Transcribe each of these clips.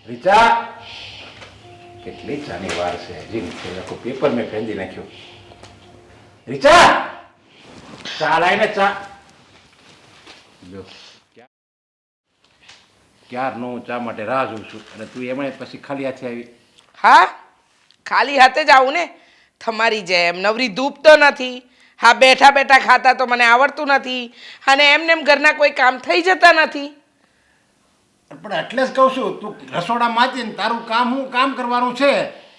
રીચા, કેટલી ચાની વાર છે હજી નથી લખો. પેપર મેં ફેંદી નાખ્યું. રીચા, ચા લાવીને ચા. જો ક્યારનો હું ચા માટે રાહ જોઉં છું અને તું એમાં પછી ખાલી હાથે આવી. હા, ખાલી હાથે જ આવું ને. તમારી જેમ નવરી ધૂપ તો નથી. હા, બેઠા બેઠા ખાતા તો મને આવડતું નથી અને એમને એમ ઘરના કોઈ કામ થઈ જતા નથી. પણ એટલે જ કહું છું, તું રસોડામાં જ ને તારું કામ હું કામ કરવાનું છે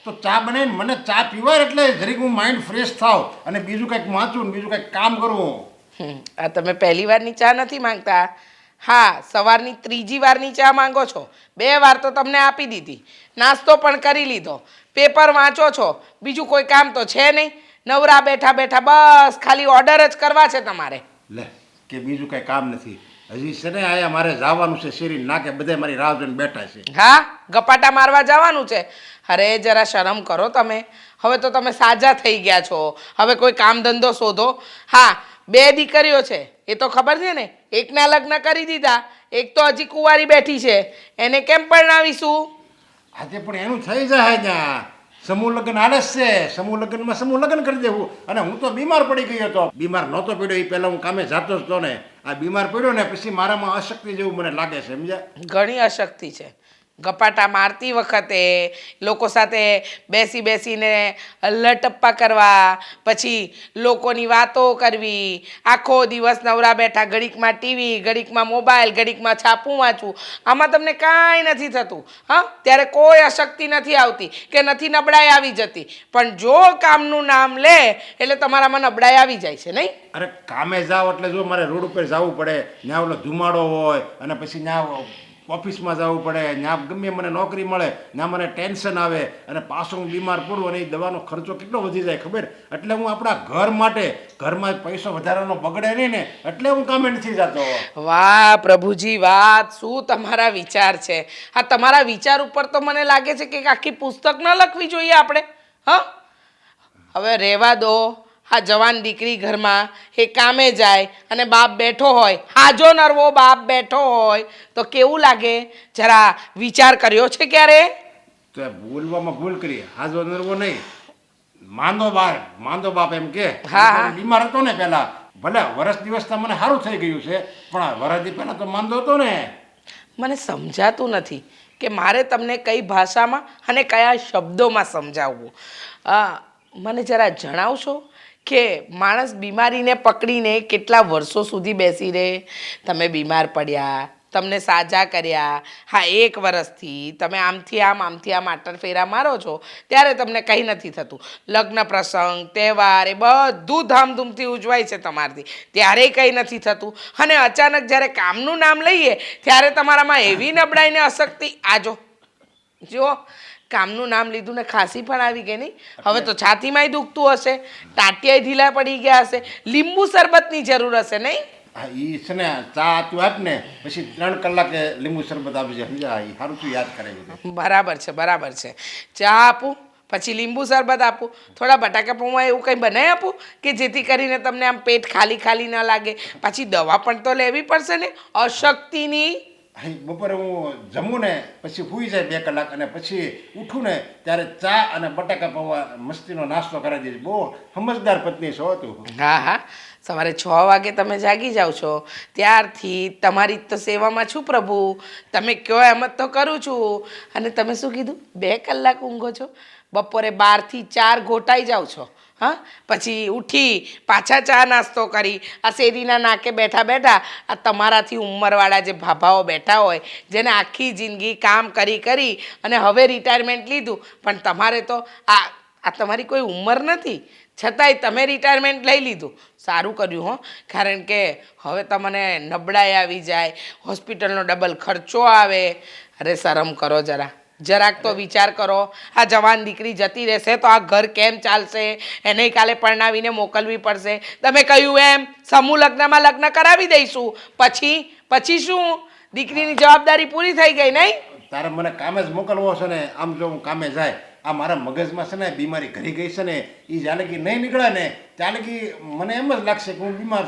તો ચા બનાવીને મને ચા પીવાય એટલે જરીક હું માઇન્ડ ફ્રેશ થાવ અને બીજું કંઈક વાંચું ને બીજું કંઈક કામ કરવું. આ તમે પહેલી વારની ચા નથી માંગતા. હા, સવારની ત્રીજી વારની ચા માંગો છો. 2 વાર તો તમને આપી દીધી. નાસ્તો પણ કરી લીધો. પેપર વાંચો છો. બીજું કોઈ કામ તો છે નહીં. નવરા બેઠા બેઠા બસ ખાલી ઓર્ડર જ કરવા છે તમારે. લે, કે બીજું કંઈ કામ નથી. હજી છે ને આયા મારે જવાનું છે શેરી નાકે, બધે મારી રાહ જોઈને બેઠા છે. હા, ગપાટા મારવા જવાનું છે. અરે જરા શરમ કરો તમે. હવે તો તમે સાજા થઈ ગયા છો. હવે કોઈ કામ ધંધો શોધો. હા, 2 દીકરીઓ છે એ તો ખબર છે ને. એકના લગ્ન કરી દીધા, એક તો હજી કુંવારી બેઠી છે. એને કેમ પરણાવીશું? આજે પણ એનું થઈ જાય ત્યાં સમૂહ લગ્ન હાલે જ છે. સમૂહ લગ્નમાં સમૂહ લગ્ન કરી દેવું. અને હું તો બીમાર પડી ગયો હતો. બીમાર નહોતો પડ્યો એ પહેલાં હું કામે જતો જ હતો ને. આ બીમાર પડ્યો ને પછી મારામાં અશક્તિ જેવું મને લાગે છે, સમજ્યા? ઘણી અશક્તિ છે. ગપાટા મારતી વખતે લોકો સાથે બેસી બેસીને લટપ્પા કરવા, પછી લોકોની વાતો કરવી, આખો દિવસ નવરા બેઠા ઘડીકમાં ટીવી, ઘડીકમાં મોબાઈલ, ઘડીકમાં છાપું વાંચવું, આમાં તમને કાંઈ નથી થતું. હા, ત્યારે કોઈ અશક્તિ નથી આવતી કે નથી નબળાઈ આવી જતી. પણ જો કામનું નામ લે એટલે તમારામાં નબળાઈ આવી જાય છે, નહીં? અરે કામે જાવ એટલે જો મારે રોડ ઉપર જવું પડે, ત્યાં ઓલો ધુમાડો હોય અને પછી ત્યાં ઓફિસમાં જવું પડે, ત્યાં ગમે મને નોકરી મળે, ત્યાં મને ટેન્શન આવે અને પાછો હું બીમાર પડું અને એ દવાનો ખર્ચો કેટલો વધી જાય ખબર. એટલે હું આપણા ઘર માટે, ઘરમાં પૈસો વધારાનો બગડે નહીં ને એટલે હું કામે નથી જતો. વાહ પ્રભુજી, વાત શું તમારા વિચાર છે. હા, તમારા વિચાર ઉપર તો મને લાગે છે કે આખી પુસ્તક ન લખવી જોઈએ આપણે. હા, હવે રહેવા દો. હા, જવાન દીકરી ઘરમાં એ કામે જાય અને બાપ બેઠો હોય, હાજો નરવો બાપ બેઠો હોય તો કેવું લાગે? જરા વિચાર કર્યો છે ક્યારે? તો એ બોલવામાં ભૂલ કરી. હાજો નરવો નહીં, માંદો બાપ એમ કે. હા, હા. બીમાર હતો ને પહેલા, ભલે વરસ દિવસથી મને સારું થઈ ગયું છે પણ આ વરસથી પહેલા તો માંદો હતો ને. મને સમજાતું નથી કે મારે તમને કઈ ભાષામાં અને કયા શબ્દોમાં સમજાવવું. મને જરા જણાવશો કે માણસ બીમારીને પકડીને કેટલા વર્ષો સુધી બેસી રહે? તમે બીમાર પડ્યા, તમને સાજા કર્યા. હા, 1 વર્ષથી તમે આમથી આમ આટર ફેરા મારો છો ત્યારે તમને કંઈ નથી થતું. લગ્ન પ્રસંગ, તહેવાર એ બધું ધામધૂમથી ઉજવાય છે તમારથી, ત્યારે કંઈ નથી થતું. અને અચાનક જ્યારે કામનું નામ લઈએ ત્યારે તમારામાં એવી નબળાઈ ને અશક્તિ. જો કામનું નામ લીધું ને ખાંસી પણ આવી ગઈ નહીં? હવે તો છાતીમાંય દુખતું હશે, ટાટિયાય ઢીલા પડી ગયા હશે, લીંબુ શરબતની જરૂર હશે, નહીં? હા, એ છે ને ચા તું આપ ને પછી 3 કલાકે લીંબુ શરબત આપી જાય, સમજ્યા? એ સારું તું યાદ કરે બધું. બરાબર છે, બરાબર છે. ચા આપું, પછી લીંબુ શરબત આપું, થોડા બટાકા પૌવા એવું કંઈ બનાવી આપું કે જેથી કરીને તમને આમ પેટ ખાલી ખાલી ન લાગે. પછી દવા પણ તો લેવી પડશે ને અશક્તિની. બપોરે હું જમું ને પછી સૂઈ જાય 2 કલાક અને પછી ઉઠું ને ત્યારે ચા અને બટાકા પૌવા મસ્તીનો નાસ્તો કરાવી દઈશ. બહુ સમજદાર પત્ની છો તું. હા, હા, સવારે 6 વાગે તમે જાગી જાઓ છો ત્યારથી તમારી જ તો સેવામાં છું પ્રભુ. તમે કહો એમ જ તો કરું છું. અને તમે શું કીધું? 2 કલાક ઊંઘો છો? બપોરે 12 થી 4 ગોટાઈ જાઓ છો. હા, પછી ઉઠી પાછા ચા નાસ્તો કરી આ શેરીના નાકે બેઠા બેઠા આ તમારાથી ઉંમરવાળા જે ભાભાઓ બેઠા હોય, જેને આખી જિંદગી કામ કરી કરી અને હવે રિટાયરમેન્ટ લીધું, પણ તમારે તો આ તમારી કોઈ ઉંમર નથી છતાંય તમે રિટાયરમેન્ટ લઈ લીધું. સારું કર્યું હો, કારણ કે હવે તમને નબળાઈ આવી જાય, હોસ્પિટલનો ડબલ ખર્ચો આવે. અરે શરમ કરો જરા, જરાક તો વિચાર કરો. આ જવાન દીકરી જતી રહેશે તો આ ઘર કેમ ચાલશે? એને કાલે પરણાવીને મોકલવી પડશે. તમે કહ્યું એમ સમૂહ લગ્નમાં લગ્ન કરાવી દઈશું, પછી શું? દીકરીની જવાબદારી પૂરી થઈ ગઈ, નહીં? તારે મને કામે જ મોકલવો છે ને. આમ જો હું કામે જાય આ મારા મગજમાં છે ને બીમારી ઘરી ગઈ છે ને એ જ્યાં લગી નહીં નીકળે ને ત્યાં લગી મને એમ જ લાગશે કે હું બીમાર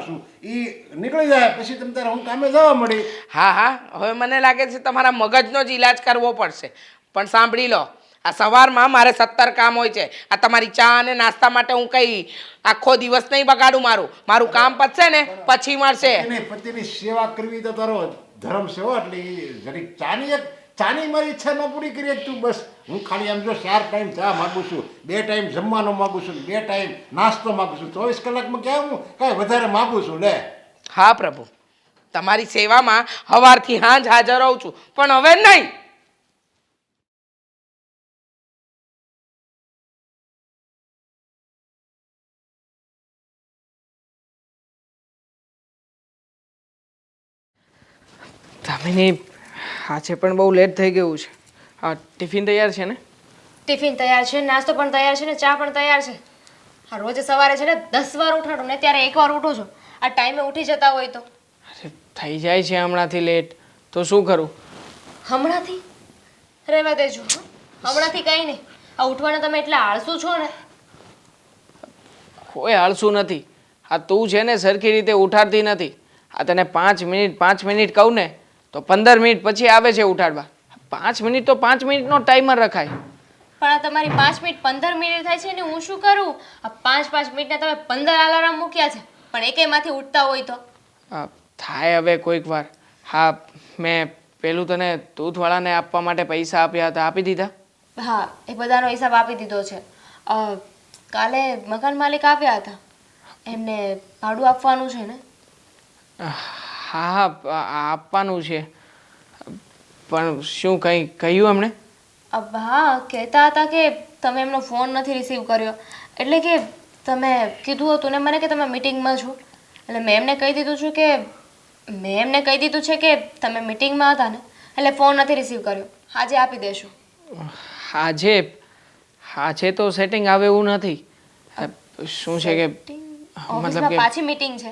છું એ નીકળી જાય પછી તમે તારે હું કામે જવા મળી. હા હા હવે મને લાગે છે તમારા મગજનો જ ઈલાજ કરવો પડશે. પણ સાંભળી લો, આ સવારમાં મારે 17 કામ હોય છે. આ તમારી ચા અને નાસ્તા માટે હું કંઈ આખો દિવસ નહીં બગાડું. મારું કામ પતશે ને પછી મળશે. પતિની સેવા કરવી તો તારો ધર્મ છે હો. એટલે જરીક ચાની મારી ઈચ્છા ન પૂરી કરી તું બસ. હું ખાલી આમ જો 4 ટાઈમ ચા માગું છું, 2 ટાઈમ જમવાનો માગું છું, 2 ટાઈમ નાસ્તો માગું છું. 24 કલાકમાં ક્યાં હું કાંઈ વધારે માગું છું લે. હા પ્રભુ, તમારી સેવામાં સવારથી સાંજ હાજર રહું છું, પણ હવે નહીં. દામિની, આજે પણ બહુ લેટ થઈ ગયું છે. હા, ટિફિન તૈયાર છે ને? ટિફિન તૈયાર છે, નાસ્તો પણ તૈયાર છે ને ચા પણ તૈયાર છે. હા, રોજ સવારે છે ને 10 વાર ઉઠાડું ને ત્યારે 1 વાર ઉઠું છું. આ ટાઈમે ઉઠી જતા હોય તો અરે થઈ જાય છે હમણાંથી લેટ, તો શું કરું? હમણાંથી રહેવા દેજો. હં? હમણાંથી કંઈ નહીં. આ ઉઠવાના તમે એટલા આળસુ છો ને. કોઈ આળસુ નથી. આ તું છે ને સરખી રીતે ઉઠાડતી નથી. આ તને 5 મિનિટ કહું ને તો 15 મિનિટ પછી આવે છે ઉઠાડવા. 5 મિનિટ તો 5 મિનિટનો ટાઈમર રખાય. પણ આ તમારી 5 મિનિટ 15 મિનિટ થાય છે ને હું શું કરું? આ 5 મિનિટના તમે 15 અલાર્મ મૂક્યા છે પણ એકેયમાંથી ઉઠતા હોય તો થાય હવે કોઈક વાર. હા, મેં પેલું તને દૂધવાળાને આપવા માટે પૈસા આપ્યા હતા, આપી દીધા? હા, એ બધાનો હિસાબ આપી દીધો છે. કાલે મકાન માલિક આવ્યા હતા, એમને ભાડું આપવાનું છે ને. હા, આપવાનું છે. પણ શું કંઈ કહ્યું એમણે? હા, કહેતા હતા કે તમે એમનો ફોન નથી રિસીવ કર્યો. એટલે કે તમે કીધું હતું ને મને કે તમે મીટિંગમાં છો. એટલે મેં એમને કહી દીધું છે કે તમે મીટિંગમાં હતા ને એટલે ફોન નથી રિસીવ કર્યો. આજે આપી દેશું. આજે તો સેટિંગ આવે એવું નથી. શું છે કે ઓફિસમાં પાછી મીટિંગ છે.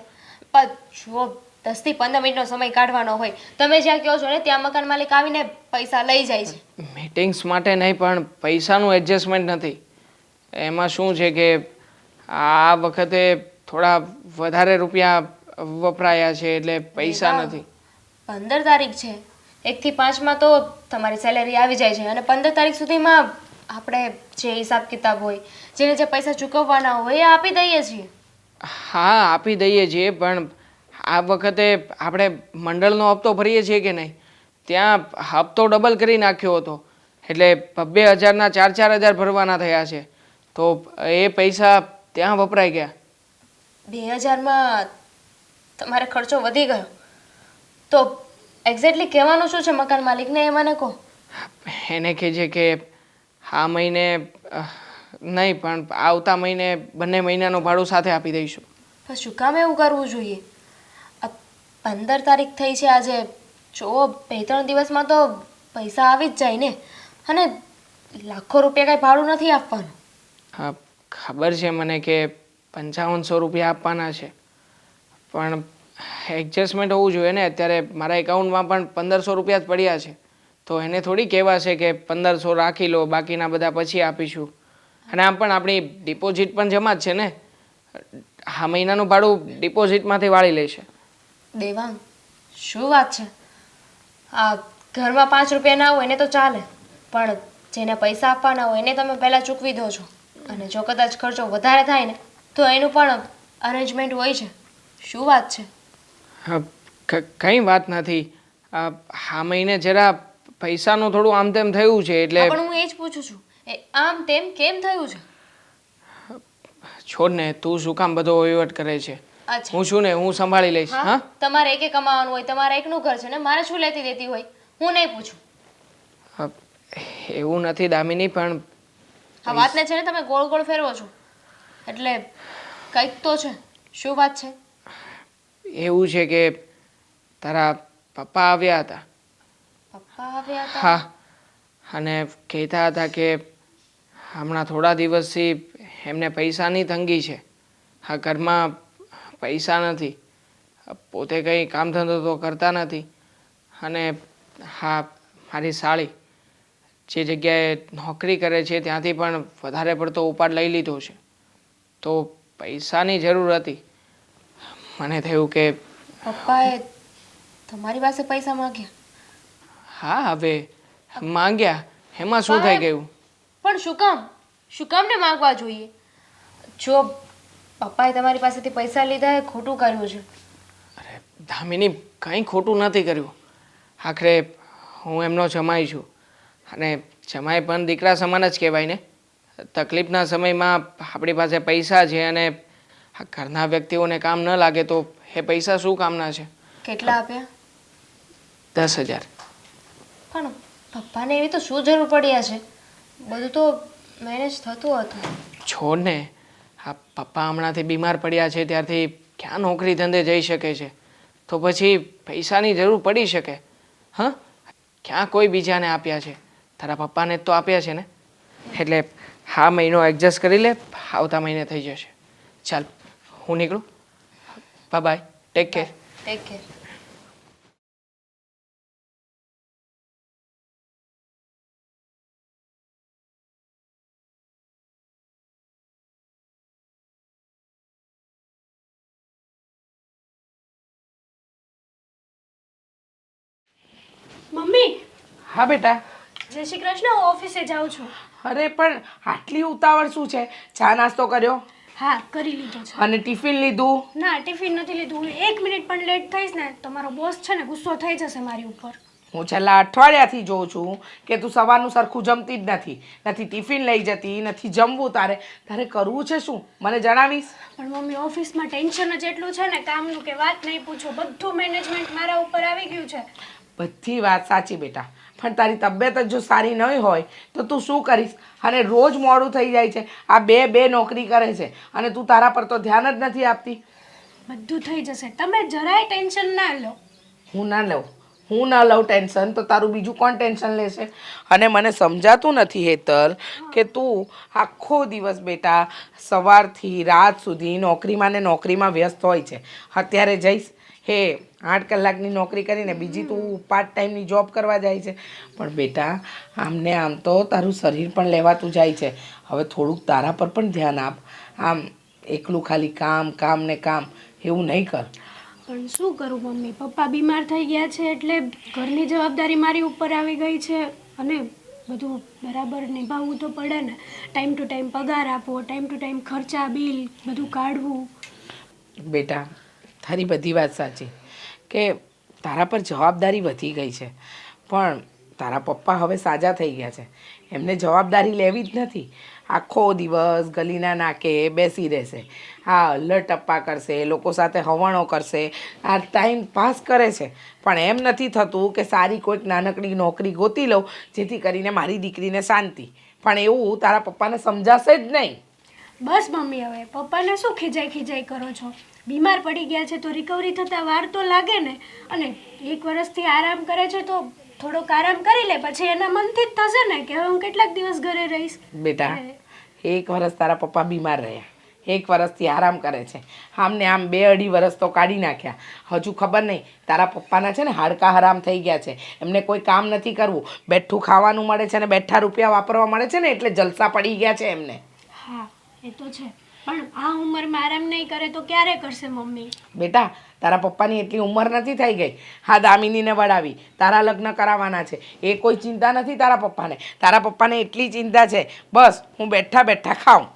પણ જો 10 થી 15 મિનિટનો સમય કાઢવાનો હોય, તમે જ્યાં કહો છો ને ત્યાં મકાન માલિક આવીને પૈસા લઈ જાય છે. મીટિંગ્સ માટે નહીં, પણ પૈસાનું એડજસ્ટમેન્ટ નથી. એમાં શું છે કે આ વખતે થોડા વધારે રૂપિયા વપરાયા છે એટલે પૈસા નથી. 15 તારીખ છે, 1 થી 5માં તો તમારી સેલેરી આવી જાય છે અને 15 તારીખ સુધીમાં આપણે જે હિસાબ કિતાબ હોય, જેને જે પૈસા ચૂકવવાના હોય એ આપી દઈએ છીએ. હા, આપી દઈએ છીએ, પણ આ વખતે આપણે મંડળનો હપ્તો ભરીએ છીએ કે નહીં, ત્યાં હપ્તો ડબલ કરી નાખ્યો હતો. એટલે 2000ના 4,000 ભરવાના થયા છે. તો એ પૈસા ત્યાં વપરાઈ ગયા. 2000માં તમારે ખર્ચો વધી ગયો તો એક્ઝેક્ટલી કહેવાનું શું છે મકાન માલિકને, એ મને કહો. એને કહેજે કે આ મહિને નહીં પણ આવતા મહિને બંને મહિનાનું ભાડું સાથે આપી દઈશું. પણ શું કામ એવું કરવું જોઈએ? 15 તારીખ થઈ છે આજે. જો 2-3 દિવસમાં તો પૈસા આવી જ જાય ને. અને લાખો રૂપિયા કાંઈ ભાડું નથી આપવાનું. હા, ખબર છે મને કે 5500 રૂપિયા આપવાના છે, પણ એડજસ્ટમેન્ટ હોવું જોઈએ ને. અત્યારે મારા એકાઉન્ટમાં પણ 1500 રૂપિયા જ પડ્યા છે. તો એને થોડી કહેવાશે કે 1500 રાખી લો, બાકીના બધા પછી આપીશું. અને આમ પણ આપણી ડિપોઝિટ પણ જમા જ છે ને. આ મહિનાનું ભાડું ડિપોઝિટમાંથી વાળી લેશે. દેવાંગ, શું વાત છે? આ ઘરમાં 5 રૂપિયા ના હોય એને તો ચાલે, પણ જેને પૈસા આપવાના હોય એને તમે પહેલાં ચૂકવી દો છો. અને જો કદાચ ખર્ચો વધારે થાય ને તો એનું પણ અરેન્જમેન્ટ હોય છે. શું વાત છે? કંઈ વાત નથી. આ મહિને જરા પૈસાનું થોડું આમ તેમ થયું છે એટલે. પણ હું એ જ પૂછું છું, એ આમ તેમ કેમ થયું છે? છોડ ને, તું શું કામ બધો વહીવટ કરે છે? અચ્છા, હું છું ને, હું સંભાળી લઈશ. હા, તમારે એકે કમાવાનું હોય, તમારે એકનું ઘર છે ને, મારે શું લેતી દેતી હોય? હું નહીં પૂછું. એવું નથી દામિની, પણ આ વાતને છે ને તમે ગોળ ગોળ ફેરવો છો. એટલે કંઈક તો છે. શું વાત છે? એવું છે કે તારા પપ્પા આવ્યા હતા. પપ્પા આવ્યા હતા? હા, અને કહેતા હતા કે હમણાં થોડા દિવસથી એમને પૈસાની તંગી છે. હા, ઘરમાં પૈસા નથી. પોતે કંઈ કામ ધંધો તો કરતા નથી. અને હા, મારી સાળી જે જગ્યાએ નોકરી કરે છે ત્યાંથી પણ વધારે પડતો ઉપાડ લઈ લીધો છે. તો પૈસાની જરૂર હતી. મને થયું કે પપ્પાએ તમારી પાસે પૈસા માંગ્યા? હા, હવે માંગ્યા એમાં શું થઈ ગયું? પણ શું કામ? શું કામ ને માંગવા જોઈએ? જો પપ્પાએ તમારી પાસેથી પૈસા લીધા એ ખોટું કર્યું છે. અરે દામિની, કંઈ ખોટું નથી કર્યું. આખરે હું એમનો જમાઈ છું અને જમાઈ પણ દીકરા સમાન જ કહેવાય ને. તકલીફના સમયમાં આપણી પાસે પૈસા છે અને આ ઘરના વ્યક્તિઓને કામ ન લાગે તો એ પૈસા શું કામના છે? કેટલા આપ્યા? 10,000. પણ પપ્પાને એવી તો શું જરૂર પડી હશે? બધું તો મેનેજ થતું હતું. છોડ ને, આ પપ્પા હમણાંથી બીમાર પડ્યા છે ત્યારથી ક્યાં નોકરી ધંધે જઈ શકે છે? તો પછી પૈસાની જરૂર પડી શકે. હા, ક્યાં કોઈ બીજાને આપ્યા છે? તારા પપ્પાને જ તો આપ્યા છે ને. એટલે હા મહિનો એડજસ્ટ કરી લે, આવતા મહિને થઈ જશે. ચાલ હું નીકળું. Bye, take care. Take care. Mummy. હા બેટા. જય શ્રી કૃષ્ણ. હું ઓફિસે જાઉં છું. અરે પણ આટલી ઉતાવળ શું છે? ચા નાસ્તો કર્યો હા, કરી લીધો છે. અને ટિફિન લીધું? ના, ટિફિન નથી લીધું. હું 1 મિનિટ પણ લેટ થઈશ ને તો મારો બોસ છે ને ગુસ્સો થઈ જશે મારી ઉપર. હું છેલ્લા અઠવાડિયાથી જોઉં છું કે તું સવારનું સરખું જમતી જ નથી. નથી ટિફિન લઈ જતી, નથી જમવું. તારે કરવું છે શું? મને જણાવીશ? પણ મમ્મી, ઓફિસમાં ટેન્શન જ એટલું છે ને કામનું કે વાત નહીં પૂછો. બધું મેનેજમેન્ટ મારા ઉપર આવી ગયું છે. બધી વાત સાચી બેટા, પણ તારી તબિયત જ જો સારી નહીં હોય તો તું શું કરીશ? અને રોજ મોડું થઈ જાય છે. આ બે નોકરી કરે છે અને તું તારા પર તો ધ્યાન જ નથી આપતી. બધું થઈ જશે. તમે જરાય ટેન્શન ના લો. હું ના લઉં ટેન્શન તો તારું બીજું કોણ ટેન્શન લેશે? અને મને સમજાતું નથી હેતલ કે તું આખો દિવસ બેટા સવારથી રાત સુધી નોકરીમાં ને નોકરીમાં વ્યસ્ત હોય છે. અત્યારે જઈશ 8 કલાકની નોકરી કરીને બીજી તું પાર્ટ ટાઈમની જોબ કરવા જાય છે. પણ બેટા આમને આમ તો તારું શરીર પણ લેવાતું જાય છે. હવે થોડુંક તારા પર પણ ધ્યાન આપ. આમ એકલું ખાલી કામ ને કામ એવું નહીં કર. પણ શું કરું મમ્મી? પપ્પા બીમાર થઈ ગયા છે એટલે ઘરની જવાબદારી મારી ઉપર આવી ગઈ છે અને બધું બરાબર નિભાવવું તો પડે ને. ટાઈમ ટુ ટાઈમ પગાર આપવો, ટાઈમ ટુ ટાઈમ ખર્ચા બિલ બધું કાઢવું. બેટા તારી બધી વાત સાચી કે તારા પર જવાબદારી વધી ગઈ છે, પણ તારા પપ્પા હવે સાજા થઈ ગયા છે. એમને જવાબદારી લેવી જ નથી. આખો દિવસ ગલીના નાકે બેસી રહેશે. હા, અલ્લટપ્પા કરશે, લોકો સાથે હવણો કરશે, આ ટાઈમ પાસ કરે છે. પણ એમ નથી થતું કે સારી કોઈક નાનકડી નોકરી ગોતી લઉં જેથી કરીને મારી દીકરીને શાંતિ. પણ એવું તારા પપ્પાને સમજાશે જ નહીં. બસ મમ્મી, હવે પપ્પાને શું ખીજાઈ કરો છો? બીમાર પડી ગયા છે તો રિકવરી થતાં વાર તો લાગે ને. અને 1 વર્ષથી આરામ કરે છે તો થોડોક આરામ કરી લે, પછી એના મનથી જ થશે ને કે હવે હું કેટલાક દિવસ ઘરે રહીશ. બેટા 1 વર્ષ તારા પપ્પા બીમાર રહ્યા, 1 વર્ષથી આરામ કરે છે. આમને આમ 2-2.5 વર્ષ તો કાઢી નાખ્યા. હજુ ખબર નહીં તારા પપ્પાના છે ને હાડકા હરામ થઈ ગયા છે. એમને કોઈ કામ નથી કરવું, બેઠું ખાવાનું મળે છે ને બેઠા રૂપિયા વાપરવા મળે છે ને એટલે જલસા પડી ગયા છે એમને. હા, એ તો છે. પણ આ ઉંમરમાં આરામ નહીં કરે તો ક્યારે કરશે મમ્મી? બેટા તારા પપ્પાની એટલી ઉંમર નથી થઈ ગઈ. હા, દામિનીને વડાવી તારા લગ્ન કરાવવાના છે એ કોઈ ચિંતા નથી તારા પપ્પાને. તારા પપ્પાને એટલી ચિંતા છે બસ હું બેઠા ખાઉં.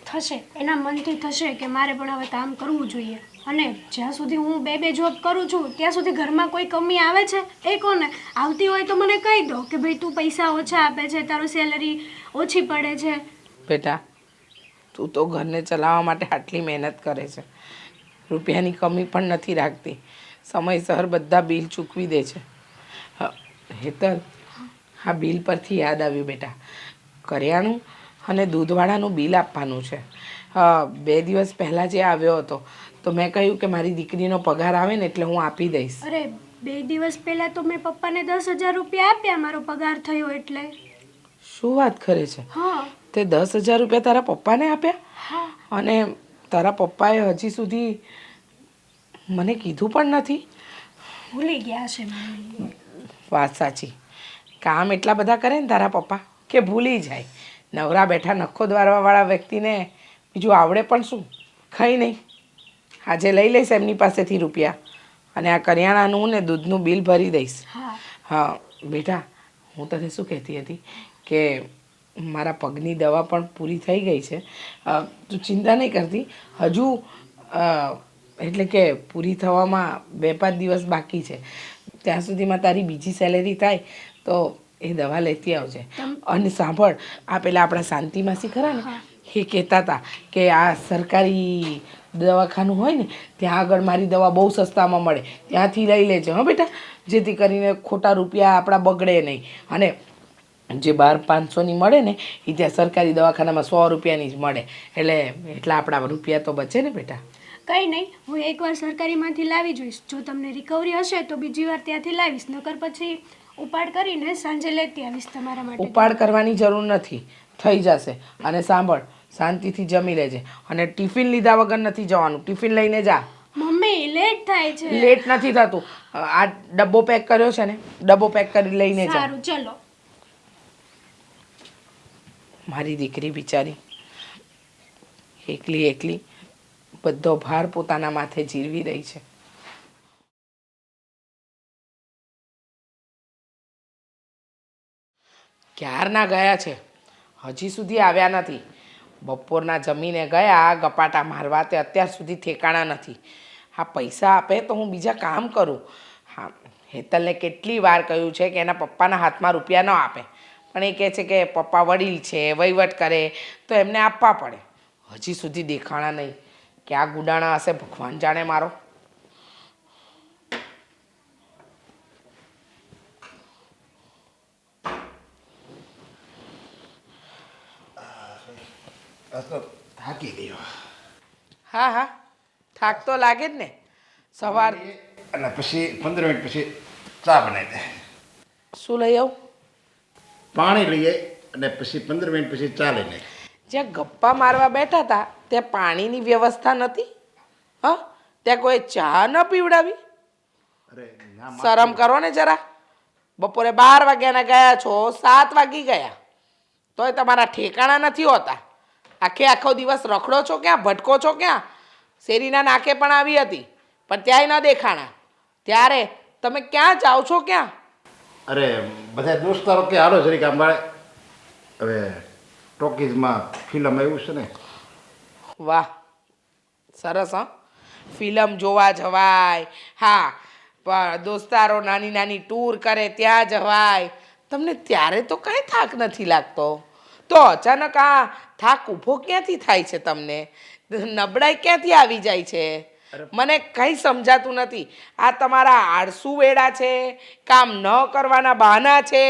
થશે, એના મનથી થશે કે મારે પણ હવે કામ કરવું જોઈએ. અને જ્યાં સુધી હું બે જોબ કરું છું ત્યાં સુધી ઘરમાં કોઈ કમી આવે છે એ કોને? આવતી હોય તો મને કહી દો કે ભાઈ તું પૈસા ઓછા આપે છે, તારું સેલરી ઓછી પડે છે. બેટા તું તો ઘરને ચલાવવા માટે આટલી મહેનત કરે છે, રૂપિયાની કમી પણ નથી રાખતી, સમયસર બધા બિલ ચૂકવી દે છે. હેતલ, આ બિલ પરથી યાદ આવ્યું બેટા, કરિયાણું અને દૂધવાળાનું બિલ આપવાનું છે. 2 દિવસ પહેલાં જે આવ્યો હતો તો મેં કહ્યું કે મારી દીકરીનો પગાર આવે ને એટલે હું આપી દઈશ. અરે 2 દિવસ પહેલાં તો મેં પપ્પાને 10,000 રૂપિયા આપ્યા મારો પગાર થયો એટલે. શું વાત કરે છે? હા. તે 10,000 રૂપિયા તારા પપ્પાને આપ્યા? હા. અને તારા પપ્પાએ હજી સુધી મને કીધું પણ નથી? ભૂલી ગયા છે મમ્મી. વાત સાચી, કામ એટલા બધા કરે ને તારા પપ્પા કે ભૂલી જાય. નવરા બેઠા નખો દ્વારવાવાળા વ્યક્તિને બીજું આવડે પણ શું? કંઈ નહીં. આજે લઈ લઈશ એમની પાસેથી રૂપિયા અને આ કરિયાણાનું ને દૂધનું બિલ ભરી દઈશ. હા હા બેટા, હું તને શું કહેતી હતી કે મારા પગની દવા પણ પૂરી થઈ ગઈ છે. તું ચિંતા નહીં કરતી. હજુ એટલે કે પૂરી થવામાં 2-5 દિવસ બાકી છે. ત્યાં સુધીમાં તારી બીજી સેલેરી થાય તો એ દવા લેતી આવજે. અને સાંભળ, આ પેલા આપણા શાંતિ માસી ખરા ને, એ કહેતા હતા કે આ સરકારી દવાખાનું હોય ને ત્યાં આગળ મારી દવા બહુ સસ્તામાં મળે, ત્યાંથી લઈ લેજે હો બેટા, જેથી કરીને ખોટા રૂપિયા આપણા બગડે નહીં. અને જે 1200-500ની મળે ને એ ત્યાં સરકારી દવાખાનામાં 100 રૂપિયાની જ મળે, એટલે એટલા આપણા રૂપિયા તો બચે ને બેટા. કંઈ નહીં, હું એકવાર સરકારીમાંથી લાવી જોઈશ. જો તમને રિકવરી હશે તો બીજી વાર ત્યાંથી લાવીશ, નકર પછી ઉપાડ કરીને સાંજે લેતી આવીશ તમારા માટે. ઉપાડ કરવાની જરૂર નથી, થઈ જશે. અને સાંભળ, શાંતિથી જમી લેજે અને ટિફિન લીધા વગર નથી જવાનું. ટિફિન લઈને જા. મમ્મી લેટ થાય છે. લેટ નથી થતું. આ ડબ્બો પેક કર્યો છે ને, ડબ્બો પેક કરી લઈને જા. સારું ચલો. મારી દીકરી બિચારી એકલી એકલી બધો ભાર પોતાના માથે જીરવી રહી છે. ક્યારના ગયા છે, હજી સુધી આવ્યા નથી. બપોરના જમીને ગયા ગપાટા મારવા, તે અત્યાર સુધી ઠેકાણા નથી. હા, પૈસા આપે તો હું બીજા કામ કરું. હા, હેતલને કેટલી વાર કહ્યું છે કે એના પપ્પાના હાથમાં રૂપિયા ન આપે, પણ એ કહે છે કે પપ્પા વડીલ છે, વહીવટ કરે તો એમને આપવા પડે. હજી સુધી દેખાણા નહીં. ક્યાં ગુડાણા હશે ભગવાન જાણે. મારો થાકી ગયો. હા હા, થાક તો લાગે જ ને. સવાર અને પછી 15 મિનિટ પછી ચા બનાવી દે. શું લઈ આવું? પાણી લઈએ અને પછી 15 મિનિટ પછી ચા લઈને. જ્યાં ગપ્પા મારવા બેઠા હતા ત્યાં પાણીની વ્યવસ્થા નથી. હા, ત્યાં કોઈ ચા ન પીવડાવી? અરે ના શરમ કરો ને જરા. બપોરે 12 વાગ્યાના ગયા છો, 7 વાગી ગયા, તોય તમારા ઠેકાણા નથી હોતા. આખો દિવસ રખડો છો ક્યાં, ભટકો છો ક્યાં? શેરીના નાકે પણ આવી હતી પણ ત્યાંય ન દેખાણા. ત્યારે તમે ક્યાં જાઓ છો ક્યાં? અરે બધા દોસ્તારો કે હાલો જરીક આમ બાળે હવે ટોકીઝમાં ફિલ્મ આવ્યું છે ને. વાહ, સરસ. હા, ફિલ્મ જોવા જવાય. હા, પણ દોસ્તારો નાની નાની ટૂર કરે ત્યાં જવાય. તમને ત્યારે તો કાંઈ થાક નથી લાગતો, તો અચાનક આ થાક ઊભો ક્યાંથી થાય છે તમને? નબળાઈ ક્યાંથી આવી જાય છે? મને કંઈ સમજાતું નથી. આ તમારા આળસુ વેડા છે, કામ ન કરવાના બહાના છે,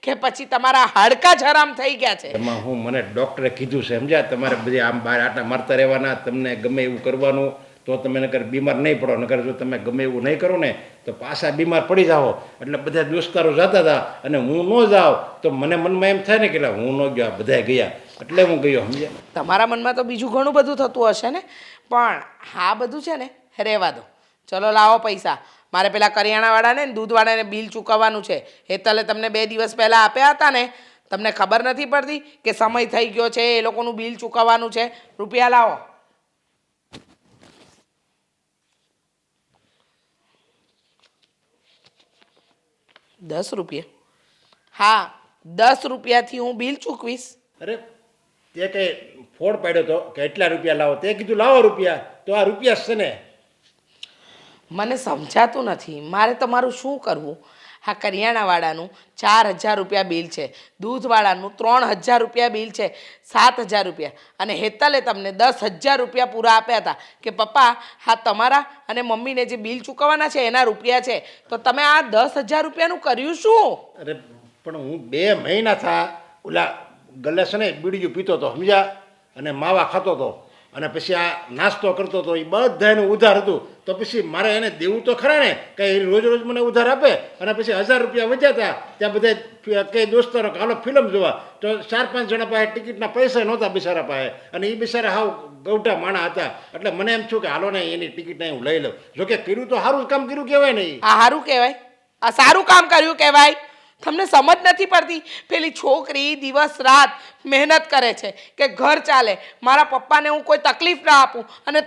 કે પછી તમારા હાડકા જ હરામ થઈ ગયા છે? એમાં હું મને ડૉક્ટરે કીધું છે સમજ્યા, તમારે બધી આમ બહાર આટા મારતા રહેવાના, તમને ગમે એવું કરવાનું તો તમે નકર બીમાર નહીં પડો. નકર જો તમે ગમે એવું નહીં કરો ને તો પાછા બીમાર પડી જાઓ. એટલે બધા દોસ્તારો જતા હતા અને હું ન જાઉં તો મને મનમાં એમ થાય ને કે હું ન ગયો, બધા ગયા એટલે હું ગયો. સમજ્યા? તમારા મનમાં તો બીજું ઘણું બધું થતું હશે ને, પણ આ બધું છે ને રહેવા દો. ચલો લાવો પૈસા. મારે પેલા કરિયાણાવાળાને ને દૂધવાળાને બિલ ચૂકવવાનું છે. હેતલે તમને 2 દિવસ પહેલાં આપ્યા હતા ને, તમને ખબર નથી પડતી કે સમય થઈ ગયો છે, એ લોકોનું બિલ ચૂકવવાનું છે. રૂપિયા લાવો. ₹10? હા, 10 રૂપિયાથી હું બિલ ચૂકવીશ. અરે તે કંઈ ફોડ પાડ્યો તો કે એટલા રૂપિયા લાવો, તે કીધું લાવો રૂપિયા, તો આ રૂપિયા જ છે ને. મને સમજાતું નથી મારે તમારું શું કરવું. હા, કરિયાણાવાળાનું 4000 રૂપિયા બિલ છે, દૂધવાળાનું 3000 રૂપિયા બિલ છે, 7000 રૂપિયા. અને હેતલે તમને 10000 રૂપિયા પૂરા આપ્યા હતા કે પપ્પા હા તમારા અને મમ્મીને જે બિલ ચૂકવવાના છે એના રૂપિયા છે. તો તમે આ 10000 રૂપિયાનું કર્યું શું? અરે પણ હું 2 મહિના થા ઓલા ગલે છે ને બીડીયું પીતો હતો સમજ્યા, અને માવા ખાતો હતો, અને પછી આ નાસ્તો કરતો હતો. એ બધાનું ઉધાર હતું, તો પછી મારે એને દેવું તો ખરા ને. કંઈ રોજ રોજ મને ઉધાર આપે અને પછી 1000 રૂપિયા વધ્યા હતા. ત્યાં બધા કંઈ દોસ્તારો કે હાલો ફિલ્મ જોવા, તો 4-5 જણા પાસે ટિકિટના પૈસા નહોતા બિચારા પાસે, અને એ બિચારા હાવ ગૌઠા માણા હતા. એટલે મને એમ થયું કે હાલો ને એની ટિકિટને હું લઈ લઉં. જોકે કર્યું તો સારું કામ કર્યું કહેવાય ને. આ સારું કહેવાય? આ સારું કામ કર્યું કહેવાય? તમને સમજ નથી પડતી પેલી છોકરી દિવસ રાત મહેનત કરે છે કે ઘર ચાલે, મારા પપ્પાને હું કોઈ તકલીફ ના આપું, અને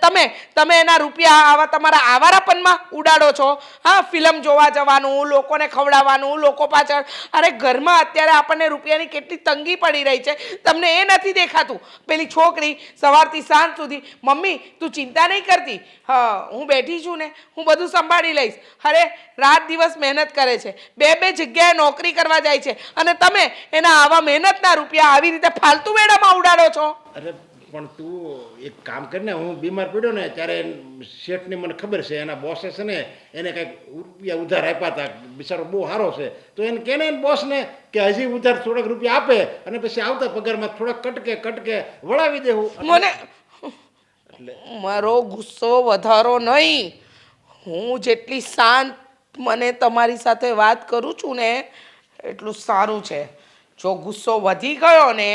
તમે એના રૂપિયા આવા તમારા આવારાપનમાં ઉડાડો છો. હા, ફિલ્મ જોવા જવાનું, લોકોને ખવડાવવાનું, લોકો પાછળ. અરે ઘરમાં અત્યારે આપણને રૂપિયાની કેટલી તંગી પડી રહી છે, તમને એ નથી દેખાતું? પેલી છોકરી સવારથી સાંજ સુધી, મમ્મી તું ચિંતા નહીં કરતી, હા હું બેઠી છું ને, હું બધું સંભાળી લઈશ. અરે રાત દિવસ મહેનત કરે છે, બે જગ્યાએ નોકરી કરવા જાય છે, અને તમે એના આવા મહેનતના રૂપિયા આવી રીતે ફાલતુ વેડામાં ઉડાડો છો. અરે પણ તું એક કામ કરીને, હું બીમાર પડ્યો ને ત્યારે શેઠની મને ખબર છે, એના બોસે છે ને એને કંઈક રૂપિયા ઉધાર આપ્યા હતા, બિચારો બહુ સારો છે, તો એને કહે ને બોસને કે હજી ઉધાર થોડાક રૂપિયા આપે, અને પછી આવતા પગારમાં થોડાક કટકે વળાવી દેવું. મને મારો ગુસ્સો વધારો નહીં. હું જેટલી શાંત મને તમારી સાથે વાત કરું છું ને એટલું સારું છે. જો ગુસ્સો વધી ગયો ને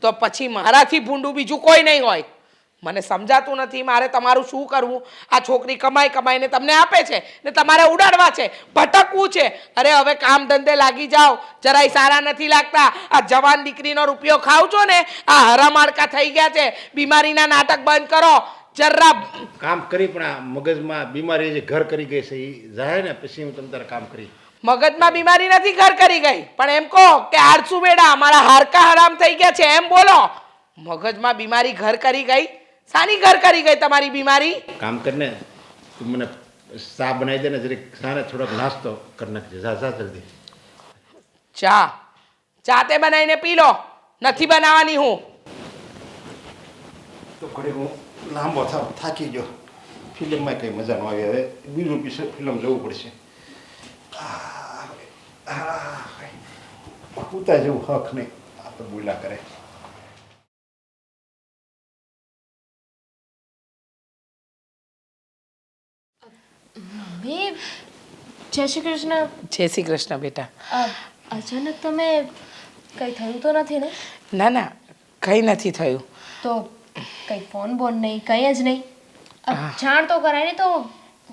તો પછી મારાથી ભૂંડું બીજું કોઈ નહીં હોય. મને સમજાતું નથી મારે તમારું શું કરવું. આ છોકરી કમાઈને તમને આપે છે ને તમારે ઉડાડવા છે, ભટકવું છે. અરે હવે કામ ધંધે લાગી જાઓ, જરાય સારા નથી લાગતા. આ જવાન દીકરીનો રૂપિયો ખાવ છો ને, આ હરામાડકા થઈ ગયા છે. બીમારીના નાટક બંધ કરો જરા. કામ કરી પણ આ મગજમાં બીમારી જે ઘર કરી ગઈ છે એ જાય ને પછી હું તમ તારે કામ કરી. મગજમાં બીમારી નથી ઘર કરી ગઈ, પણ એમ કહો કે આળસુ બેડા મારા હાડકા હરામ થઈ ગયા છે એમ બોલો. મગજમાં બીમારી ઘર કરી ગઈ? સાની ઘર કરી ગઈ તમારી બીમારી? કામ કરીને તું મને ચા બનાવી દે ને, જરીક સાને થોડોક નાસ્તો કરી નાખજે. જા જલ્દી. ચા તે બનાવીને પી લો, નથી બનાવવાની હું. તો ઘડી હું લાંબો થાકી ગયો, ફિલ્મમાં કંઈ મજા ન આવી, હવે બીજું ફિલ્મ જોવું પડશે. પૂતા જેવું હક નહીં, આ તો બોલ્યા કરે. મમ્મી, જય શ્રી કૃષ્ણ. જય શ્રી કૃષ્ણ બેટા. અચાનક તમે કંઈ થયું તો નથી ને? ના કંઈ નથી થયું. તો કંઈ ફોન બોન નહીં, કંઈ જ નહીં? જાણ તો કરાય ને, તો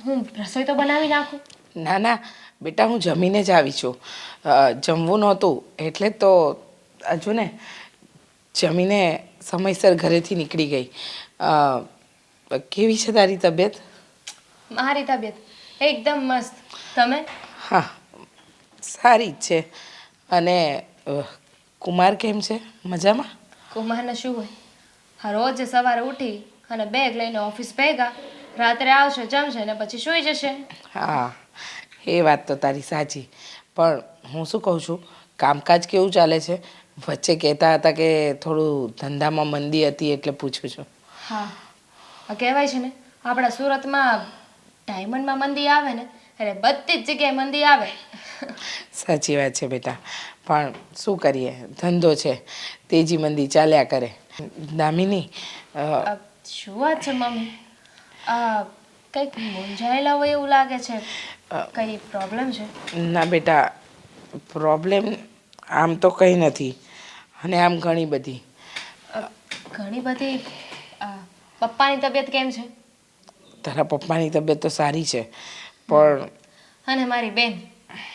હું રસોઈ તો બનાવી નાખું. ના બેટા, હું જમીને જ આવી છું. જમવું નહોતું એટલે તો હજુ ને જમીને સમયસર ઘરેથી નીકળી ગઈ. કેવી છે તારી તબિયત? મારી તબિયત એકદમ મસ્ત. તમે? હા, સારી જ છે. અને કુમાર કેમ છે? મજામાં? કુમારને શું હોય, હા રોજ સવારે ઉઠી અને બેગ લઈને ઓફિસ ભેગા, રાત્રે આવશે, જમશે ને પછી સૂઈ જશે. હા, એ વાત તો તારી સાચી. પણ હું શું કહું છું, કામકાજ કેવું ચાલે છે? વચ્ચે કહેતા હતા કે થોડું ધંધામાં મંદી હતી એટલે પૂછું છું. હા, આ કહેવાય છે ને આપણા સુરતમાં ડાયમંડમાં મંદી આવે ને એટલે બધી જ જગ્યાએ મંદી આવે. સાચી વાત છે બેટા, પણ શું કરીએ, ધંધો છે, તેજી મંદી ચાલ્યા કરે. દામિની, શું વાત છે મમ્મી? કંઈક મૂંઝાયેલા હોય એવું લાગે છે, કઈ પ્રોબ્લેમ છે? ના બેટા, પ્રોબ્લેમ આમ તો કંઈ નથી, અને આમ ઘણી બધી. ઘણી બધી. પપ્પાની તબિયત કેમ છે? તારા પપ્પાની તબિયત તો સારી છે, પણ અને મારી બેન,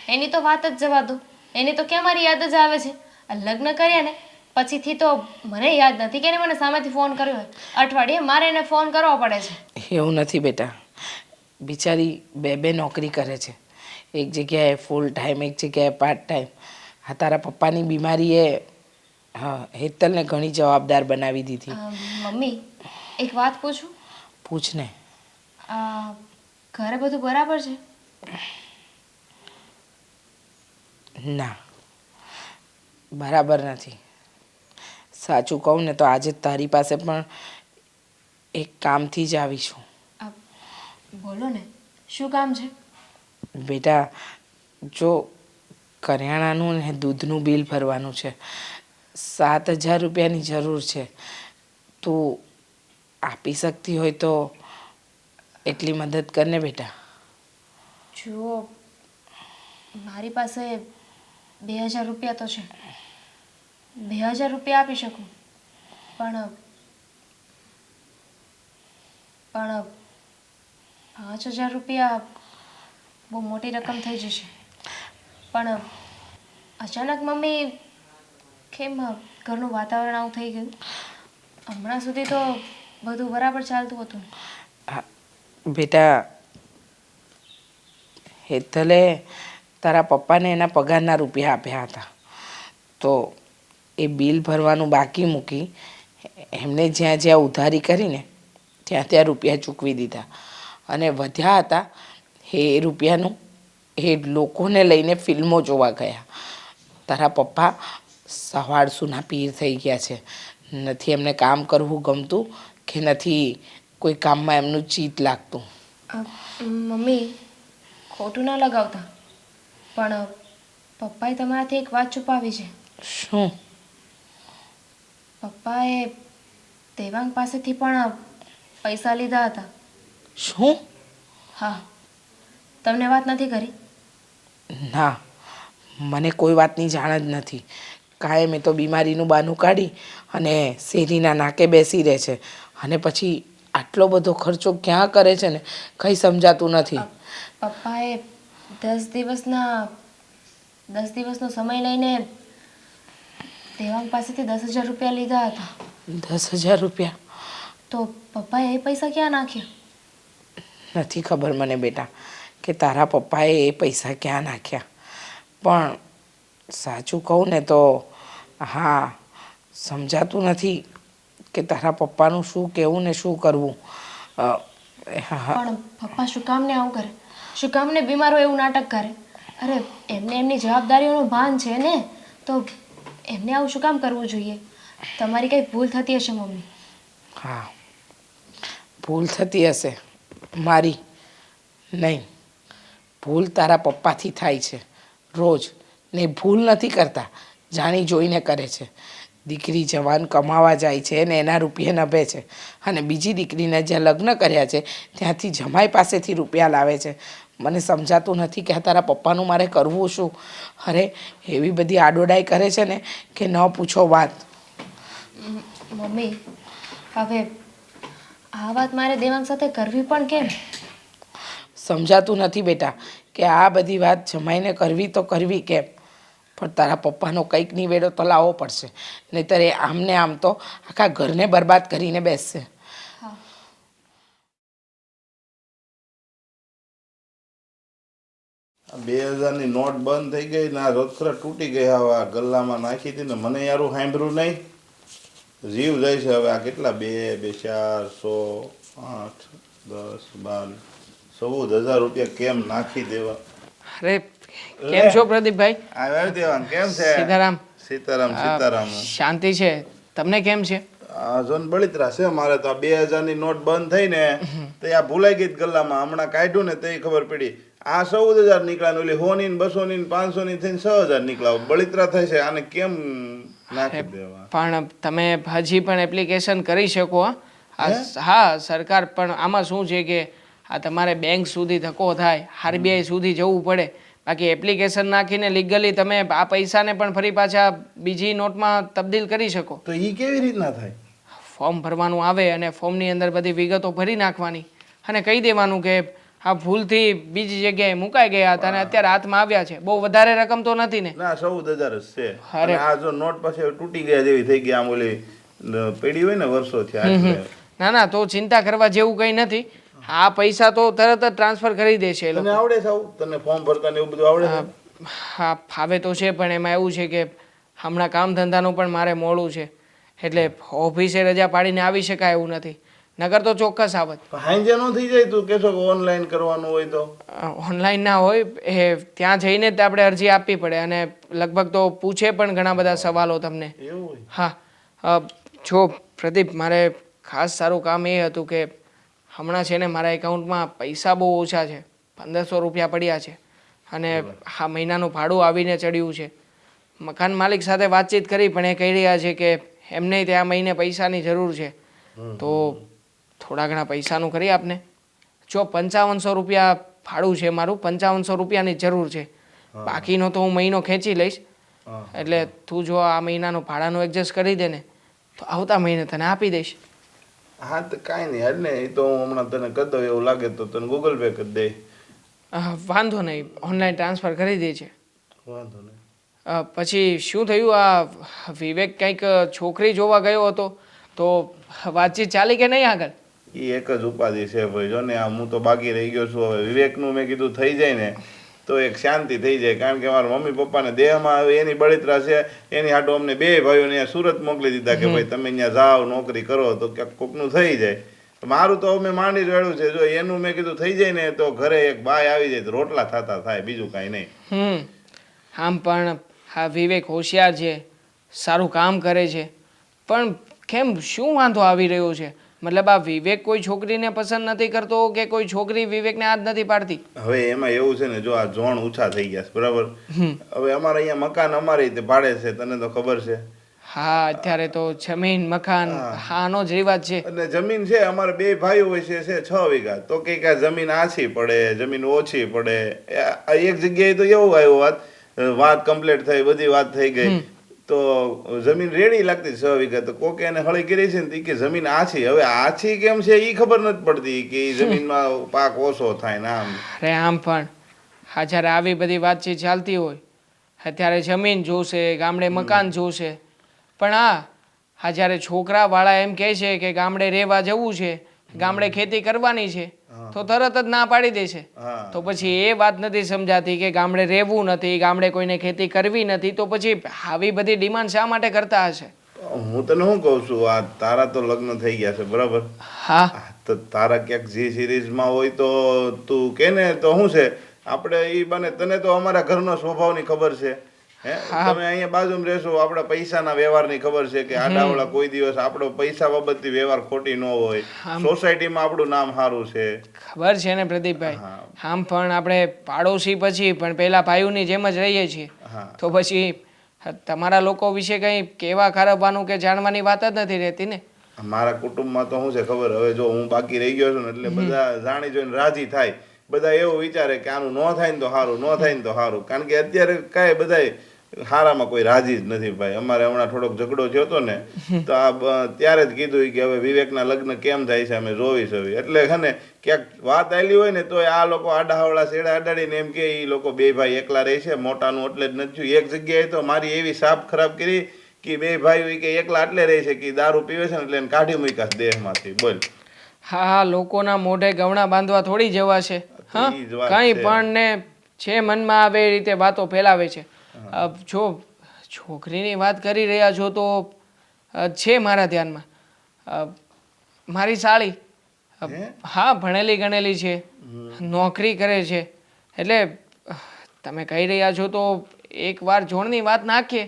એની તો વાત જ જવા દો. એની તો ક્યાં મારી યાદ જ આવે છે. આ લગ્ન કર્યા ને પછીથી તો મને યાદ નથી કે એને મને સામેથી ફોન કર્યો હોય. અઠવાડિયે મારે એને ફોન કરવો પડે છે. એવું નથી બેટા, બિચારી બે નોકરી કરે છે. એક જગ્યાએ ફૂલ ટાઈમ, એક જગ્યાએ પાર્ટ ટાઈમ. હા, તારા પપ્પાની બીમારીએ હા હેતલને ઘણી જવાબદાર બનાવી દીધી. મમ્મી, એક વાત પૂછું? પૂછ ને. ઘરે બધું બરાબર છે? ના, બરાબર નથી. સાચું કહું ને તો આજે તારી પાસે પણ એક કામથી જ આવી છું. બોલો ને, શું કામ છે? બેટા જો, કરિયાણાનું ને દૂધનું બિલ ભરવાનું છે. 7,000 રૂપિયાની જરૂર છે. તું આપી શકતી હોય તો એટલી મદદ કરને બેટા. જુઓ, મારી પાસે 2,000 રૂપિયા તો છે. 2,000 રૂપિયા આપી શકું, પણ 5,000 રૂપિયા બહુ મોટી રકમ થઈ જશે. પણ અચાનક મમ્મી કેમ ઘરનું વાતાવરણ આવું થઈ ગયું? હમણાં સુધી તો બધું બરાબર ચાલતું હતું. બેટા, હેતલે તારા પપ્પાને એના પગારના રૂપિયા આપ્યા હતા, તો એ બિલ ભરવાનું બાકી મૂકી એમને જ્યાં જ્યાં ઉધારી કરીને ત્યાં ત્યાં રૂપિયા ચૂકવી દીધા, અને વધ્યા હતા એ રૂપિયાનું એ લોકોને લઈને ફિલ્મો જોવા ગયા. તારા પપ્પા સવારસુના પીર થઈ ગયા છે. નથી એમને કામ કરવું ગમતું કે નથી કોઈ કામમાં એમનું ચિત્ત લાગતું. મમ્મી, ખોટું ના લગાવતા, પણ પપ્પાએ તમારાથી એક વાત છુપાવી છે. શું? પપ્પાએ દેવાંગ પાસેથી પણ પૈસા લીધા હતા. શું? હા, તમને વાત નથી કરી? ના, મને કોઈ વાતની જાણ જ નથી. કાયમ એ તો બીમારીનું બહાનું કાઢી અને શેરીના નાકે બેસી રહે છે, અને પછી આટલો બધો ખર્ચો ક્યાં કરે છે ને કંઈ સમજાતું નથી. પપ્પાએ 10 દિવસનો સમય લઈને દેવાંગ પાસેથી 10,000 રૂપિયા લીધા હતા. 10,000 રૂપિયા? તો પપ્પાએ એ પૈસા ક્યાં નાખ્યા? નથી ખબર મને બેટા કે તારા પપ્પાએ એ પૈસા ક્યાં નાખ્યા, પણ સાચું કહું ને તો હા, સમજાતું નથી કે તારા પપ્પાનું શું કહેવું ને શું કરવું. પણ પપ્પા શું કામ ને આવું કરે? શું કામ ને બીમાર હોય એવું નાટક કરે? અરે, એમને એમની જવાબદારીઓનું ભાન છે ને, તો એમને આવું શું કામ કરવું જોઈએ? તમારી કંઈ ભૂલ થતી હશે મમ્મી. હા, ભૂલ થતી હશે મારી નહીં, ભૂલ તારા પપ્પાથી થાય છે રોજ. ને ભૂલ નથી કરતા, જાણી જોઈને કરે છે. દીકરી જવાન કમાવા જાય છે ને એના રૂપિયા નભે છે, અને બીજી દીકરીને જ્યાં લગ્ન કર્યા છે ત્યાંથી જમાઈ પાસેથી રૂપિયા લાવે છે. મને સમજાતું નથી કે આ તારા પપ્પાનું મારે કરવું શું. અરે, એવી બધી આડોડાઈ કરે છે ને કે ન પૂછો વાત. મમ્મી, હવે આ વાત મારે દેવાંગ સાથે કરવી પણ કેમ? સમજાતું નથી બેટા કે આ બધી વાત જમાઈને કરવી તો કરવી કેમ, પણ તારા પપ્પાનો કંઈક નિવેડો તો લાવવો પડશે, નહીંતર એ આમને આમ તો આખા ઘરને બરબાદ કરીને બેસશે. હા, 2000ની નોટ બંધ થઈ ગઈ ને આ રોકડા તૂટી ગઈ. હવે આ ગલ્લામાં નાખી હતી ને મને યારું સાંભળ્યું નહીં, જીવ જાય છે હવે. આ કેટલા 2, 4, 100, 8, 10, 12, 14,000 રૂપિયા કેમ નાખી દેવા? અરે કેમ છો પ્રદીપભાઈ? આવ્યા દેવાન કેમ છે? સીતારામ. સીતારામ સીતારામ. શાંતિ છે? તમને કેમ છે? આ જોન બળિતરા છે મારે તો. આ 2000ની નોટ બંધ થઈ ને તે આ ભૂલાઈ ગઈ ગલ્લામાં. હમણાં કાઢ્યું ને તે ખબર પડી. આ 14,000 નીકળ્યા, ઓલી 100ની 200ની 500ની થઈને 6,000 નીકળ્યા. બળિતરા થાય છે. આને કેમ નાખી દેવા? પણ તમે હજી પણ એપ્લિકેશન કરી શકો. હા, સરકાર પણ આમાં શું છે કે આ તમારે બેંક સુધી ધક્કો થાય, આરબીઆઈ સુધી જવું પડે. બાકી એપ્લિકેશન નાખીને લીગલી તમે આ પૈસાને પણ ફરી પાછા બીજી નોટમાં તબદીલ કરી શકો. તો એ કેવી રીતના થાય? ફોર્મ ભરવાનું આવે અને ફોર્મની અંદર બધી વિગતો ભરી નાખવાની અને કહી દેવાનું કે આ ભૂલથી બીજી જગ્યાએ મુકાઈ ગયા હતા અને અત્યારે હાથમાં આવ્યા છે. બહુ વધારે રકમ તો નથી ને? ના, 14,000 જ છે. અરે. અને આ જો નોટ પછી તૂટી ગયા જેવી થઈ ગઈ. આમ ઓલી પડી હોય ને વર્ષોથી એટલે. ના ના, તો ચિંતા કરવા જેવું કંઈ નથી. આ પૈસા તો તરત જ ટ્રાન્સફર કરી દેશે એ લોકો. તને આવડે છે આવું? તને ફોર્મ ભરતા ને એવું બધું આવડે છે? હા, ફાવે તો છે, પણ એમાં એવું છે કે હમણાં કામ ધંધાનું પણ મારે મોડું છે, એટલે ઓફિસે રજા પાડીને આવી શકાય એવું નથી. નગર તો ચોક્કસ આવત. હાંજે નો થઈ જાય? તું કહેશો કે ઓનલાઈન કરવાનું હોય તો? ઓનલાઈન ના હોય, એ ત્યાં જઈને જ આપણે અરજી આપવી પડે, અને લગભગ તો પૂછે પણ ઘણા બધા સવાલો તમને. એવું હોય? હા, જો પ્રદીપ, મારે ખાસ સારું કામ એ હતું કે હમણાં છે ને મારા એકાઉન્ટમાં પૈસા બહુ ઓછા છે. 1,500 રૂપિયા પડ્યા છે, અને આ મહિનાનું ભાડું આવીને ચડ્યું છે. મકાન માલિક સાથે વાતચીત કરી, પણ એ કહી રહ્યા છે કે એમને ત્યાં મહિને પૈસાની જરૂર છે, તો થોડા ઘણા પૈસાનું કરી આપને. જો 5500 રૂપિયા ભાડું છે મારું, 5500 રૂપિયાની જરૂર છે. બાકીનો તો હું મહિનો ખેંચી લઈશ. એટલે તું જો આ મહિનાનું ભાડાનું એડજસ્ટ કરી દે ને, તો આવતા મહિને તને આપી દઈશ. હા, તો કાંઈ નહીં હાલ ને. એ તો હું હમણાં તને કરી દઉં. એવું લાગે તો તને ગૂગલ પે કરી દે. વાંધો નહીં, ઓનલાઈન ટ્રાન્સફર કરી દે છે. વાંધો નહીં. પછી શું થયું? આ વિવેક કંઈક છોકરી જોવા ગયો હતો, તો વાતચીત ચાલી કે નહીં આગળ? એ એક જ ઉપાધિ છે ભાઈ. જો ને આ હું તો બાકી રહી ગયો છું. હવે વિવેકનું મેં કીધું થઈ જાય ને તો એક શાંતિ થઈ જાય. કારણ કે મારા મમ્મી પપ્પાને દેહમાં હવે એની બળતરા છે. એની હાટું અમને બે ભાઈઓને અહીંયા સુરત મોકલી દીધા કે ભાઈ તમે અહીંયા જાઓ નોકરી કરો તો ક્યાંક કોકનું થઈ જાય. મારું તો મેં માંડી જોડ્યું છે. જો એનું મેં કીધું થઈ જાય ને તો ઘરે એક બાય આવી જાય તો રોટલા થતા થાય, બીજું કાંઈ નહીં. આમ પણ હા વિવેક હોશિયાર છે, સારું કામ કરે છે, પણ કેમ શું વાંધો આવી રહ્યો છે? મતલબ આ વિવેક કોઈ છોકરીને પસંદ નથી કરતો કે કોઈ છોકરી વિવેકને હાથ નથી પાડતી? હવે એમાં એવું છે ને, જો આ ઝોણ ઓછા થઈ ગયા છે બરાબર. હવે અમારે અહીંયા મકાન અમારી રીતે ભાડે છે, તને તો ખબર છે. હા અત્યારે તો જમીન મકાન આનો જ રિવાજ છે. અને જમીન છે અમારે બે ભાઈઓ હોય છે 6 વીઘા. તો કંઈક આ જમીન આછી પડે, જમીન ઓછી પડે. એક જગ્યાએ તો એવું આવ્યું વાત કમ્પ્લીટ થઈ, બધી વાત થઈ ગઈ તો જમીન રેડી લાગતી 6 વીઘા. તો કોકે એને હળી કરી છે ને કે જમીન આછી. હવે આછી કેમ છે એ ખબર નથી પડતી કે જમીનમાં પાક ઓછો થાય ને આમ. અરે આમ પણ હા જ્યારે આવી બધી વાતચીત ચાલતી હોય અત્યારે જમીન જોશે, ગામડે મકાન જોશે, પણ હા જ્યારે છોકરાવાળા એમ કહે છે કે ગામડે રહેવા જવું છે, ગામડે ખેતી કરવાની છે, તો તરત જ ના પાડી દે છે. તો પછી એ વાત નથી સમજાતી કે ગામડે રહેવું નથી, ગામડે કોઈને ખેતી કરવી નથી, તો પછી આવી બધી ડિમાન્ડ શા માટે કરતા હશે? હું તને શું કહું છું, આ તારા તો લગ્ન થઈ ગયા છે બરાબર. હા તો તારા ક્યાંક જી સિરીઝમાં હોય તો તું કે ને તો શું છે આપણે એ બને. તને તો અમારા ઘરનો સ્વભાવની ખબર છે. હે તમે અહીંયા બાજુમાં રહેશો, આપણા પૈસાના વ્યવહારની ખબર છે કે આડાવડા કોઈ દિવસ આપણો પૈસા બાબતથી વ્યવહાર ખોટી ન હોય. સોસાયટીમાં આપણું નામ સારું છે. ખબર છે ને પ્રદીપભાઈ, આમ પણ આપણે પાડોશી પછી પણ પેલા ભાઈઓની જેમ જ રહીએ છીએ. તો પછી તમારા લોકો વિશે કંઈ કહેવા ખરાબવાનું કે જાણવાની વાત જ નથી રહેતી ને. મારા કુટુંબમાં તો શું છે ખબર, હવે જો હું બાકી રહી ગયો છું ને એટલે બધા જાણી જોઈને રાજી થાય. બધા એવું વિચારે કે આનું ન થાય ને તો સારું, ન થાય ને તો સારું. કારણ કે અત્યારે કાંઈ બધા હારામાં કોઈ રાજી જ નથી ભાઈ. અમારે હમણાં થોડોક ઝઘડો થયો હતો ને તો આ ત્યારે જ કીધું કે હવે વિવેકના લગ્ન કેમ થાય છે અમે જોઈશું. એટલે છે ને ક્યાંક વાત આવેલી હોય ને તો આ લોકો આડાહવડા શેડા અડાડીને એમ કે એ લોકો બે ભાઈ એકલા રહે છે, મોટાનું એટલે જ નથી થયું. એક જગ્યાએ તો મારી એવી સાપ ખરાબ કરી કે બે ભાઈ કે એકલા એટલે રહે છે કે દારૂ પીવે છે ને એટલે એને કાઢી મૂક્યા દેહમાંથી. બોલ. હા લોકોના મોઢે ગવણા બાંધવા થોડી જવા છે. હા કંઈ પણ ને છે મનમાં આવે એ રીતે વાતો ફેલાવે છે. જો છોકરીની વાત કરી રહ્યા છો તો છે મારા ધ્યાનમાં મારી સાળી. હા ભણેલી ગણેલી છે, નોકરી કરે છે. એટલે તમે કહી રહ્યા છો તો એકવાર જોણની વાત નાખીએ.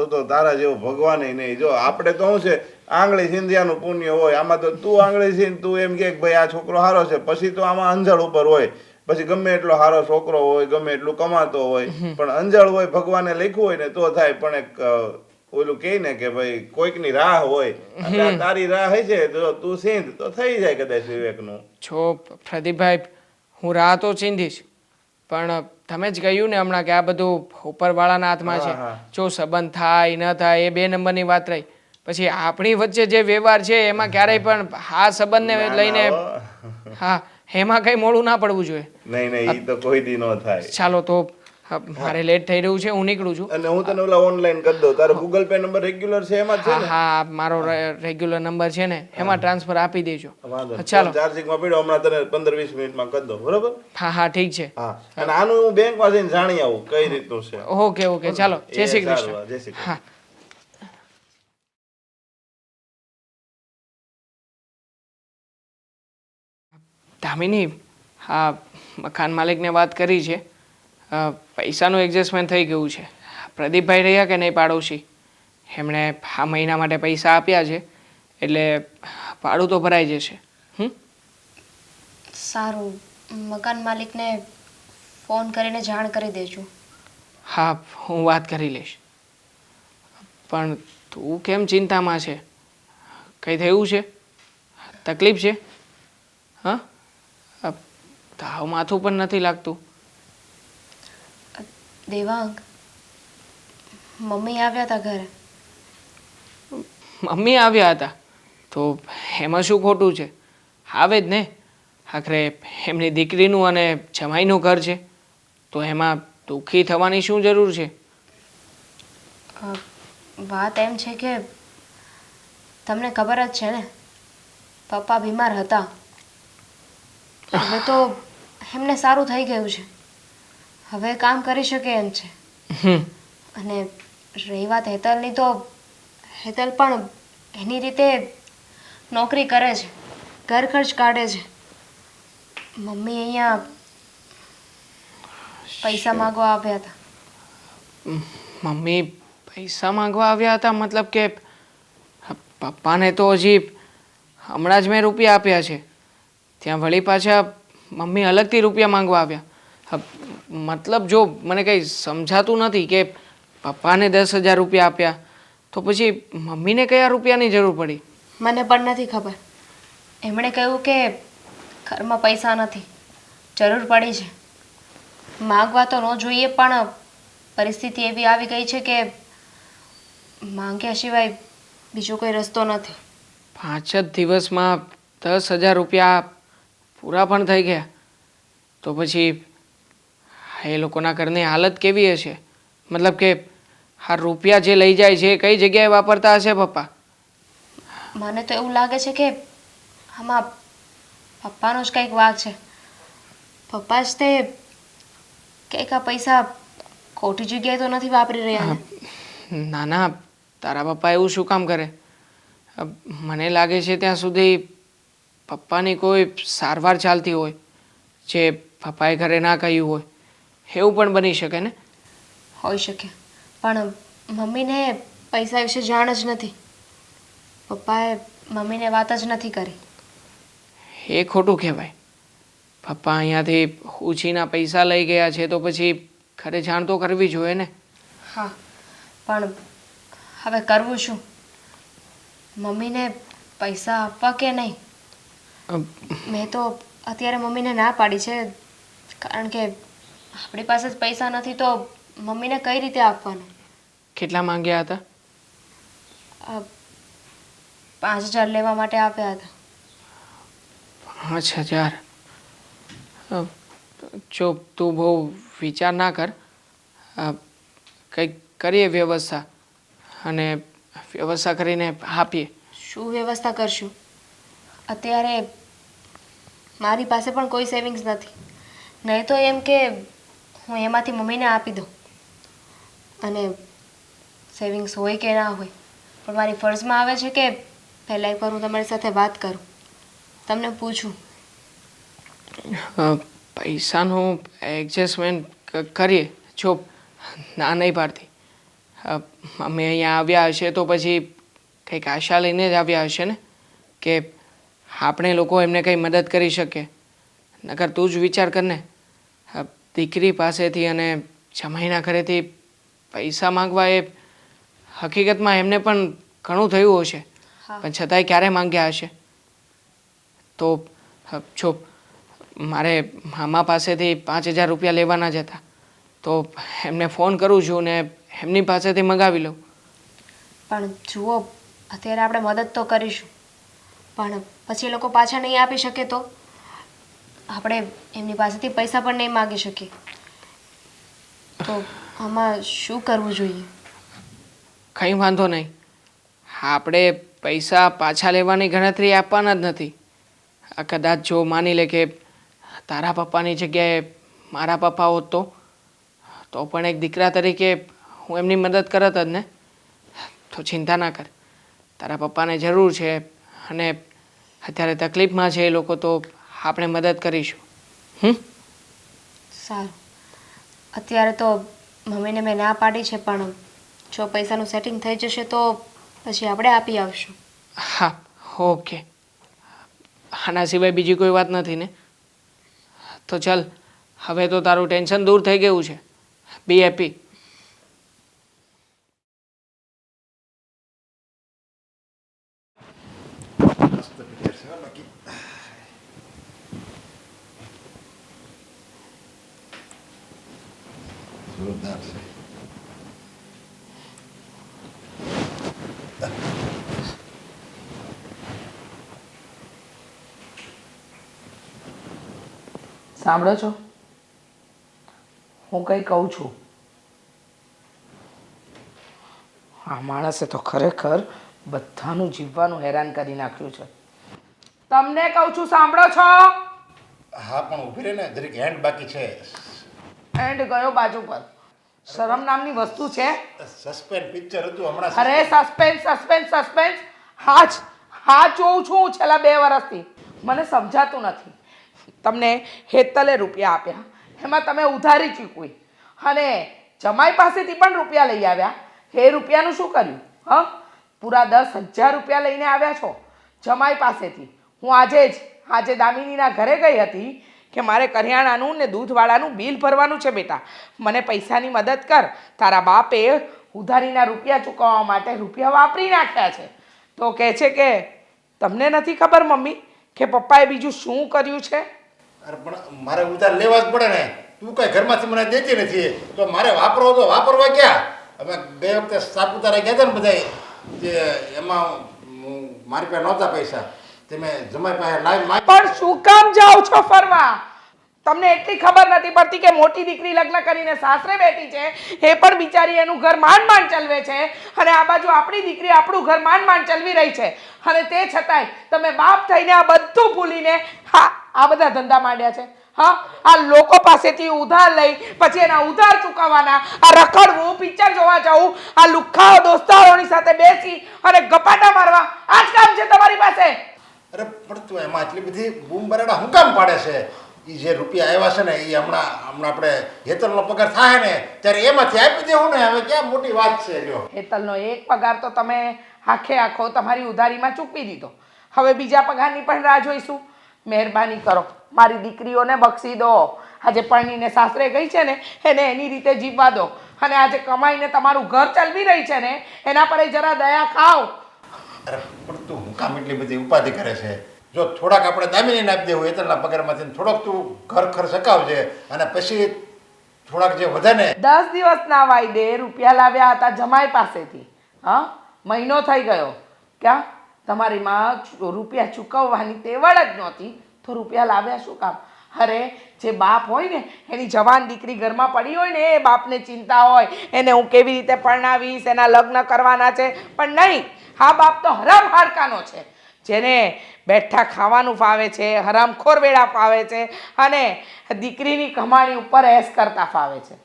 તો તારા જેવો ભગવાન નહીં. જો આપણે તો શું છે આંગળી સિંધિયાનું પુણ્ય હોય. આમાં તો તું આંગળી સિંધ તું એમ કે ભાઈ આ છોકરો સારો છે, પછી તો આમાં અંજળ ઉપર હોય. પછી ગમે એટલો સારો છોકરો હોય, ગમે એટલું કમાતો હોય, પણ અંજળ હોય, ભગવાને લખ્યું હોય ને તો થાય. પણ એક ઓલું કહે ને કે ભાઈ કોઈકની રાહ હોય, તારી રાહ હોય છે તો તું સિંધ તો થઈ જાય કદાચ વિવેકનું. જો પ્રદીપભાઈ હું રાહ તો ચીંધીશ, પણ તમે જ કહ્યું ને હમણાં કે આ બધું ઉપરવાળાના હાથમાં છે. જો સંબંધ થાય ન થાય એ 2 નંબરની વાત રહી. પછી આપણી વચ્ચે જે વ્યવહાર છે એમાં ક્યારેય પણ આ સંબંધને લઈને હા એમાં કઈ મોડું ના પડવું જોઈએ. નહીં એ તો કોઈ દી ન થાય. ચાલો તો મારે લેટ થઈ રહ્યું છે, હું નીકળું છું. અને હું તને ઓલા ઓનલાઈન કરી દઉં. તારો ગૂગલ પે નંબર રેગ્યુલર છે એમાં છે ને? હા મારો રેગ્યુલર નંબર છે ને એમાં ટ્રાન્સફર આપી દેજો. ચાલો ચાર્જિંગમાં પડ્યો હમણાં તને 15-20 મિનિટમાં કરી દઉં બરાબર. હા ઠીક છે. હા અને આનું હું બેંકમાં જઈને જાણી આવું કઈ રીતનું છે. ઓકે ચાલો જય શ્રી કૃષ્ણ. જય શ્રી કૃષ્ણ. હા દામિની, હા મકાન માલિકને વાત કરી છે, પૈસાનું એડજસ્ટમેન્ટ થઈ ગયું છે. પ્રદીપભાઈ રહ્યા કે નહીં પાડોશી, એમણે આ મહિના માટે પૈસા આપ્યા છે, એટલે ભાડું તો ભરાઈ જશે. સારું, મકાન માલિકને ફોન કરીને જાણ કરી દેજો. હા હું વાત કરી લઈશ. પણ તું કેમ ચિંતામાં છે? કંઈ થયું છે? તકલીફ છે? હા તાવ માથું પણ નથી લાગતું. દેવાંગ, મમ્મી આવ્યા હતા ઘરે. મમ્મી આવ્યા હતા તો એમાં શું ખોટું છે? આવે જ ને, આખરે એમની દીકરીનું અને જમાઈનું ઘર છે તો એમાં દુઃખી થવાની શું જરૂર છે? વાત એમ છે કે તમને ખબર જ છે ને, પપ્પા બીમાર હતા. હવે તો એમને સારું થઈ ગયું છે. હવે કામ કરી શકે એમ છે. હમ અને રહી વાત હેતલની, તો હેતલ પણ એની રીતે નોકરી કરે છે, ઘર ખર્ચ કાઢે છે. મમ્મી અહીંયા પૈસા માંગવા આવ્યા હતા. મમ્મી પૈસા માંગવા આવ્યા હતા? મતલબ કે પપ્પાને તો હજી હમણાં જ મેં રૂપિયા આપ્યા છે, ત્યાં વળી પાછા મમ્મી અલગથી રૂપિયા માંગવા આવ્યા. મતલબ જો મને કંઈ સમજાતું નથી કે પપ્પાને 10,000 રૂપિયા આપ્યા તો પછી મમ્મીને કયા રૂપિયાની જરૂર પડી? મને પણ નથી ખબર. એમણે કહ્યું કે ઘરમાં પૈસા નથી, જરૂર પડી છે. માંગવા તો ન જોઈએ, પણ પરિસ્થિતિ એવી આવી ગઈ છે કે માંગ્યા સિવાય બીજો કોઈ રસ્તો નથી. 5 જ દિવસમાં 10,000 રૂપિયા પૂરા પણ થઈ ગયા તો પછી એ લોકોના ઘરની હાલત કેવી હશે? મતલબ કે આ રૂપિયા જે લઈ જાય છે એ કઈ જગ્યાએ વાપરતા હશે પપ્પા? મને તો એવું લાગે છે કે આમાં પપ્પાનો જ કંઈક વાંક છે. પપ્પા જ તે કંઈક આ પૈસા ખોટી જગ્યાએ તો નથી વાપરી રહ્યા ને? ના ના, તારા પપ્પા એવું શું કામ કરે? મને લાગે છે ત્યાં સુધી પપ્પાની કોઈ સારવાર ચાલતી હોય જે પપ્પાએ ઘરે ના કહ્યું હોય, એવું પણ બની શકે ને? હોઈ શકે, પણ મમ્મીને પૈસા વિશે જાણ જ નથી. પપ્પાએ મમ્મીને વાત જ નથી કરી. એ ખોટું કહેવાય. પપ્પા અહીંયાથી ઉછીના પૈસા લઈ ગયા છે તો પછી ઘરે જાણ તો કરવી જોઈએ ને? હા, પણ હવે કરવું શું? મમ્મીને પૈસા આપવા કે નહીં? મેં તો અત્યારે મમ્મીને ના પાડી છે, કારણ કે આપણી પાસે જ પૈસા નથી તો મમ્મીને કઈ રીતે આપવાનું? કેટલા માંગ્યા હતા? 5,000 લેવા માટે આપ્યા હતા. 5,000? જો તું બહુ વિચાર ના કર, કંઈક કરીએ વ્યવસ્થા અને વ્યવસ્થા કરીને આપીએ. શું વ્યવસ્થા કરશું? અત્યારે મારી પાસે પણ કોઈ સેવિંગ્સ નથી. નહીં તો એમ કે હું એમાંથી મમ્મીને આપી દઉં, અને સેવિંગ્સ હોય કે ના હોય, પણ મારી ફરજમાં આવે છે કે પહેલાં એકવાર હું તમારી સાથે વાત કરું, તમને પૂછું. પૈસાનું એડજસ્ટમેન્ટ કરીએ. જો ના નહીં પાડતી, અમે અહીંયા આવ્યા હશે તો પછી કંઈક આશા લઈને જ આવ્યા હશે ને કે આપણે લોકો એમને કંઈ મદદ કરી શકીએ. નકર તું જ વિચાર કરને, દીકરી પાસેથી અને જમાઈના ઘરેથી પૈસા માંગવા એ હકીકતમાં એમને પણ ઘણું થયું હશે, પણ છતાંય ક્યારે માંગ્યા હશે? તો જો મારે મામા પાસેથી 5,000 રૂપિયા લેવાના જ હતા તો એમને ફોન કરું છું ને એમની પાસેથી મંગાવી લઉં. પણ જુઓ, અત્યારે આપણે મદદ તો કરીશું, પણ પછી એ લોકો પાછા નહીં આપી શકે તો આપણે એમની પાસેથી પૈસા પણ નહીં માગી શકીએ. તો આમાં શું કરવું જોઈએ? કંઈ વાંધો નહીં, આપણે પૈસા પાછા લેવાની ગણતરી આપવાના જ નથી. આ કદાચ જો માની લે કે તારા પપ્પાની જગ્યાએ મારા પપ્પા હોત તો પણ એક દીકરા તરીકે હું એમની મદદ કરત જ ને. તો ચિંતા ના કર, તારા પપ્પાને જરૂર છે અને અત્યારે તકલીફમાં છે એ લોકો, તો આપણે મદદ કરીશું. સારું, અત્યારે તો મમ્મીને મેં ના પાડી છે, પણ જો પૈસાનું સેટિંગ થઈ જશે તો પછી આપણે આપી આવશું. હા, ઓકે. આના સિવાય બીજી કોઈ વાત નથી ને? તો ચાલ, હવે તો તારું ટેન્શન દૂર થઈ ગયું છે. બી હેપી. જોરદાર છે. સાંભળો છો? હું કંઈ કહું છું. આ માણસે તો ખરેખર બધાનું જીવવાનું હેરાન કરી નાખ્યું છે. તમને કહું છું, સાંભળો છો? હા પણ ઊભી રહે ને, જરીક હેન્ડ બાકી છે. એન્ડ ગયો બાજુ પર. શરમ નામની વસ્તુ છે? સસ્પેન્સ પિક્ચર હતું હમણાં. અરે સસ્પેન્સ હા જોઉં છું છેલ્લા 2 વર્ષથી. મને સમજાતું નથી. તમને હેતલે રૂપિયા આપ્યા, એમાં તમે ઉધારી ચૂકવી, અને જમાઈ પાસેથી પણ રૂપિયા લઈ આવ્યા. એ રૂપિયાનું શું કર્યું? હા, પૂરા 10,000 રૂપિયા લઈને આવ્યા છો જમાઈ પાસેથી. હું આજે દામિનીના ઘરે ગઈ હતી કે મારે કરિયાણાનું ને દૂધવાળાનું બિલ ભરવાનું છે બેટા, મને પૈસાની મદદ કર. તારા બાપે ઉધારીના રૂપિયા ચૂકવવા માટે રૂપિયા વાપરી નાખ્યા છે. તો કહે છે કે તમને નથી ખબર મમ્મી કે પપ્પાએ બીજું શું કર્યું છે? અરે પણ મારે ઉધાર લેવા જ પડે ને. તું કઈ ઘરમાંથી મને દેતી નથી, તો મારે વાપરવો તો વાપરવા ક્યાં? અમે ગઈ વખતે સાપુતારા ગયા હતા ને બધા, જે એમાં મારી પાસે નહોતા પૈસા, તે મેં જમાઈ પાસે લાવી પણ શું કામ જાઓ છો ફરવા? તમને એટલી ખબર નથી પડતી કે મોટી દીકરી લગ્ન કરીને સાસરે બેઠી છે, એ પણ બિચારી એનું ઘર માંડ ચલવે છે, અને આ બાજુ આપણી દીકરી આપણું ઘર માંડ ચલવી રહી છે. અને તે છતાંય તમે બાપ થઈને આ બધું ભૂલીને આ બધા ધંધા માંડ્યા છે. હા, આ લોકો પાસેથી ઉધાર લઈ પછી એના ઉધાર ચૂકવવાના, આ રખડવું, પિક્ચર જોવા જવું, આ લુખ્ખાઓ દોસ્તારોની સાથે બેસી અને ગપાટા મારવા, આ જ કામ છે તમારી પાસે. અરે પણ તું એમાં આટલી બધી બૂમ બરાડા હું કામ પાડે છે? એ જે રૂપિયા આવ્યા છે ને, એ હમણાં આપણે હેતલનો પગાર થાય ને ત્યારે એમાંથી આપી દેવું ને. હવે ક્યાં મોટી વાત છે? લ્યો, હેતલનો એક પગાર તો તમે આખો તમારી ઉધારીમાં ચૂકવી દીધો. હવે બીજા પગારની પણ રાહ જોઈશું? મહેરબાની કરો, મારી દીકરીઓને બક્ષી દો. આજે પરણીને સાસરે ગઈ છે ને, એને એની રીતે જીવવા દો, અને આજે કમાઈને તમારું ઘર ચલવી રહી છે ને, એના પર જરા દયા ખાઓ. અરે પણ તું હું કામ એટલી બધી ઉપાધિ કરે છે? જો થોડાક આપણે દામિનીને આપી દેવું હેતલના પગારમાંથી, થોડોક તું ઘર ખર્ચ ચકાવજે, અને પછી થોડાક જે વધે ને. 10 દિવસના વાયદે રૂપિયા લાવ્યા હતા જમાઈ પાસેથી. હા, મહિનો થઈ ગયો. ક્યાં તમારી માં રૂપિયા ચૂકવવાની તેવડ જ નહોતી, તો રૂપિયા લાવ્યા શું કામ? અરે જે બાપ હોય ને, એની જવાન દીકરી ઘરમાં પડી હોય ને, એ બાપને ચિંતા હોય એને હું કેવી રીતે પરણાવીશ, એના લગ્ન કરવાના છે. પણ નહીં, હા બાપ તો હરામ હાડકાનો છે, જેને બેઠા ખાવાનું ફાવે છે, હરામખોર વેળા ફાવે છે, અને દીકરીની કમાણી ઉપર એસ કરતા ફાવે છે.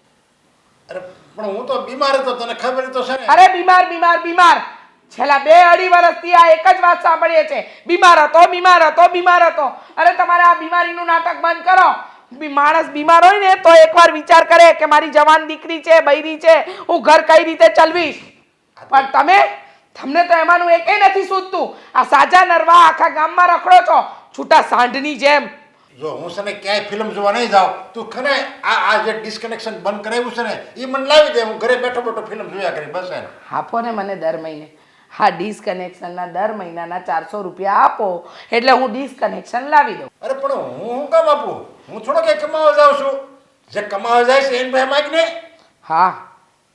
અરે પણ હું તો બીમાર હતો, તને ખબર તો છે ને. અરે બીમાર છેલ્લા 2-2.5 વર્ષથી આ એક જ વાત સાંભળીએ છે, બીમાર હતો. અરે તમારે આ બીમારીનું નાટક બંધ કરો. માણસ બીમાર હોય ને તો એકવાર વિચાર કરે કે મારી જવાન દીકરી છે, બૈરી છે, હું ઘર કઈ રીતે ચલવીશ. પણ તમને તો એમાંનું એકેય નથી સૂઝતું. આ સાજા નરવા આખા ગામમાં રખડો છો છૂટા સાંઢની જેમ. જો હું છે ને ક્યાંય ફિલ્મ જોવા નહીં જાઉં, તું ખરે આ જે ડિસ્કનેક્શન બંધ કરાવ્યું છે ને, એ મને લાવી દે. હું ઘરે બેઠો ફિલ્મ જોયા કરી, બસ. આપો ને મને દર મહિને. હા, ડિસ્કનેક્શનના દર મહિનાના 400 રૂપિયા આપો એટલે હું ડિસ્કનેક્શન લાવી દઉં. અરે પણ હું કામ આપું? હું થોડો ક્યાંય કમાવા જાઉં છું. જે કમાવા જાય છે એને ભાઈ માગ ને. હા,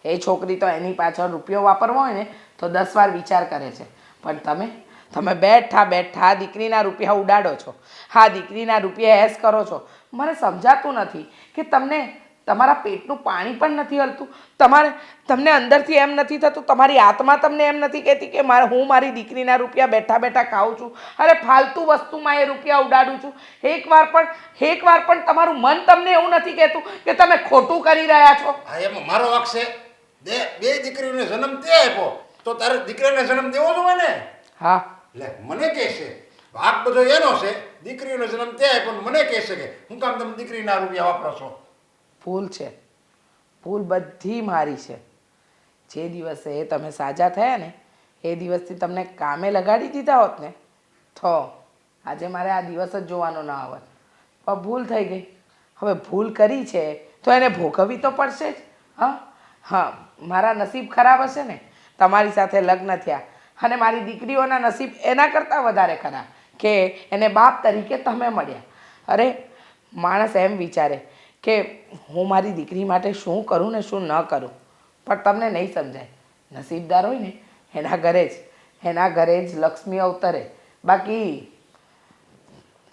એ છોકરી તો એની પાછળ રૂપિયો વાપરવો હોય ને તો 10 વાર વિચાર કરે છે. પણ તમે બેઠા દીકરીના રૂપિયા ઉડાડો છો. હા, દીકરીના રૂપિયા એસ કરો છો. મને સમજાતું નથી કે તમને તમારા પેટનું પાણી પણ નથી હલતું. તમને અંદરથી એમ નથી થતું, તમારી આત્મા તમને એમ નથી કહેતી કે હું મારી દીકરીના રૂપિયા બેઠા ખાઉં છું, અરે ફાલતુ વસ્તુમાં એ રૂપિયા ઉડાડું છું. એકવાર પણ તમારું મન તમને એવું નથી કહેતું કે તમે ખોટું કરી રહ્યા છો? હા, એમાં મારો વાંક છે. બે દીકરીઓને જન્મ તે આપ્યો, તો તારે દીકરીને જન્મ દેવો જોઈએ ને. હા, લે, મને કહે છે વાંક બધો એનો છે. દીકરીઓને જન્મ તે આપ્યો, મને કહે છે કે હું કામ તમે દીકરીના રૂપિયા વાપરો છો? ભૂલ બધી મારી છે. જે દિવસે તમે સાજા થયા ને, એ દિવસથી તમને કામે લગાડી દીધા હોત ને, તો આજે મારે આ દિવસ જ જોવાનો ન આવત. પણ ભૂલ થઈ ગઈ. હવે ભૂલ કરી છે તો એને ભોગવવી તો પડશે જ. હા, મારા નસીબ ખરાબ હશે ને, તમારી સાથે લગ્ન થયા, અને મારી દીકરીઓના નસીબ એના કરતાં વધારે ખરાબ કે એને બાપ તરીકે તમે મળ્યા. અરે માણસ એમ વિચારે કે હું મારી દીકરી માટે શું કરું ને શું ન કરું, પણ તમને નહીં સમજાય. નસીબદાર હોય ને એના ઘરે જ લક્ષ્મી અવતરે. બાકી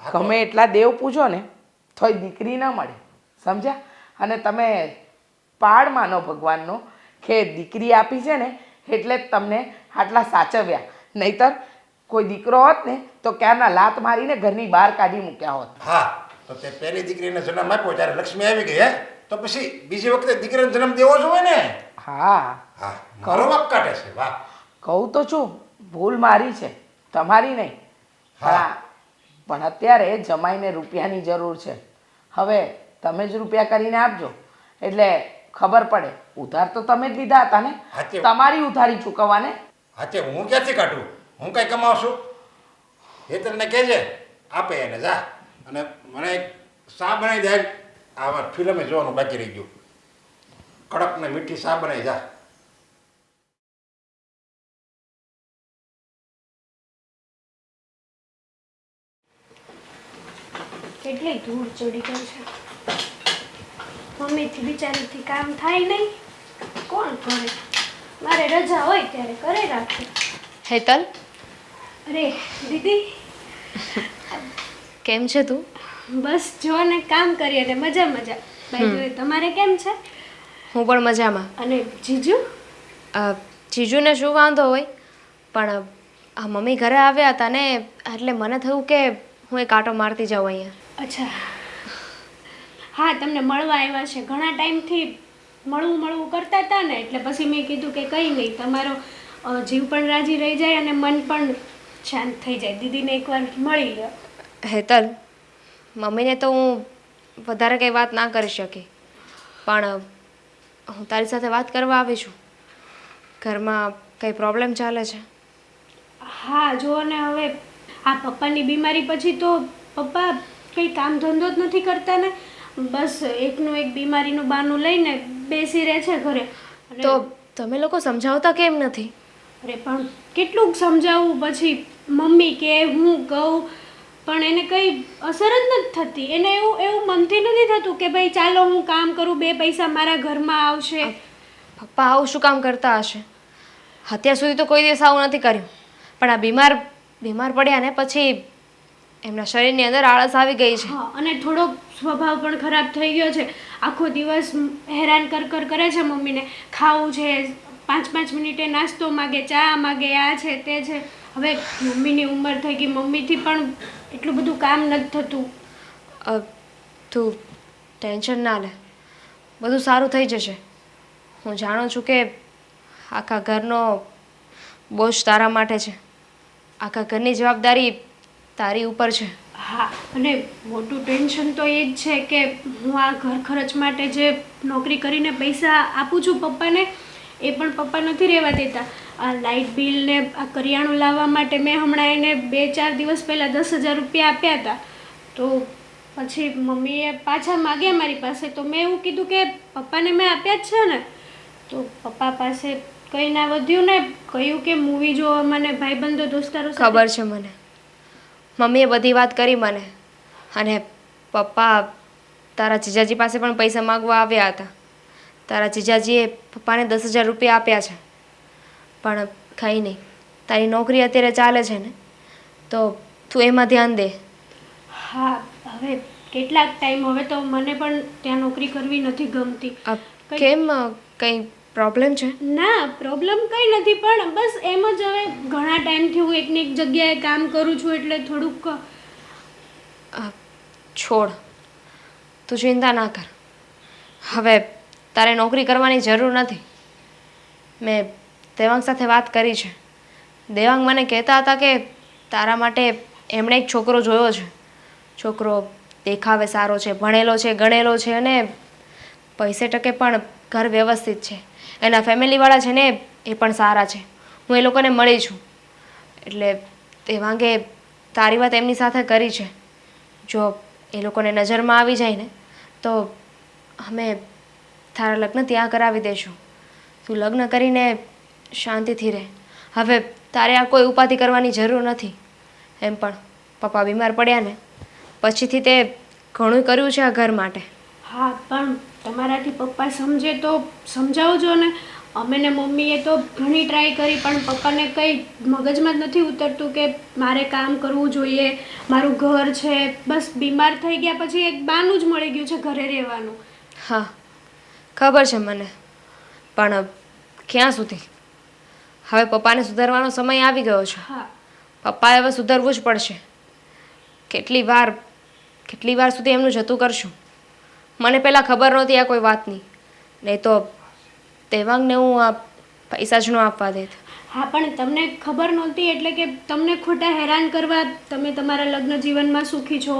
ગમે એટલા દેવ પૂજો ને તોય દીકરી ન મળે, સમજ્યા? અને તમે પાડ માનો ભગવાનનો કે દીકરી આપી છે ને એટલે જ તમને આટલા સાચવ્યા. નહીતર કોઈ દીકરો હોત ને તો ક્યારના લાત મારીને ઘરની બહાર કાઢી મૂક્યા હોત. હા, તો તે પહેલી દીકરીને જન્મ આપ્યો ત્યારે લક્ષ્મી આવી ગઈ, હે? તો પછી બીજી વખતે દીકરીને જન્મ દેવો જોઈએ ને. હા, હા, મારો વાંક કાઢે છે. વાહ. કહું તો છું, ભૂલ મારી છે, તમારી નહીં. હા. પણ અત્યારે જમાઈને રૂપિયાની જરૂર છે. હવે તમે જ રૂપિયા કરીને આપજો એટલે ખબર પડે. ઉધાર તો તમે જ લીધા હતા ને, હાચે. તમારી ઉધારી ચૂકવવાને. હાચે, હું ક્યાંથી કાઢું? હું કઈ કમાવશું? એ તને કહેજે, આપે એને જા. અને મને એક શા બનાવી દે. આવા ફિલ્મે જોવાનું બાકી રહી ગયું. કડક ને મીઠી શા બનાવી જા. કેટલી ધૂળ ચડી ગઈ છે. મમ્મીથી બિચારીથી કામ થાય નહીં. કોણ કરે? મારે રજા હોય ત્યારે કરે રાખે. હેતલ, અરે દીદી, કેમ છે તું? બસ જો ને કામ કરીએ ને મજા મજા. ભાઈ તમારે કેમ છે? હું પણ મજામાં. અને જીજુ? જીજુને શું વાંધો હોય, પણ આ મમ્મી ઘરે આવ્યા હતા ને એટલે મને થયું કે હું એક આંટો મારતી જાઉં અહીંયા. અચ્છા, હા, તમને મળવા આવ્યા છે. ઘણા ટાઈમથી મળવું કરતા હતા ને એટલે પછી મેં કીધું કે કંઈ નહીં, તમારો જીવ પણ રાજી રહી જાય અને મન પણ શાંત થઈ જાય. દીદીને એકવાર મળી લો. હેતલ, મમ્મીને તો હું વધારે કંઈ વાત ના કરી શકી, પણ હું તારી સાથે વાત કરવા આવી છું. ઘરમાં કંઈ પ્રોબ્લેમ ચાલે છે? હા, જુઓ ને હવે આ પપ્પાની બીમારી પછી તો પપ્પા કંઈ કામ ધંધો જ નથી કરતા ને. બસ એકનું એક બીમારીનું બહાનું લઈને બેસી રહે છે ઘરે. અને તો તમે લોકો સમજાવતા કેમ નથી? અરે પણ કેટલુંક સમજાવવું, પછી મમ્મી કે હું કહું પણ એને કંઈ અસર જ નથી થતી. એને એવું મનથી નથી થતું કે ભાઈ ચાલો હું કામ કરું, 2 પૈસા મારા ઘરમાં આવશે. પપ્પા આવું શું કામ કરતા હશે? અત્યાર સુધી તો કોઈ દિવસ આવું નથી કર્યું, પણ આ બીમાર પડ્યા ને પછી એમના શરીરની અંદર આળસ આવી ગઈ છે. હા, અને થોડોક સ્વભાવ પણ ખરાબ થઈ ગયો છે. આખો દિવસ હેરાન કરે છે મમ્મીને. ખાવું છે, 5-5 મિનિટે નાસ્તો માગે, ચા માગે, આ છે તે છે. હવે મમ્મીની ઉંમર થઈ ગઈ, મમ્મીથી પણ એટલું બધું કામ નથી થતું. તું ટેન્શન ના લે, બધું સારું થઈ જશે. હું જાણું છું કે આખા ઘરનો બોજ તારા માટે છે. આખા ઘરની જવાબદારી તારી ઉપર છે. હા, અને મોટું ટેન્શન તો એ જ છે કે હું આ ઘર ખર્ચ માટે જે નોકરી કરીને પૈસા આપું છું પપ્પાને, એ પણ પપ્પા નથી રહેવા દેતા. આ લાઇટ બિલ ને આ કરિયાણું લાવવા માટે મેં હમણાં એને 2-4 દિવસ પહેલાં 10,000 રૂપિયા આપ્યા હતા. તો પછી મમ્મીએ પાછા માગ્યા મારી પાસે. તો મેં એવું કીધું કે પપ્પાને મેં આપ્યા જ છે ને. તો પપ્પા પાસે કંઈ ના વધ્યું ને કહ્યું કે મૂવી જોવા મને ભાઈબંધો દોસ્તારો સાથે. ખબર છે મને, મમ્મીએ બધી વાત કરી મને. અને પપ્પા તારા જીજાજી પાસે પણ પૈસા માગવા આવ્યા હતા. તારા જીજાજીએ પપ્પાને 10,000 રૂપિયા આપ્યા છે. પણ કંઈ નહીં, તારી નોકરી અત્યારે ચાલે છે ને, તો તું એમાં ધ્યાન દે. હા, હવે કેટલાક ટાઈમ હવે તો મને પણ ત્યાં નોકરી કરવી નથી ગમતી. કેમ, કંઈ પ્રોબ્લેમ છે? ના, પ્રોબ્લેમ કંઈ નથી, પણ બસ એમ જ હવે ઘણા ટાઈમથી હું એકની એક જગ્યાએ કામ કરું છું એટલે થોડુંક. છોડ, તું ચિંતા ના કર. હવે તારે નોકરી કરવાની જરૂર નથી. મેં દેવાંગ સાથે વાત કરી છે. દેવાંગ મને કહેતા હતા કે તારા માટે એમણે એક છોકરો જોયો છે. છોકરો દેખાવે સારો છે, ભણેલો છે, ગણેલો છે અને પૈસે ટકે પણ ઘર વ્યવસ્થિત છે. એના ફેમિલીવાળા છે ને એ પણ સારા છે. હું એ લોકોને મળી છું. એટલે દેવાંગે તારી વાત એમની સાથે કરી છે. જો એ લોકોને નજરમાં આવી જાય ને તો અમે તારા લગ્ન ત્યાં કરાવી દઈશું. તું લગ્ન કરીને શાંતિથી રહે. હવે તારે આ કોઈ ઉપાધિ કરવાની જરૂર નથી. એમ પણ પપ્પા બીમાર પડ્યા ને પછીથી તે ઘણું કર્યું છે આ ઘર માટે. હા, પણ તમારાથી પપ્પા સમજે તો સમજાવજો ને. અમે ને મમ્મીએ તો ઘણી ટ્રાય કરી પણ પપ્પાને કંઈ મગજમાં જ નથી ઉતરતું કે મારે કામ કરવું જોઈએ, મારું ઘર છે. બસ બીમાર થઈ ગયા પછી એક બહાનું જ મળી ગયું છે ઘરે રહેવાનું. હા, ખબર છે મને, પણ ક્યાં સુધી? હવે પપ્પાને સુધારવાનો સમય આવી ગયો છે. હા પપ્પાએ હવે સુધરવું જ પડશે. કેટલી વાર સુધી એમનું જતું કરશું? મને પહેલાં ખબર નહોતી આ કોઈ વાતની, નહીં તો દેવાંગને હું આ પૈસા જ ન આપવા દેત. હા પણ તમને ખબર નહોતી એટલે કે તમને ખોટા હેરાન કરવા તમે તમારા લગ્ન જીવનમાં સુખી છો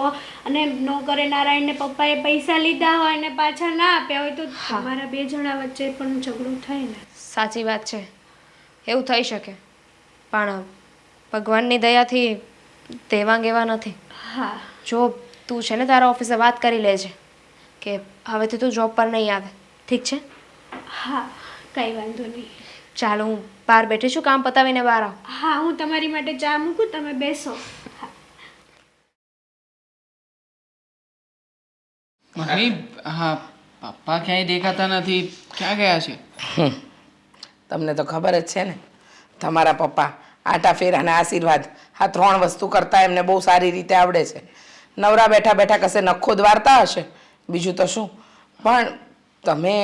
અને નો કરે નારાયણને પપ્પાએ પૈસા લીધા હોય ને પાછા ના આપ્યા હોય તો તમારા બે જણા વચ્ચે પણ ઝઘડો થાય ને. સાચી વાત છે, એવું થઈ શકે, પણ ભગવાનની દયાથી દેવાંગ એવા નથી. હા જો તું છે ને તારા ઓફિસે વાત કરી લેજે કે હવેથી તું જોબ પર નહીં આવે, ઠીક છે? હા કંઈ વાંધો નહીં. ચાલો, હું બહાર બેઠી છું, કામ પતાવીને બહાર આવ. હા હું તમારી માટે ચા મૂકું, તમે બેસો. હા મમ્મી, હા, પપ્પા ક્યાંય દેખાતા નથી, ક્યાં ગયા છે? તમને તો ખબર જ છે ને, તમારા પપ્પા આટા ફેરાના આશીર્વાદ, આ 3 વસ્તુ કરતાં એમને બહુ સારી રીતે આવડે છે. નવરા બેઠા બેઠા કશે નખો દ્વારતા હશે, બીજું તો શું. પણ તમે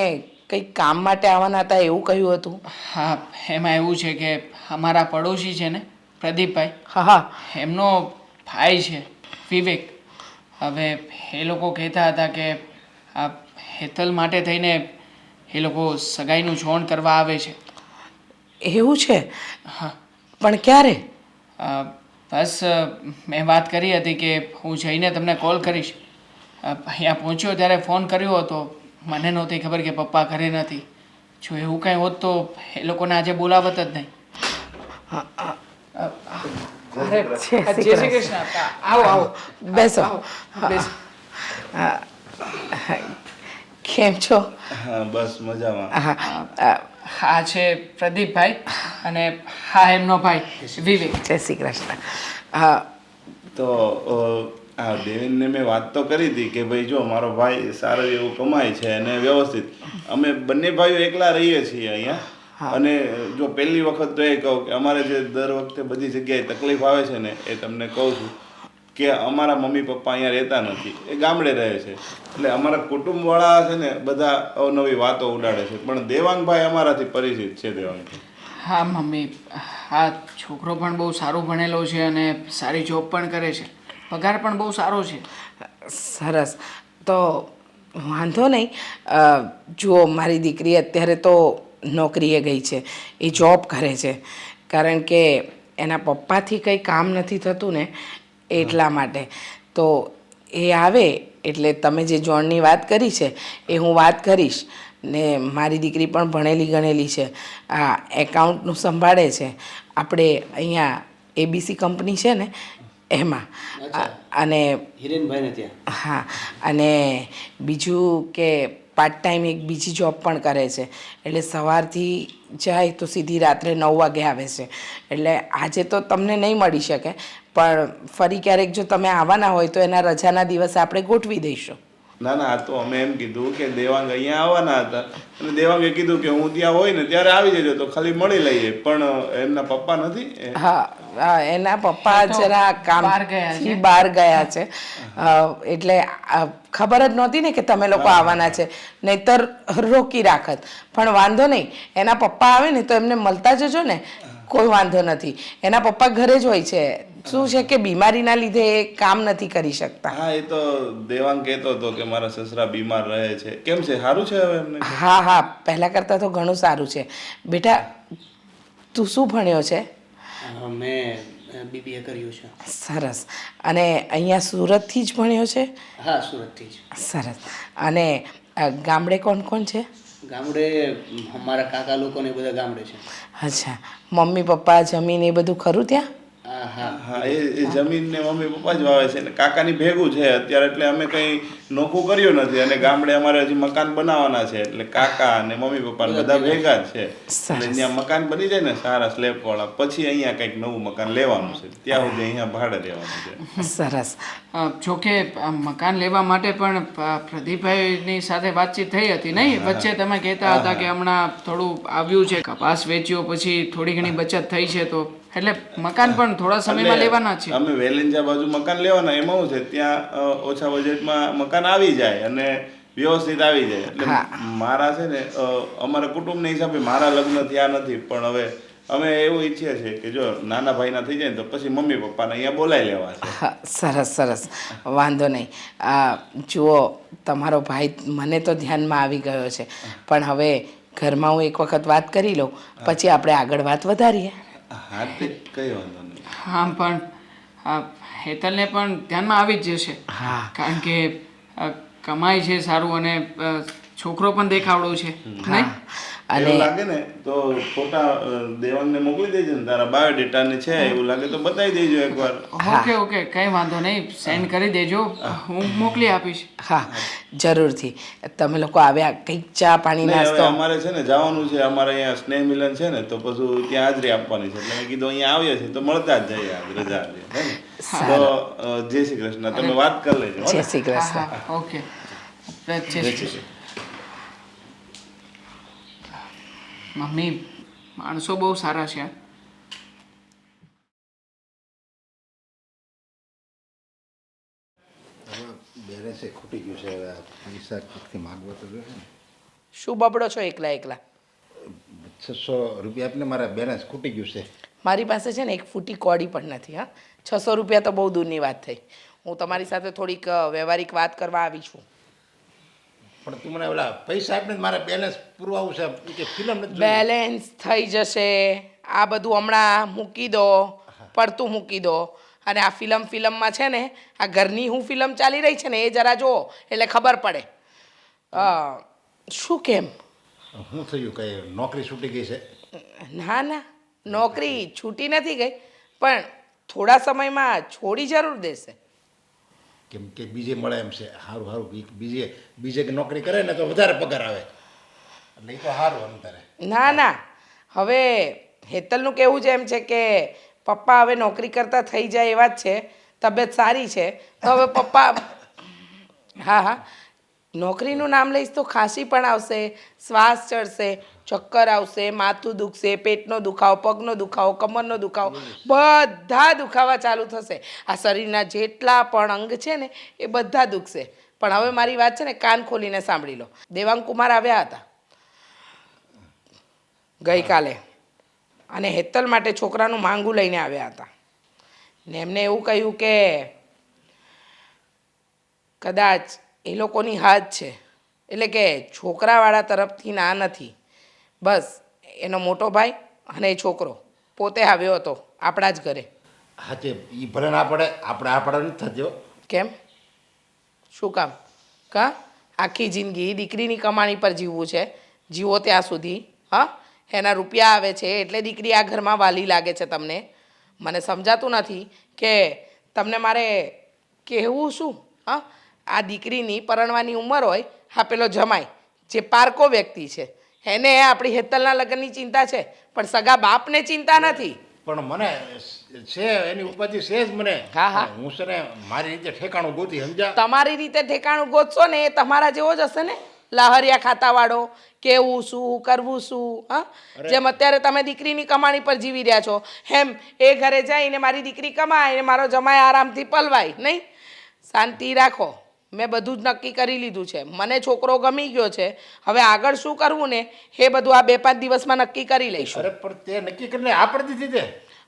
કંઈક કામ માટે આવવાના હતા એવું કહ્યું હતું. હા, એમાં એવું છે કે અમારા પડોશી છે ને પ્રદીપભાઈ, હા હા એમનો ભાઈ છે વિવેક. હવે એ લોકો કહેતા હતા કે આ હેતલ માટે થઈને એ લોકો સગાઈનું જોણ કરવા આવે છે. એવું છે? હા, પણ ક્યારે? બસ મેં વાત કરી હતી કે હું જઈને તમને કોલ કરીશ. અહીંયા પહોંચ્યો ત્યારે ફોન કર્યો હતો, મને નહોતી ખબર કે પપ્પા ઘરે નથી. જો એવું કાંઈ હોત તો એ લોકોને આજે બોલાવત જ નહીં. અરે, જય શ્રી કૃષ્ણ. આવો આવો, બેસો. બેસો. કેમ છો? હા બસ મજામાં. હા આ છે પ્રદીપભાઈ અને હા એમનો ભાઈ વિવેક. જય શ્રી કૃષ્ણ. હા તો આ દેવેનને મેં વાત તો કરી હતી કે ભાઈ જો મારો ભાઈ સારું એવું કમાય છે અને વ્યવસ્થિત, અમે બંને ભાઈઓ એકલા રહીએ છીએ અહીંયા. અને જો પહેલી વખત તો એ કહું કે અમારે જે દર વખતે બધી જગ્યાએ તકલીફ આવે છે ને એ તમને કહું છું કે અમારા મમ્મી પપ્પા અહીંયા રહેતા નથી, એ ગામડે રહે છે. એટલે અમારા કુટુંબવાળા છે ને બધા અવનવી વાતો ઉડાડે છે, પણ દેવાંગભાઈ અમારાથી પરિચિત છે. દેવાંગભાઈ હા મમ્મી, આ છોકરો પણ બહુ સારું ભણેલો છે અને સારી જોબ પણ કરે છે, પગાર પણ બહુ સારો છે. સરસ. તો વાંધો નહીં. જુઓ, મારી દીકરી અત્યારે તો નોકરીએ ગઈ છે, એ જોબ કરે છે, કારણ કે એના પપ્પાથી કંઈ કામ નથી થતું ને એટલા માટે. તો એ આવે એટલે તમે જે જોણની વાત કરી છે એ હું વાત કરીશ. ને મારી દીકરી પણ ભણેલી ગણેલી છે, આ એકાઉન્ટનું સંભાળે છે આપણે અહીંયા એબીસી કંપની છે ને એમાં. અને હિરેનભાઈને ત્યાં. હા, અને બીજું કે પાર્ટ ટાઈમ એક બીજી જોબ પણ કરે છે, એટલે સવારથી જાય તો સીધી રાત્રે 9 વાગે આવે છે. એટલે આજે તો તમને નહીં મળી શકે, પણ ફરી ક્યારેક જો તમે આવવાના હોય તો એના રજાના દિવસે આપણે ગોઠવી દઈશું. ના ના, આ તો અમે એમ કીધું કે દેવાંગ અહીંયા આવવાના હતા અને દેવાંગે કીધું કે હું ત્યાં હોય ને ત્યારે આવી જજો તો ખાલી મળી લઈએ, પણ એમના પપ્પા નથી. હા હા, એના પપ્પા જરા કામથી બહાર ગયા છે, એટલે ખબર જ નહોતી ને કે તમે લોકો આવવાના છે, નહીંતર રોકી રાખત. પણ વાંધો નહીં, એના પપ્પા આવે ને તો એમને મળતા જજો ને, કોઈ વાંધો નથી. એના પપ્પા ઘરે જ હોય છે, શું છે કે બીમારીના લીધે એ કામ નથી કરી શકતા. હા, એ તો દેવાંગ કહેતો હતો કે મારા સસરા બીમાર રહે છે. કેમ છે, સારું છે હવે એમને? હા હા, પહેલાં કરતાં તો ઘણું સારું છે. બેટા, તું શું ભણ્યો છે? મેં બીબીએ કર્યું છે. સરસ. અને અહીંયા સુરતથી જ ભણ્યો છે? હા, સુરતથી જ. સરસ. અને ગામડે કોણ કોણ છે? ગામડે મારા કાકા લોકો ને બધા ગામડે છે. અચ્છા, મમ્મી પપ્પા જમીન એ બધું ખરું ત્યાં? હા. હા, એ જમીન ને મમ્મી પપ્પા જ વાવે છે ને કાકાની ભેગું છે અત્યારે, એટલે અમે કંઈ નોખું કર્યું નથી. અને ગામડે અમારે હજી મકાન બનાવવાના છે, એટલે કાકા અને મમ્મી પપ્પા બધા ભેગા જ છે. એટલે ત્યાં મકાન બની જાય ને સારા સ્લેબ વાળા, પછી અહીંયા કંઈક નવું મકાન લેવાનું છે. ત્યાં સુધી અહીંયા ભાડે રહેવાનું છે. સરસ. જોકે મકાન લેવા માટે પણ પ્રદીપભાઈની સાથે વાતચીત થઈ હતી નહીં? વચ્ચે તમે કહેતા હતા કે હમણાં થોડું આવ્યું છે, કપાસ વેચ્યો પછી થોડી ઘણી બચત થઈ છે, તો એટલે મકાન પણ થોડા સમયમાં લેવાના છે. અમે વેલેન્જા બાજુ મકાન લેવાના, એમાં શું છે ત્યાં ઓછા બજેટમાં મકાન આવી જાય અને વ્યવસ્થિત આવી જાય. એટલે મારા છે ને અમારા કુટુંબના હિસાબે મારા લગ્ન થયા નથી, પણ હવે અમે એવું ઈચ્છીએ છીએ કે જો નાના ભાઈના થઈ જાય ને તો પછી મમ્મી પપ્પાને અહીંયા બોલાવી લેવા છે. હા, સરસ સરસ, વાંધો નહીં. જુઓ, તમારો ભાઈ મને તો ધ્યાનમાં આવી ગયો છે, પણ હવે ઘરમાં હું એક વખત વાત કરી લઉં, પછી આપણે આગળ વાત વધારીએ. હા તે કઈ વાંધો નહીં. હા, પણ હેતલને પણ ધ્યાનમાં આવી જ જશે. હા. કારણ કે કમાય છે સારું અને છોકરો પણ દેખાવડો છે નહીં. એવું લાગે ને તો ફોટા દેવાંગને મોકલી દેજે ને, તારા બાયોડેટા ને છે એવું લાગે તો બતાવી દેજો એકવાર. ઓકે ઓકે, કંઈ વાંધો નહીં, સેન્ડ કરી દેજો, હું મોકલી આપીશ. હા, જરૂરથી. તમે લોકો આવ્યા, કંઈક ચા પાણી નહીં, હવે નાસ્તો? અમારે છે ને જવાનું છે, અમારે અહીંયા સ્નેહ મિલન છે ને, તો પછી ત્યાં હાજરી આપવાની છે, એટલે મેં કીધું અહીંયા આવીએ છીએ તો મળતા જ જઈએ આજ રજા છે ને. તો જય શ્રી કૃષ્ણ, તમે વાત કરી લેજો હો ને? જય શ્રી કૃષ્ણ. ઓકે, જય શ્રી કૃષ્ણ. મમ્મી, માણસો બહુ સારા છે. બેલેન્સે ખૂટી ગયું છે, હવે પૈસા ક્યાંકથી માગવો તો જોઈએ ને. શું બબડો છો એકલા એકલા? 600 રૂપિયા આપને, મારા બેલેન્સ ખૂટી ગયું છે. મારી પાસે છે ને એક ફૂટી કોડી પણ નથી. હા, 600 રૂપિયા તો બહુ દૂરની વાત થઈ. હું તમારી સાથે થોડીક વ્યવહારિક વાત કરવા આવી છું. પણ તું મને ઓલા પૈસા આપને, મારે બેલેન્સ પુરવાવું છે કે ફિલ્મ નથી જોવી. બેલેન્સ થઈ જશે. આ બધું હમણાં મૂકી દો, પડતું મૂકી દો. અને આ ફિલ્મમાં છે ને, આ ઘરની હું ફિલ્મ ચાલી રહી છે ને એ જરા જુઓ એટલે ખબર પડે. શું કેમ? શું થયું, કઈ નોકરી છૂટી ગઈ છે? ના ના, નોકરી છૂટી નથી ગઈ, પણ થોડા સમયમાં છોડી જરૂર દેશે. કેમ કે બીજે મળે એમ છે. સારું સારું, બીજે કે નોકરી કરે ને તો વધારે પગાર આવે, એટલે એ તો સારું અંતરે. ના ના, હવે હેતલનું કહેવું છે એમ છે કે પપ્પા હવે નોકરી કરતા થઈ જાય એવા જ છે, તબિયત સારી છે, તો હવે પપ્પા હા હા, નોકરીનું નામ લઈશ તો ખાંસી પણ આવશે, શ્વાસ ચડશે, ચક્કર આવશે, માથું દુખશે, પેટનો દુખાવો, પગનો દુખાવો, કમરનો દુખાવો, બધા દુખાવા ચાલુ થશે. આ શરીરના જેટલા પણ અંગ છે ને એ બધા દુખશે. પણ હવે મારી વાત છે ને કાન ખોલીને સાંભળી લો. દેવાંગ કુમાર આવ્યા હતા ગઈકાલે, અને હેતલ માટે છોકરાનું માંગું લઈને આવ્યા હતા. ને એમને એવું કહ્યું કે કદાચ એ લોકોની હાથ છે, એટલે કે છોકરાવાળા તરફથી ના નથી. બસ એનો મોટો ભાઈ અને એ છોકરો પોતે આવ્યો હતો આપણા જ ઘરે. હા તે એ ભલે ના પડે, આપણે આ પડે નથી થજો. કેમ? શું કામ? આખી જિંદગી દીકરીની કમાણી પર જીવવું છે, જીવો ત્યાં સુધી. હા, એના રૂપિયા આવે છે એટલે દીકરી આ ઘરમાં વાલી લાગે છે તમને. મને સમજાતું નથી કે તમને મારે કહેવું શું. હા, આ દીકરીની પરણવાની ઉંમર હોય, હા પેલો જમાઈ જે પારકો વ્યક્તિ છે એને આપણી હેતલના લગ્નની ચિંતા છે, પણ સગા બાપને ચિંતા નથી. પણ મને છે એની ઉપાધિ છે જ મને. હા હા, હું છે ને મારી રીતે ઠેકાણું ગોતી, સમજ્યા? તમારી રીતે ઠેકાણું ગોતશો ને એ તમારા જેવો જ હશે ને, લાહરિયા ખાતાવાળો. કેવું શું, કરવું શું. હા, જેમ અત્યારે તમે દીકરીની કમાણી પર જીવી રહ્યા છો, એમ એ ઘરે જઈને મારી દીકરી કમાય ને મારો જમાઈ આરામથી પલવાય નહીં. શાંતિ રાખો. મેં બધું જ નક્કી કરી લીધું છે. મને છોકરો ગમી ગયો છે. હવે આગળ શું કરવું ને એ બધું આ 2-5 દિવસમાં નક્કી કરી લઈશું. અરે પણ તે નક્કી કરીને આ પડી દીધી તે.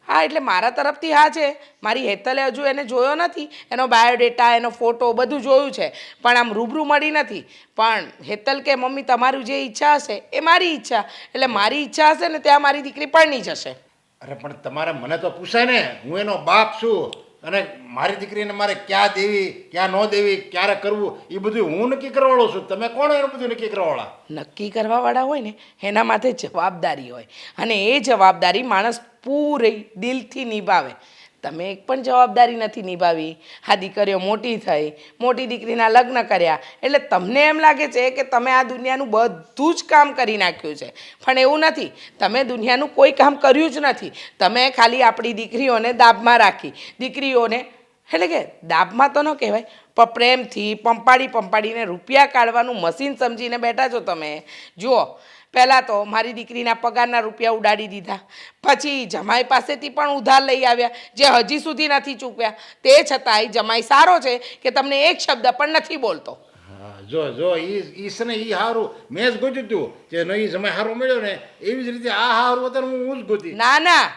હા, એટલે મારા તરફથી હા છે. મારી હેતલે હજુ એને જોયો નથી, એનો બાયોડેટા, એનો ફોટો બધું જોયું છે, પણ આમ રૂબરૂ મળી નથી. પણ હેતલ કે મમ્મી તમારું જે ઈચ્છા હશે એ મારી ઈચ્છા, એટલે મારી ઈચ્છા હશે ને ત્યાં મારી દીકરી પરણી જશે. અરે પણ તમારે મને તો પૂછાય ને, હું એનો બાપ છું, અને મારી દીકરીને મારે ક્યાં દેવી, ક્યાં ન દેવી, ક્યારે કરવું, એ બધું હું નક્કી કરવાવાળો છું. તમે કોણ એનું બધું નક્કી કરવાવાળા? નક્કી કરવાવાળા હોય ને એના માથે જવાબદારી હોય, અને એ જવાબદારી માણસ પૂરી દિલથી નિભાવે. તમે એક પણ જવાબદારી નથી નિભાવી. આ દીકરીઓ મોટી થઈ, મોટી દીકરીના લગ્ન કર્યા, એટલે તમને એમ લાગે છે કે તમે આ દુનિયાનું બધું જ કામ કરી નાખ્યું છે, પણ એવું નથી. તમે દુનિયાનું કોઈ કામ કર્યું જ નથી. તમે ખાલી આપણી દીકરીઓને દાબમાં રાખી. દીકરીઓને એટલે કે દાબમાં તો ન કહેવાય, પણ પ્રેમથી પંપાડીને રૂપિયા કાઢવાનું મશીન સમજીને બેઠા છો તમે. જુઓ, પહેલાં તો મારી દીકરીના પગારના રૂપિયા ઉડાડી દીધા, પછી જમાઈ પાસેથી પણ ઉધાર લઈ આવ્યા જે હજી સુધી નથી ચૂકવ્યા. તે છતાંય જમાઈ સારો છે કે તમને એક શબ્દ પણ નથી બોલતો. હા, જો જો ઈ છે ને ઈ હારું મેં જ ગોત્યું હતું કે નહીં સમય હારો મળ્યો ને એવી જ રીતે આ હારું અત્યારે હું જ ગોતી. ના ના,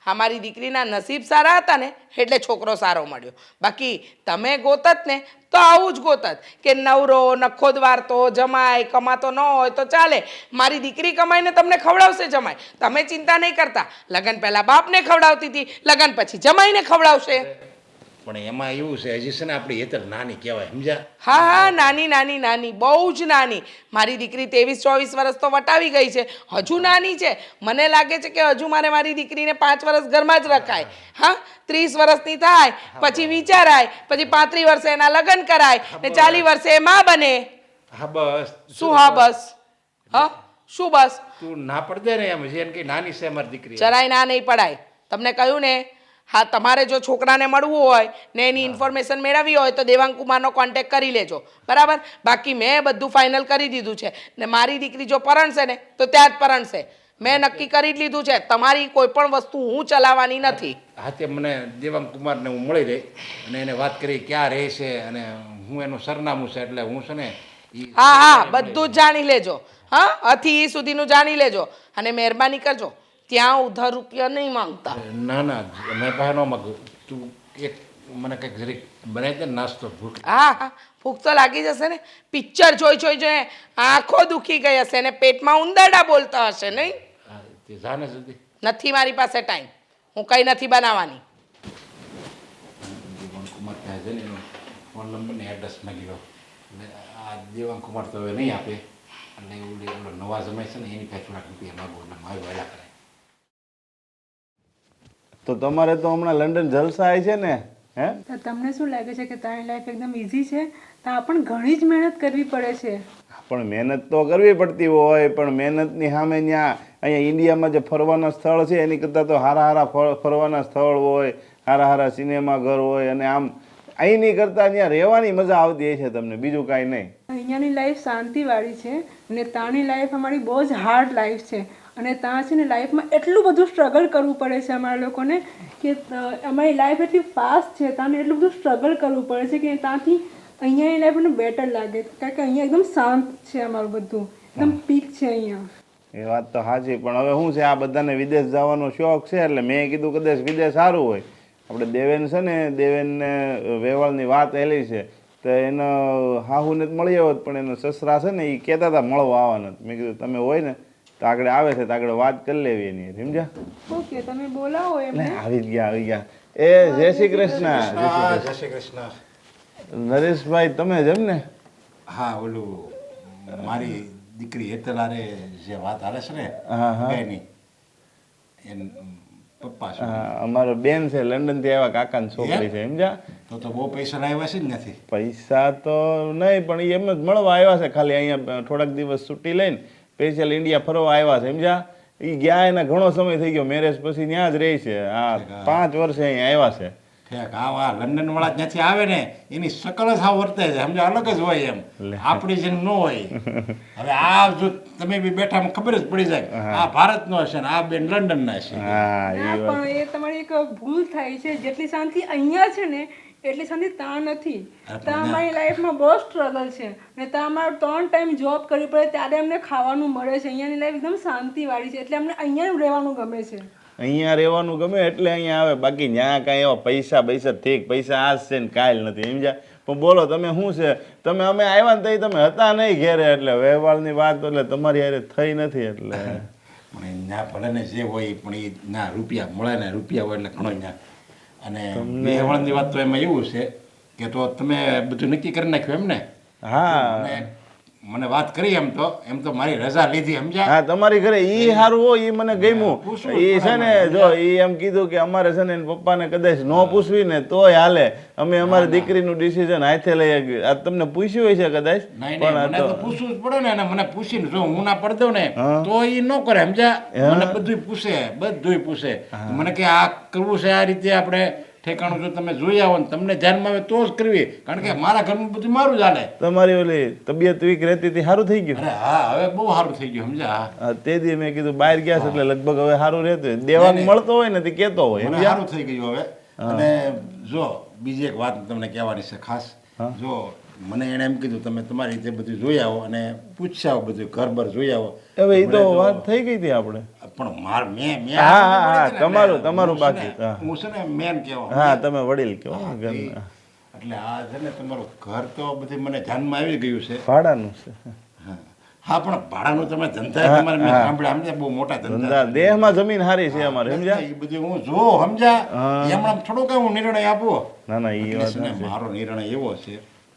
અમારી દીકરીના નસીબ સારા હતા ને એટલે છોકરો સારો મળ્યો. બાકી તમે ગોતત ને તો આવું જ ગોતત કે નવરો નખોદવારતો જમાય કમાતો ન હોય તો ચાલે. મારી દીકરી કમાઈને તમને ખવડાવશે જમાય, તમે ચિંતા નહીં કરતા. લગ્ન પહેલાં બાપને ખવડાવતી હતી, લગ્ન પછી જમાઈને ખવડાવશે. પણ એમાં એવું છે હજી છે ને આપણી હેતર નાની કહેવાય સમજ્યા. હા હા, નાની નાની નાની, બહુ જ નાની. મારી દીકરી 23-24 વર્ષ તો વટાવી ગઈ છે, હજુ નાની છે. મને લાગે છે કે હજુ મારી દીકરીને 5 વર્ષ ઘરમાં જ રખાય. હા, 30 વર્ષની થાય પછી વિચારાય, પછી 35 વર્ષે એના લગ્ન કરાય ને 40 વર્ષે એ માં બને. હા બસ શું હા બસ? હા શું બસ? તું ના પડદે ને એમ જેમ કે નાની છે અમારી દીકરી. જરાય ના નહીં પડાય. તમને કહ્યું ને. હા, તમારે જો છોકરાને મળવું હોય ને એની ઇન્ફોર્મેશન મેળવવી હોય તો દેવાંગ કુમારનો કોન્ટેક્ટ કરી લેજો, બરાબર? બાકી મેં બધું ફાઇનલ કરી દીધું છે ને મારી દીકરી જો પરણશે ને તો ત્યાં જ પરણશે. મેં નક્કી કરી જ લીધું છે, તમારી કોઈ પણ વસ્તુ હું ચલાવવાની નથી. હા તે મને દેવાંગ કુમારને હું મળી રહી અને એને વાત કરી ક્યાં રહે છે અને હું એનું સરનામું છે એટલે હું છે ને હા હા, બધું જ જાણી લેજો. હા, અથી ઈ સુધીનું જાણી લેજો અને મહેરબાની કરજો ત્યાં ઉધાર રૂપિયા નહીં માંગતા. ના ના મેં પાસે ન માગું. તું એક મને કંઈક જરીક બનાવી દે ને નાસ્તો. ભૂખ હા હા, ભૂખ તો લાગી જશે ને. પિક્ચર જોઈ આંખો દુખી ગઈ હશે ને પેટમાં ઉંદરડા બોલતા હશે નહીં? હા, તે જાને જલ્દી. નથી મારી પાસે ટાઈમ, હું કંઈ નથી બનાવવાની. દેવાંગ કુમાર ત્યાં છે ને એનો ફોન નંબર ને એડ્રેસ માગી લો એટલે આ દેવાંગ કુમાર તો હવે નહીં આપે એટલે એવું નવા જમાય છે ને એની પાસે થોડાક રૂપિયા માગો એટલે મારી વહેલા કરે. તો તમારે તો હમણાં લંડન જલસા છે ને હે? તો તમને શું લાગે છે કે તારી લાઈફ એકદમ ઇઝી છે? તો આ પણ ઘણી જ મહેનત કરવી પડે છે. પણ મહેનત તો કરવી પડતી હોય પણ મહેનતની સામે ત્યાં અહીંયા ઇન્ડિયામાં જે ફરવાના સ્થળ છે એની કરતાં તો હારા ફરવાના સ્થળ હોય, હારા સિનેમા ઘર હોય અને આમ અહીંની કરતાં ત્યાં રહેવાની મજા આવતી છે તમને, બીજું કાંઈ નહીં. અહીંયાની લાઈફ શાંતિવાળી છે અને ત્યાંની લાઈફ અમારી બહુ જ હાર્ડ લાઈફ છે. અને ત્યાં છે ને લાઈફમાં એટલું બધું સ્ટ્રગલ કરવું પડે છે અમારા લોકોને કે અમારી લાઈફ એટલી ફાસ્ટ છે, ત્યાં એટલું બધું સ્ટ્રગલ કરવું પડે છે કે ત્યાંથી અહીંયાની લાઈફ મને બેટર લાગે કારણ કે અહીંયા એકદમ શાંત છે અમારું બધું, એકદમ પીક છે અહીંયા. એ વાત તો સાચી પણ હવે શું છે આ બધાને વિદેશ જવાનો શોખ છે એટલે મેં કીધું કદાચ વિદેશ સારું હોય. આપણે દેવેન છે ને દેવેનને વેવાળની વાત એલી છે તો એનો હાહુને જ મળી આવત પણ એનો સસરા છે ને એ કહેતા હતા મળવા આવવાના. મેં કીધું તમે હોય ને તો આગળ આવે છે તો આગળ વાત કરી લેવી એની, સમજ્યા? ઓકે, તમે બોલાવો એમને. આવી ગયા. એ જય શ્રી કૃષ્ણ. જય શ્રી કૃષ્ણ. નરેશભાઈ તમે જેમ ને? હા ઓલું મારી દીકરી હેતલારે જે વાત હાલે છે ને એની એન પપ્પા છે. અમારો બેન છે લંડન થી આવ્યા, કાકાની છોકરી છે, સમજ્યા? તો બહુ પૈસા લાવ્યા છે જ નથી. પૈસા તો નહીં પણ એ એમ જ મળવા આવ્યા છે, ખાલી અહીંયા થોડાક દિવસ છુટ્ટી લઈને સ્પેશિયલ ઇન્ડિયા ફરવા આવ્યા છે, સમજ્યા? એ ગયા એના ઘણો સમય થઈ ગયો, મેરેજ પછી ત્યાં જ રહી છે. આ 5 વર્ષે અહીંયા આવ્યા છે. ઠેક આ લંડન વાળા જ્યાંથી આવે ને એની શકલ જ આ વર્તે છે, સમજો અલગ જ હોય એમ, આપણી જેમ ન હોય. હવે આ જો તમે બી બેઠા ખબર જ પડી જાય આ ભારતનો હશે ને આ બેન લંડનના હશે. ના પણ એ તમારી એક ભૂલ થાય છે, જેટલી શાંતિ અહીંયા છે ને એટલી શાંતિ ત્યાં નથી. ત્યાં અમારી લાઈફમાં બહુ સ્ટ્રગલ છે અને ત્યાં અમારે 3 ટાઈમ જોબ કરવી પડે ત્યારે અમને ખાવાનું મળે છે. અહીંયાની લાઈફ એકદમ શાંતિવાળી છે એટલે અમને અહીંયા રહેવાનું ગમે છે. અહીંયા રહેવાનું ગમે એટલે અહીંયા આવે, બાકી ત્યાં કાંઈ એવા પૈસા ઠીક પૈસા આજ છે ને કાલ નથી, સમજ્યા? પણ બોલો તમે શું છે, તમે અમે આવ્યા ને તઈ તમે હતા નહીં ઘેરે એટલે વ્યવહારની વાત એટલે તમારી હારે થઈ નથી એટલે. પણ ના ભલે ને જે હોય પણ એ ના રૂપિયા મળે ને રૂપિયા હોય એટલે ઘણો ત્યાં. અને વ્યવહારની વાત તો એમાં એવું છે કે તો તમે બધું નક્કી કરી નાખ્યું એમ ને? હા મને વાત કરી એમ તો મારી રજા લીધી, સમજ્યા? હા તમારી ઘરે ઈ સારું હોય ઈ મને ગમ્યું. ઈ છે ને જો ઈ એમ કીધું કે અમારે છે ને પપ્પાને કદાચ ન પૂછવી ને તોય હાલે, અમે અમારી દીકરીનું ડિસિઝન હાથે લઈ. આ તમને પૂછ્યું હોય છે કદાચ પણ તો પૂછવું જ પડે ને. અને મને પૂછીને જો હું ના પડ દઉં ને તો ઈ ન કરે, સમજ્યા? મને બધું પૂછે મને કે આ કરવું છે આ રીતે આપણે ઠેકાણું જો તમે જોઈ આવો ને તમને ધ્યાનમાં આવે તો જ કરવી, કારણ કે મારા ઘરનું બધું મારું જ હાલે. તમારી ઓલી તબિયત વીક રહેતી હતી સારું થઈ ગયું? અરે હા હવે બહુ સારું થઈ ગયું, સમજ્યા? તે દી મેં કીધું બહાર ગયા છે એટલે લગભગ હવે સારું રહેતું. દેવાનું મળતો હોય ને તે કહેતો હોય, મને સારું થઈ ગયું હવે. અને જો બીજી એક વાત તમને કહેવાની છે ખાસ. જો મને એણે એમ કીધું તમે તમારી રીતે બધું જોઈ આવો અને પૂછી આવો બધું ઘર બર જોઈ આવો. હવે એ તો મને વાત થઈ ગઈ હતી આપણે. પણ મેં હા, હા, હા, એટલે તમારું હું છે ને- બાકી, હા. હું છે ને મેન કહેવા હા, તમે વડીલ કહો હા, ઘરના. એટલે આ છે ને તમારું ઘર તો બધું મને ધ્યાનમાં આવી ગયું છે. ભાડાનું છે. હા પણ ભાડાનું તમે ધંધા તમારે મેં સાંભળ્યા સમજ્યા બહુ મોટા ધંધા ધંધા દેહમાં જમીન હારી છે અમારે, સમજ્યા? એ બધું હું જો સમજ્યા એમણે થોડો કઈ હું નિર્ણય આપું. ના ના, એ એટલે વાત છે ને નથી. મારો નિર્ણય એવો છે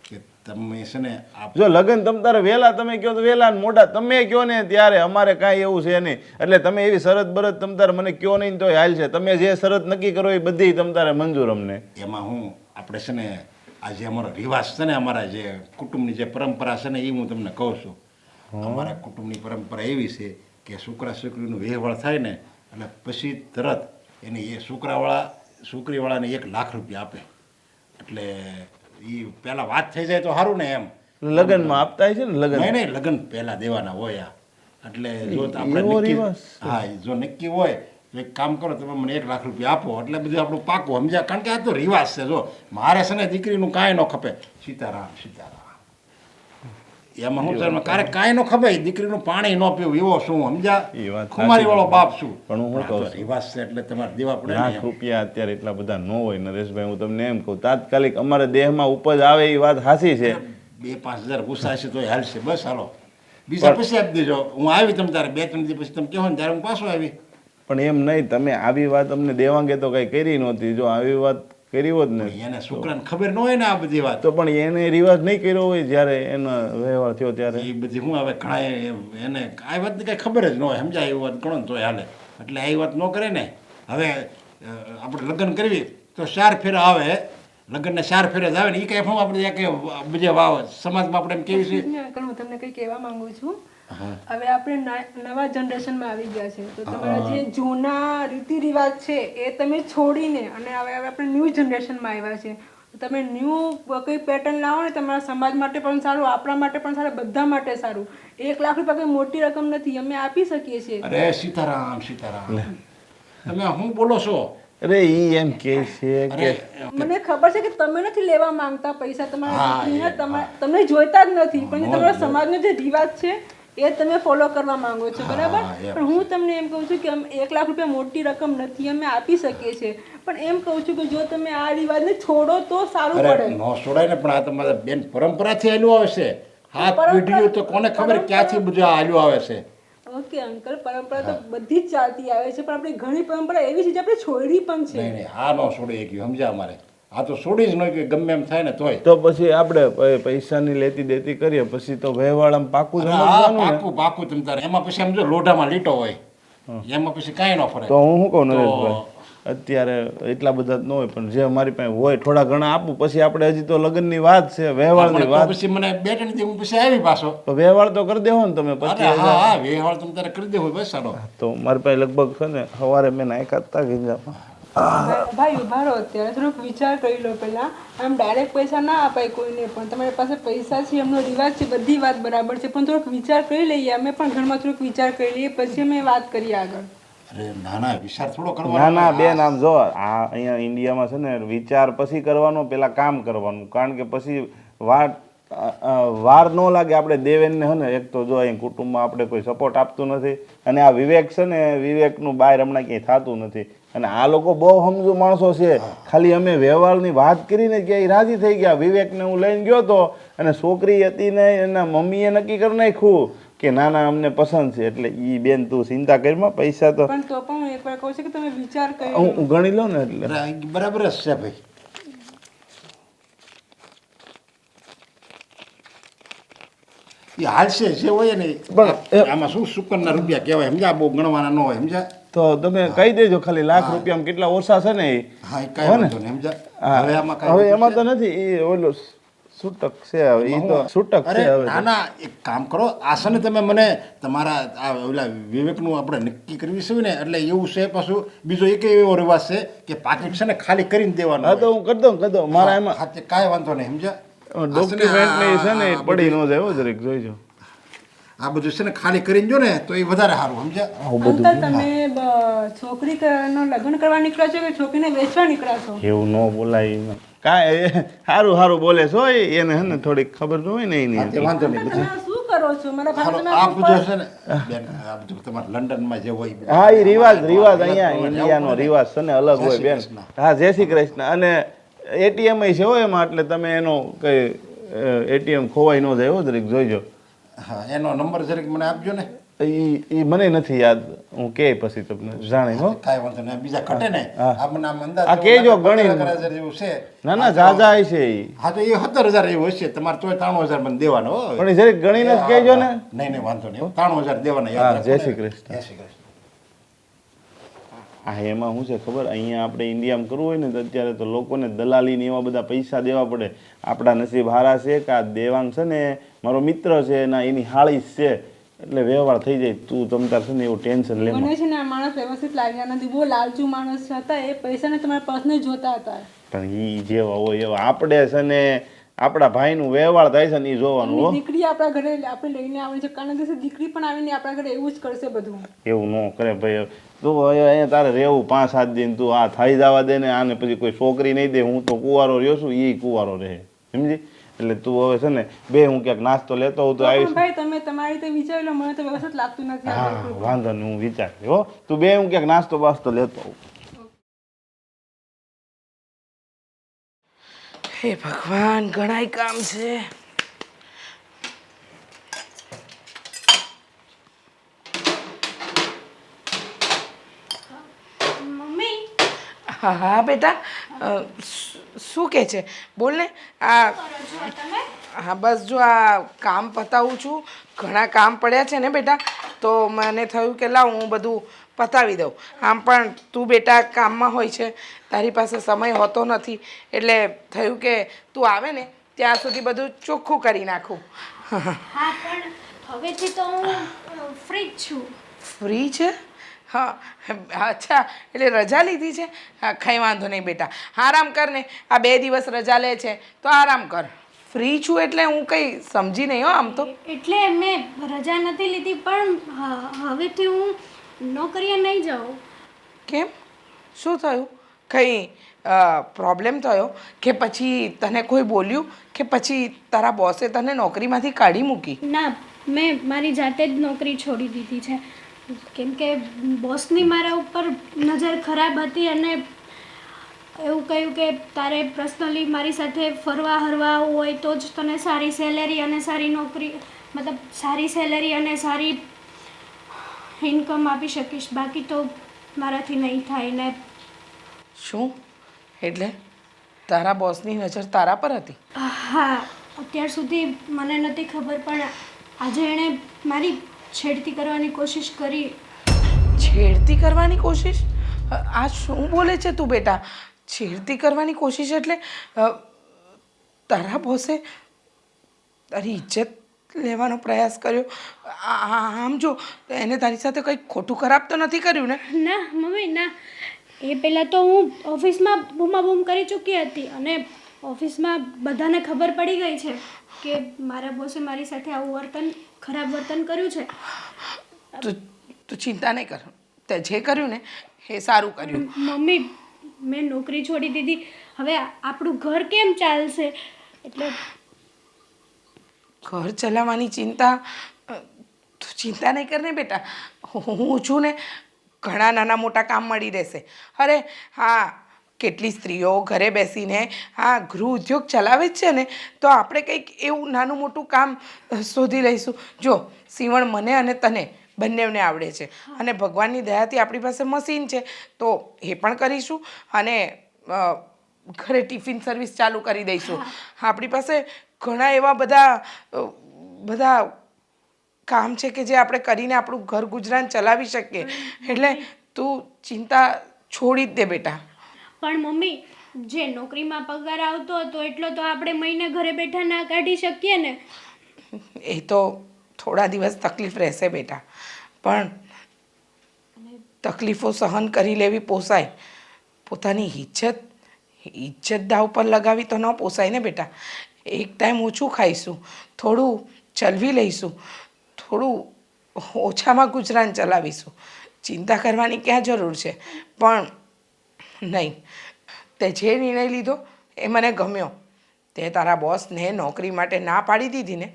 કે તમે છે ને આ જો લગ્ન તમ તારે વહેલા તમે કહો તો વહેલા ને મોટા તમે કહો ને ત્યારે અમારે કાંઈ એવું છે નહીં. એટલે તમે એવી શરત બરત તમ તારે મને કહો નહીં તો હાલ છે. તમે જે શરત નક્કી કરો એ બધી તમ તારે મંજૂર અમને. એમાં હું આપણે છે ને આ જે અમારો રિવાજ છે ને અમારા જે કુટુંબની જે પરંપરા છે ને એ હું તમને કહું છું. અમારા કુટુંબની પરંપરા એવી છે કે છોકરા છોકરીનું વહેવળ થાય ને એટલે પછી તરત એને એ છોકરીવાળાને 1 લાખ રૂપિયા આપે. એટલે એ પહેલાં વાત થઈ જાય તો સારું ને એમ. લગ્નમાં આપતા હોય છે ને લગ્ન. નહીં લગ્ન પહેલાં દેવાના હોય આ. એટલે જો આપણે એવો નક્કી રિવાજ હા જો નક્કી હોય તો એક કામ કરો તમે મને 1 લાખ રૂપિયા આપો એટલે બધું આપણું પાકું સમજ્યા. કારણ કે આ તો રિવાજ છે. જો મારે છે ને દીકરીનું કાંઈ ન ખપે. સીતારામ સીતારામ એમાં હું છે ક્યારેક કાંઈ ન ખપે દીકરીનું પાણી ન પીવું એવો શું એ સમજ્યા વાત ખુમારી વાળો બાપ શું. પણ હું શું આ તો કહું છું? રિવાજ છે એટલે તમારે દેવા પડે ને લાખ એમ. રૂપિયા અત્યારે એટલા બધા ન હોય નરેશભાઈ. હું તમને એમ કહું તાત્કાલિક અમારે દેહમાં ઉપજ આવે એ વાત સાચી છે. 2-5 હજાર ગુસ્સાશે તો હાલશે બસ હાલો. બીજા પછી આપી દેજો. હું આવી તમે તારે 2-3 દિવસ પછી તમે કહો ને ત્યારે હું પાછો આવી. પણ એમ નહીં, તમે આવી વાત અમને દેવાંગે તો કઈ કરી નહોતી. જો આવી વાત કરી હોત ને એને છોકરાને ખબર ન હોય ને આ બધી વાત. તો પણ એને રિવાજ નહીં કર્યો હોય જ્યારે એનો વ્યવહાર થયો ત્યારે. એ બધી હું હવે ઘણા એને આ વાતની કાંઈ ખબર જ ન હોય સમજાય એવી વાત ગણો ને તોય હાલે. એટલે આ વાત ન કરે ને. હવે આપણે લગ્ન કરવી તો 4 ફેરા આવે. લગ્નને 4 ફેરા જ આવે ને એ કાંઈ હું આપણે કે બીજા વાવ સમાજમાં આપણે એમ કેવી છે. અંકલ હું તમને કંઈ કહેવા માંગુ છું. હવે આપણે નવા જનરેશનમાં આવી ગયા છે તો તમારા જે જૂના રીતિ રિવાજ છે એ તમે છોડીને અને હવે આપણે ન્યૂ જનરેશનમાં આવ્યા છે તો તમે ન્યૂ કોઈ પેટર્ન લાવો ને તમારા સમાજ માટે પણ સારું, આપણા માટે પણ સારું, બધા માટે સારું. 1 લાખ રૂપિયા કોઈ મોટી રકમ નથી, અમે આપી શકીએ છીએ. અરે સીતારામ સીતારામ તમે શું બોલો છો? અરે ઈ એમ કે છે કે મને ખબર છે કે તમે નથી લેવા માંગતા પૈસા તમારા દીકરીના, તમને જોઈતા જ નથી, પણ જે તમારા સમાજનો જે રિવાજ છે એ તમે ફોલો કરવા માંગો છો, બરાબર? પણ હું તમને એમ કહું છું કે 1 લાખ રૂપિયા મોટી રકમ નથી, અમે આપી શકીએ છીએ. પણ એમ કહું છું કે જો તમે આ રિવાજને છોડો તો સારું અરે પડે. ન છોડાય ને. પણ આ તમારા બેન પરંપરાથી હાલ્યું આવે છે. હાથ પેઢીઓ તો કોને ખબર ક્યાંથી બધું આ હાલ્યું આવે છે. ઓકે અંકલ, પરંપરા તો બધી જ ચાલતી આવે છે પણ આપણી ઘણી પરંપરા એવી છે જે આપણે છોડી પણ છે. નહીં આ ન છોડી ગયું સમજ્યા અમારે. આ તો છોડી જ ન કે ગમે એમ થાય ને તોય. તો પછી આપણે પૈસાની લેતી દેતી કરીએ પછી તો વ્યવહાર આમ પાકું સમજવાનું ને. પાકું પાકું તમ તારે. એમાં પછી આમ જો લોઢામાં લીટો હોય એમાં પછી કાંઈ ન ફરે. તો હું શું કહું નરેશભાઈ, અત્યારે એટલા બધા ન હોય પણ જે અમારી પાસે હોય થોડા ઘણા આપું. પછી આપણે હજી તો લગ્નની વાત છે, વ્યવહારની તો વાત. પછી મને 2-3 દી હું પછી આવી પાછો. તો વ્યવહાર તો કરી દેવો ને તમે પછી. હા વ્યવહાર તમે તારે કરી દેવો બસ સારો. તો મારી પાસે લગભગ છે ને સવારે મેં નાખ્યા હતા ગીંજામાં. ભાઈ ઉભા રહો, અત્યારે થોડોક વિચાર કરી લો પહેલા. આમ ડાયરેક્ટ પૈસા ના અપાય કોઈને પણ. તમારી પાસે પૈસા છે, એમનો રિવાજ છે, બધી વાત બરાબર છે, પણ થોડોક વિચાર કરી લઈએ. અમે પણ ઘરમાં થોડોક વિચાર કરી લઈએ પછી અમે વાત કરીએ આગળ. અરે ના વિચાર થોડો કરવાનો. ના ના બેન, આમ જો આ અહીંયા ઇન્ડિયામાં છે ને વિચાર પછી કરવાનો, પેલા કામ કરવાનું. કારણ કે પછી વાર ન લાગે. આપણે દેવેનને છે ને એક તો જો અહીં કુટુંબમાં આપણે કોઈ સપોર્ટ આપતું નથી અને આ વિવેક છે ને વિવેકનું બહાર હમણાં ક્યાંય થતું નથી. અને આ લોકો બહુ સમજુ માણસો છે. ખાલી અમે વ્યવહારની વાત કરીને ક્યાંય રાજી થઈ ગયા. વિવેકને હું લઈને ગયો હતો અને છોકરી હતી ને એના મમ્મીએ નક્કી કરી નાખ્યું કે ના ના અમને પસંદ છે. એટલે ઈ બેન તું ચિંતા કરીમાં, પૈસા તો પણ તો પણ હું એકવાર કહું છું કે તમે વિચાર કરી હું ગણી લઉં ને. એટલે બરાબર જ છે ભાઈ. એ હાલશે જે હોય ને. પણ આમાં શું શુકનના રૂપિયા કહેવાય સમજ્યા. બહુ ગણવાના ન હોય સમજ્યા. તો તમે કહી દેજો ખાલી લાખ રૂપિયા કેટલા ઓછા છે ને એ. હા એ કાંઈ વાંધો નહીં સમજ્યા. હવે આમાં હવે એમાં તો નથી, એ ઓલો છૂટક છે. હવે એ તો છૂટક છે. હવે ના ના એક કામ કરો. આ છે ને તમે મને તમારા આ ઓલા વિવેકનું આપણે નક્કી કરવી છે ને એટલે એવું છે. પાછું બીજો એક એવો રિવાજ છે કે પાકીટ છે ને ખાલી કરીને દેવાનું. હા તો હું કરી દઉં મારા એમાં હા કાંઈ વાંધો નહીં સમજ્યા. ડોક્યુમેન્ટ ને છે ને એ પડી ન જાય હો, જરીક જોઈજો. આ બધું છે ને ખાલી કરીને જો ને તો એ વધારે સારું સમજ્યા. અંકલ તમે છોકરીનો લગ્ન કરવા નીકળ્યા છો કે છોકરીને વેચવા નીકળ્યા છો? એવું ન બોલાય. કાંઈ સારું સારું બોલે છો એને હે ને થોડીક ખબર ન હોય ને હા, એની તે વાંધો નહીં બધું. તમે શું કરો છો મારા હાલો, ભાઈ આ બધું છે ને બેન, આ બધું તમારે લંડનમાં જે હોય એ બધું. હા એ રિવાજ અહીંયા ઇન્ડિયાનો રિવાજ છે ને અલગ હોય બેન. કૃષ્ણ. હા જય શ્રી કૃષ્ણ. અને એટીએમ છે હો એમાં, એટલે તમે એનો કઈ એટીએમ ખોવાઈ ન જાય હો, જરીક જોઈજો. હા, એનો નંબર જરીક મને આપજો ને. એ મને નથી યાદ, હું કે પછી તમને જાણી હો. કાંઈ વાંધો નહીં, બીજા ઘટે ને આપણને આમ અંદાજ આ કહેજો ગણી. 15,000 જેવું છે. ના ના જાજા છે એ, હા તો એ 17,000 એવું હશે, તમારે તોય 93,000 મને દેવાનો હો. પણ એ જરીક ગણીને જ કહેજો ને. નહીં નહીં વાંધો નહીં, 93,000 દેવાના યાદ હા, રાખો જય ને. શ્રી કૃષ્ણ. જય શ્રી કૃષ્ણ. હા એમાં શું છે ખબર, અહીંયા આપણે ઇન્ડિયામાં કરવું હોય ને તો અત્યારે તો લોકોને દલાલીને એવા બધા પૈસા દેવા પડે. આપણા નસીબ હારા છે કે આ દેવાંગ છે ને મારો મિત્ર છે, એની હાળી જ છે, એટલે વ્યવહાર થઈ જાય. તું તમ તાર છે ને એવું ટેન્શન લે. મને છે ને આ માણસ વ્યવસ્થિત લાગ્યા નથી, બહુ લાલચુ માણસ હતા. એ પૈસાને તમારા પર્સને જોતા હતા. પણ એ જેવા હોય એવા આપણે છે ને, આપણા ભાઈનું વ્યવહાર થાય છે ને એ જોવાનું હો. દીકરી આપણા ઘરે આપણે લઈને આવે છે, કારણ કે દીકરી પણ આવીને આપણા ઘરે એવું જ કરશે બધું. એવું ન કરે ભાઈ. તું અહીંયા તારે રહેવું 5-7 દિન, તું આ થઈ જવા દે ને. આને પછી કોઈ છોકરી નહીં દે. હું તો કુંવારો રહ્યો છું, એ કુંવારો રહે, સમજી? એટલે તું હવે છે ને બે હું ક્યાંક નાસ્તો લેતો હોઉં તો આવીશ. ભાઈ તમે તમારી રીતે વિચારી લો, મને તો વ્યવસ્થિત લાગતું નથી. હા વાંધો નહીં, હું વિચાર હો. તું બે હું ક્યાંક નાસ્તો બાસ્તો લેતો હોઉં. હે ભગવાન, ઘણાય કામ છે. મમ્મી હા હા બેટા, શું કહે છે? બોલ ને. આ હા બસ જો આ કામ પતાવું છું. ઘણા કામ પડ્યા છે ને બેટા, તો મને થયું કે લાવ હું બધું પતાવી દઉં. આમ પણ તું બેટા કામમાં હોય છે, તારી પાસે સમય હોતો નથી, એટલે થયું કે તું આવે ને ત્યાં સુધી બધું ચોખ્ખું કરી નાખું. હા પણ હવેથી તો હું ફ્રી જ છું. ફ્રી છે? હા અચ્છા, એટલે રજા લીધી છે? હા કંઈ વાંધો નહીં બેટા, આરામ કર ને. આ 2 દિવસ રજા લે છે તો આરામ કર. ફ્રી છું એટલે હું કંઈ સમજી નહીં હો આમ તો. એટલે મેં રજા નથી લીધી, પણ હવેથી હું નોકરીએ નહીં જાઉં. કેમ? શું થયું? કંઈ પ્રોબ્લેમ થયો કે પછી તને કોઈ બોલ્યું કે પછી તારા બોસે તને નોકરીમાંથી કાઢી મૂકી? ના, મેં મારી જાતે જ નોકરી છોડી દીધી છે, કેમ કે બોસની મારા ઉપર નજર ખરાબ હતી અને એવું કહ્યું કે તારે પર્સનલી મારી સાથે ફરવા હરવા હોય તો જ તને સારી સેલેરી અને સારી નોકરી, મતલબ સારી સેલેરી અને સારી ઇન્કમ આપી શકીશ, બાકી તો મારાથી નહીં થાય. ને શું એટલે તારા બોસની નજર તારા પર હતી? હા, અત્યાર સુધી મને નથી ખબર, પણ આજે એણે મારી છેડતી કરવાની કોશિશ કરી. છેડતી કરવાની કોશિશ? આ શું બોલે છે તું બેટા? છેડતી કરવાની કોશિશ એટલે તારા બોસે તારી ઇજ્જત લેવાનો પ્રયાસ કર્યો? આમ જો એને તારી સાથે કંઈ ખોટું ખરાબ તો નથી કર્યું ને? ના મમ્મી ના, એ પહેલાં તો હું ઓફિસમાં બૂમાબૂમ કરી ચૂકી હતી અને ઓફિસમાં બધાને ખબર પડી ગઈ છે કે મારા બોસે મારી સાથે આવું ખરાબ વર્તન કર્યું છે. તું ચિંતા નહીં કર, તે જે કર્યું ને એ સારું કર્યું. મમ્મી, મેં નોકરી છોડી દીધી, હવે આપણું ઘર કેમ ચાલશે? એટલે ઘર ચલાવવાની ચિંતા તું ચિંતા નહીં કર ને બેટા, હું છું ને. ઘણા નાના મોટા કામ મળી રહેશે. અરે હા, કેટલી સ્ત્રીઓ ઘરે બેસીને આ ગૃહ ઉદ્યોગ ચલાવે જ છે ને, તો આપણે કંઈક એવું નાનું મોટું કામ શોધી લઈશું. જો સીવણ મને અને તને બંનેને આવડે છે અને ભગવાનની દયાથી આપણી પાસે મશીન છે, તો એ પણ કરીશું અને ઘરે ટિફિન સર્વિસ ચાલુ કરી દઈશું. આપણી પાસે ઘણા એવા બધા કામ છે કે જે આપણે કરીને આપણું ઘર ગુજરાન ચલાવી શકીએ. એટલે તું ચિંતા છોડી જ દે બેટા. પણ મમ્મી, જે નોકરીમાં પગાર આવતો હતો એટલો તો આપણે મહિને ઘરે બેઠા ના કાઢી શકીએ ને? એ તો થોડા દિવસ તકલીફ રહેશે બેટા, પણ તકલીફો સહન કરી લેવી પોસાય. પોતાની ઇજ્જત દાવ પર લગાવી તો ન પોસાય ને બેટા. એક ટાઈમ ઓછું ખાઈશું, થોડું ચલવી લઈશું, થોડું ઓછામાં ગુજરાન ચલાવીશું. ચિંતા કરવાની ક્યાં જરૂર છે? પણ નહીં, તે જે નિર્ણય લીધો એ મને ગમ્યો. તે તારા બોસને નોકરી માટે ના પાડી દીધી ને,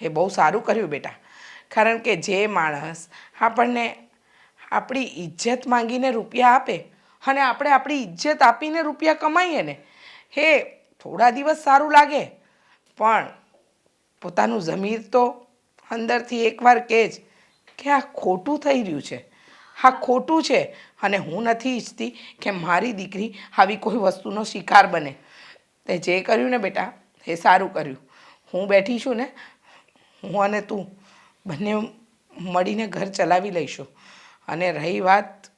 એ બહુ સારું કર્યું બેટા. કારણ કે જે માણસ આપણને આપણી ઇજ્જત માંગીને રૂપિયા આપે અને આપણે આપણી ઇજ્જત આપીને રૂપિયા કમાઈએ ને, એ થોડા દિવસ સારું લાગે, પણ પોતાનું ઝમીર તો અંદરથી એકવાર કહે જ કે આ ખોટું થઈ રહ્યું છે, આ ખોટું છે. અને હું નથી ઈચ્છતી કે મારી દીકરી આવી કોઈ વસ્તુનો શિકાર બને. તે જે કર્યું ને બેટા, એ સારું કર્યું. હું બેઠી છું ને, હું અને તું બંને મળીને ઘર ચલાવી લઈશું. અને રહી વાત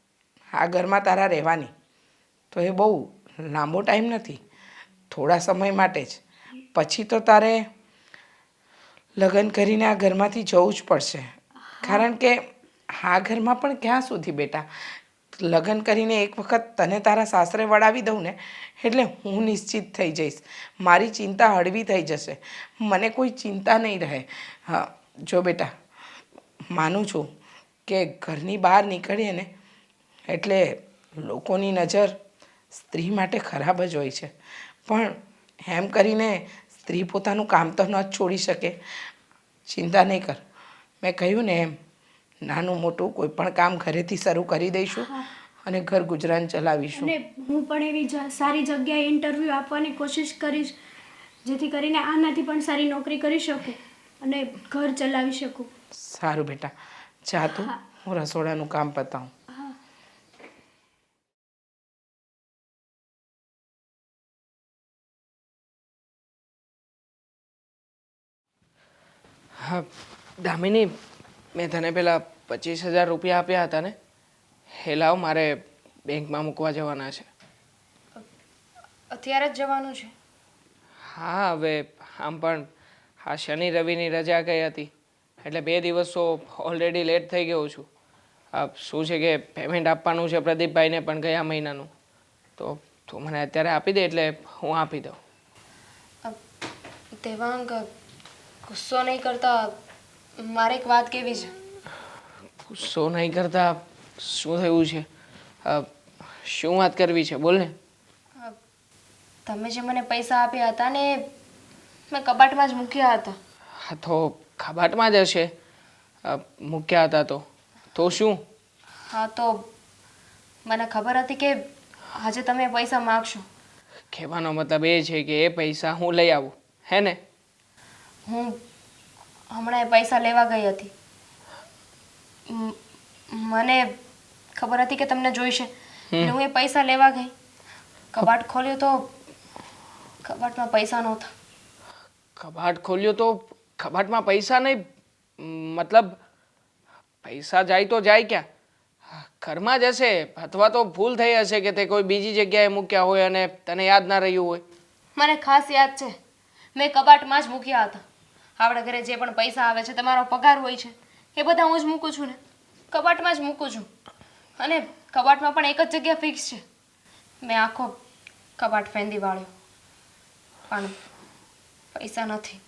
આ ઘરમાં તારા રહેવાની, તો એ બહુ લાંબો ટાઈમ નથી, થોડા સમય માટે જ. પછી તો તારે લગ્ન કરીને આ ઘરમાંથી જવું જ પડશે. કારણ કે આ ઘરમાં પણ ક્યાં સુધી બેટા, લગ્ન કરીને એક વખત તને તારા સાસરે વળાવી દઉં ને, એટલે હું નિશ્ચિત થઈ જઈશ. મારી ચિંતા હળવી થઈ જશે, મને કોઈ ચિંતા નહીં રહે. હા જો બેટા, માનું છું કે ઘરની બહાર નીકળીએ ને એટલે લોકોની નજર સ્ત્રી માટે ખરાબ જ હોય છે, પણ એમ કરીને સ્ત્રી પોતાનું કામ તો ન જ છોડી શકે. ચિંતા નહીં કર, મેં કહ્યું ને એમ, નાનું મોટું કોઈ પણ કામ ઘરેથી શરૂ કરી દઈશું અને ઘર ગુજરાન ચલાવીશું. અને હું પણ એવી સારી જગ્યાએ ઇન્ટરવ્યૂ આપવાની કોશિશ કરીશ, જેથી કરીને આનાથી પણ સારી નોકરી કરી શકું અને ઘર ચલાવી શકું. સારું બેટા, જા તું, હું રસોડાનું કામ પતાવું. હા દામિની, મેં તને પેલા 25,000 રૂપિયા આપ્યા હતા ને, એ લાવ, મારે બેંકમાં મૂકવા જવાના છે. અત્યારે જ જવાનું છે? હા, હવે આમ પણ આ શનિ રવિની રજા ગઈ હતી એટલે 2 દિવસ તો ઓલરેડી લેટ થઈ ગયો છું. શું છે કે પેમેન્ટ આપવાનું છે પ્રદીપભાઈને પણ ગયા મહિનાનું, તો તું મને અત્યારે આપી દે એટલે હું આપી દઉં. દેવાંગ, ગુસ્સો નહીં કરતા, મારે એક વાત કેવી છે. ગુસ્સો નહીં કરતા? શું થયું છે? શું વાત કરવી છે, બોલ ને. તમે જે મને પૈસા આપ્યા હતા ને, મેં કબાટમાં જ મૂક્યા હતા. હા તો કબાટમાં જ હશે મૂક્યા હતા તો શું? હા તો મને ખબર હતી કે આજે તમે પૈસા માગશો. કહેવાનો મતલબ એ છે કે એ પૈસા હું લઈ આવું, હે ને? હું હમણાં એ પૈસા લેવા ગઈ હતી. મને ખબર હતી કે તમને જોઈશે એટલે હું એ પૈસા લેવા ગઈ. કબાટ ખોલ્યું તો કબાટમાં પૈસા નહોતા. કબાટ ખોલ્યો તો કબાટમાં પૈસા નહીં? મતલબ પૈસા જાય તો જાય ક્યાં? ઘરમાં જ હશે, અથવા તો ભૂલ થઈ હશે કે તે કોઈ બીજી જગ્યાએ મૂક્યા હોય અને તને યાદ ના રહ્યું હોય. મને ખાસ યાદ છે, મેં કબાટમાં જ મૂક્યા હતા. આપણા ઘરે જે પણ પૈસા આવે છે, તમારો પગાર હોય છે, એ બધા હું જ મૂકું છું ને, કબાટમાં જ મૂકું છું. અને કબાટમાં પણ એક જ જગ્યા ફિક્સ છે. મેં આખો કબાટ ફેંદી વાળ્યો, પણ પૈસા નથી.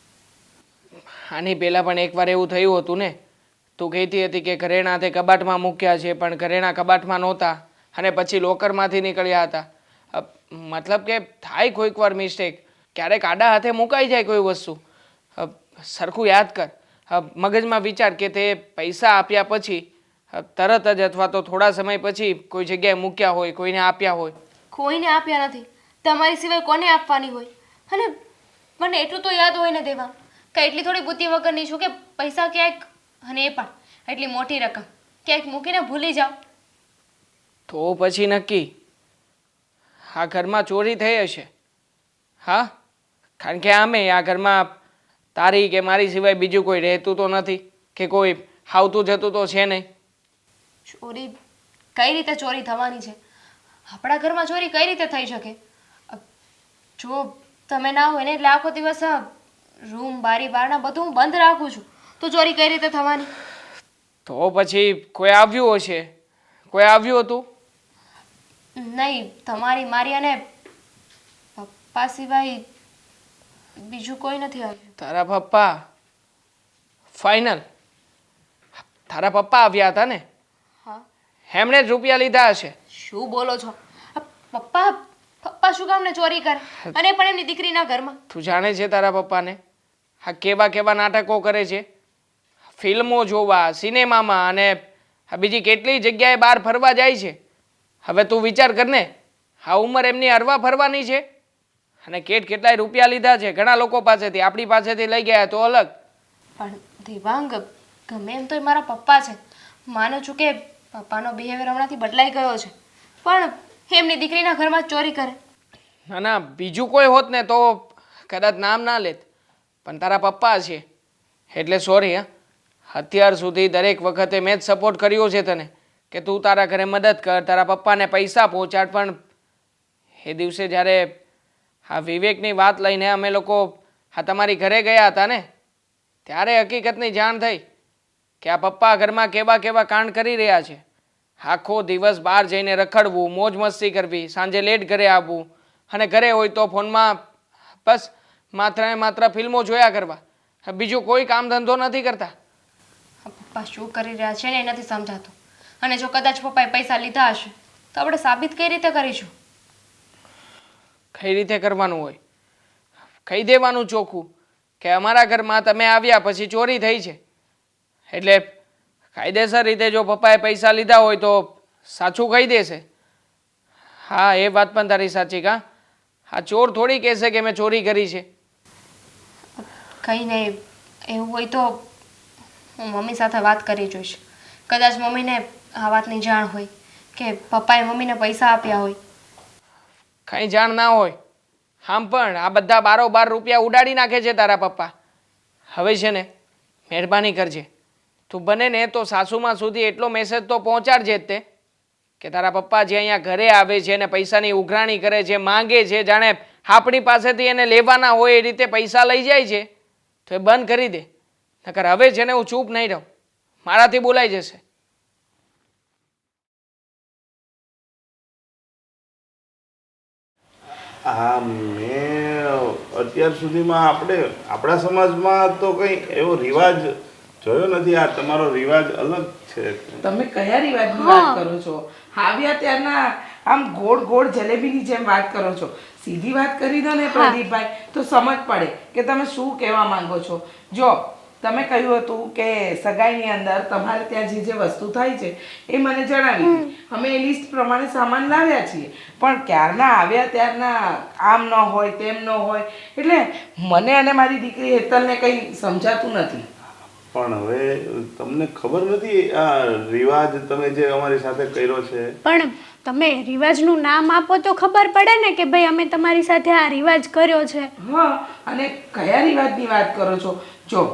આની પહેલાં પણ એકવાર એવું થયું હતું ને, તું કહેતી હતી કે ઘરેણા તે કબાટમાં મૂક્યા છે, પણ ઘરેણા કબાટમાં નહોતા અને પછી લોકરમાંથી નીકળ્યા હતા. મતલબ કે થાય કોઈક વાર મિસ્ટેક, ક્યારેક આડા હાથે મુકાઈ જાય કોઈ વસ્તુ. સરખું યાદ કર, મગજમાં વિચાર કે તે પૈસા આપ્યા પછી તરત જ અથવા તો થોડા સમય પછી કોઈ જગ્યાએ મૂક્યા હોય, કોઈને આપ્યા હોય. કોઈને આપ્યા નથી, તમારી સિવાય કોને આપવાની હોય? અને મને એટલું તો યાદ હોય ને દેવા, કે એટલી થોડી બુદ્ધિ વગરની છું કે પૈસા ક્યાંક, અને એ પણ એટલી મોટી રકમ, ક્યાંક મૂકીને ભૂલી જાઓ. તો પછી નક્કી આ ઘરમાં ચોરી થઈ હશે. હા, કારણ કે આમે આ ઘરમાં તારી કે મારી સિવાય બીજું કોઈ રહેતું તો નથી, કે કોઈ આવતું જતું તો છે નહીં. ચોરી કઈ રીતે ચોરી થવાની છે? આપણા ઘરમાં ચોરી કઈ રીતે થઈ શકે? જો તમે ના હોય ને એટલે આખો દિવસ રૂમ બારી બારણા બધું હું બંધ રાખું છું, તો ચોરી કઈ રીતે થવાની? તો પછી કોઈ આવ્યું હશે. કોઈ આવ્યું હતું? નહીં, તમારી મારી અને પપ્પા સિવાય બીજું કોઈ નથી આવ્યું. તારા પપ્પા? ફાઇનલ તારા પપ્પા આવ્યા હતા ને? હા. એમણે જ રૂપિયા લીધા હશે. શું બોલો છો? પપ્પા પપ્પા શું કામને ચોરી કરે અને પણ એમની દીકરીના ઘરમાં? તું જાણે છે તારા પપ્પાને આ કેવા કેવા નાટકો કરે છે, ફિલ્મો જોવા, સિનેમામાં અને આ બીજી કેટલી જગ્યાએ બહાર ફરવા જાય છે. હવે તું વિચાર કર ને, આ ઉંમર એમની હરવા ફરવાની છે અને કેટલાય રૂપિયા લીધા છે ઘણા લોકો પાસેથી, આપણી પાસેથી લઈ ગયા તો અલગ. પણ દેવાંગ, ગમે એમ તો એ મારા પપ્પા છે. માનું છું કે પપ્પાનો બિહેવિયર હમણાંથી બદલાઈ ગયો છે, પણ એમની દીકરીના ઘરમાં જ ચોરી કરે. ના ના, બીજું કોઈ હોત ને તો કદાચ નામ ના લેત, પણ તારા પપ્પા છે એટલે સોરી. હા, અત્યાર સુધી દરેક વખતે મેં જ સપોર્ટ કર્યો છે તને કે તું તારા ઘરે મદદ કર, તારા પપ્પાને પૈસા પહોંચાડ. પણ એ દિવસે જ્યારે આ વિવેકની વાત લઈને અમે લોકો આ તમારી ઘરે ગયા હતા ને, ત્યારે હકીકતની જાણ થઈ કે આ પપ્પા ઘરમાં કેવા કેવા કાંડ કરી રહ્યા છે. આખો દિવસ બહાર જઈને રખડવું, મોજ મસ્તી કરવી, સાંજે લેટ ઘરે આવવું અને ઘરે હોય તો ફોનમાં બસ માત્ર ને માત્ર ફિલ્મો જોયા કરવા, બીજું કોઈ કામ ધંધો નથી કરતા. પપ્પા શું કરી રહ્યા છે ને એ નથી સમજાતું. અને જો કદાચ પપ્પાએ પૈસા લીધા હશે તો આપણે સાબિત કઈ રીતે કરીશું? કઈ રીતે કરવાનું હોય? કહી દેવાનું ચોખ્ખું કે અમારા ઘરમાં તમે આવ્યા પછી ચોરી થઈ છે. એટલે કાયદેસર રીતે જો પપ્પાએ પૈસા લીધા હોય તો સાચું કહી દેશે. હા, એ વાત પણ તારી સાચી. કા આ ચોર થોડી કહેશે કે મેં ચોરી કરી છે. કંઈ નહીં, એવું હોય તો હું મમ્મી સાથે વાત કરી જોઈશ. કદાચ મમ્મીને આ વાતની જાણ હોય કે પપ્પાએ મમ્મીને પૈસા આપ્યા હોય. કંઈ જાણ ના હોય. આમ પણ આ બધા બારોબાર રૂપિયા ઉડાડી નાખે છે તારા પપ્પા. હવે છે ને, મહેરબાની કરજે, તું બને ને તો સાસુમાં સુધી એટલો મેસેજ તો પહોંચાડજે જ તે કે તારા પપ્પા જે અહીંયા ઘરે આવે છે ને પૈસાની ઉઘરાણી કરે છે, માંગે છે, જાણે આપણી પાસેથી એને લેવાના હોય એ રીતે પૈસા લઈ જાય છે, તો એ બંધ કરી દે. નકર હવે છે ને હું ચૂપ નહીં રહું, મારાથી બોલાઈ જશે. હા, મેં અત્યાર સુધીમાં આપણા સમાજમાં તો કંઈ એવો રિવાજ જોયો નથી. આ તમારો રિવાજ અલગ છે. તમે કયા રિવાજની વાત કરો છો? આવ્યા ત્યારના આમ ગોળ ગોળ જલેબીની જેમ વાત કરો છો. સીધી વાત કરી દો ને પ્રદીપભાઈ, તો સમજ પડે કે તમે શું કહેવા માંગો છો. જો તમે કહ્યું હતું કે સગાઈની અંદર તમારે ત્યાં જે જે વસ્તુ થાય છે એ મને જણાવી હતી. અમે એ લિસ્ટ પ્રમાણે સામાન લાવ્યા છીએ, પણ ક્યારના આવ્યા ત્યારના આમ ન હોય તેમ ન હોય, એટલે મને અને મારી દીકરી હેતલને કંઈ સમજાતું નથી. પણ હવે તમને ખબર નથી આ રિવાજ તમે જે અમારી સાથે કર્યો છે? પણ તમે રિવાજનું નામ આપો તો ખબર પડે ને કે ભાઈ અમે તમારી સાથે આ રિવાજ કર્યો છે. હા, અને કયા રિવાજની વાત કરો છો? જો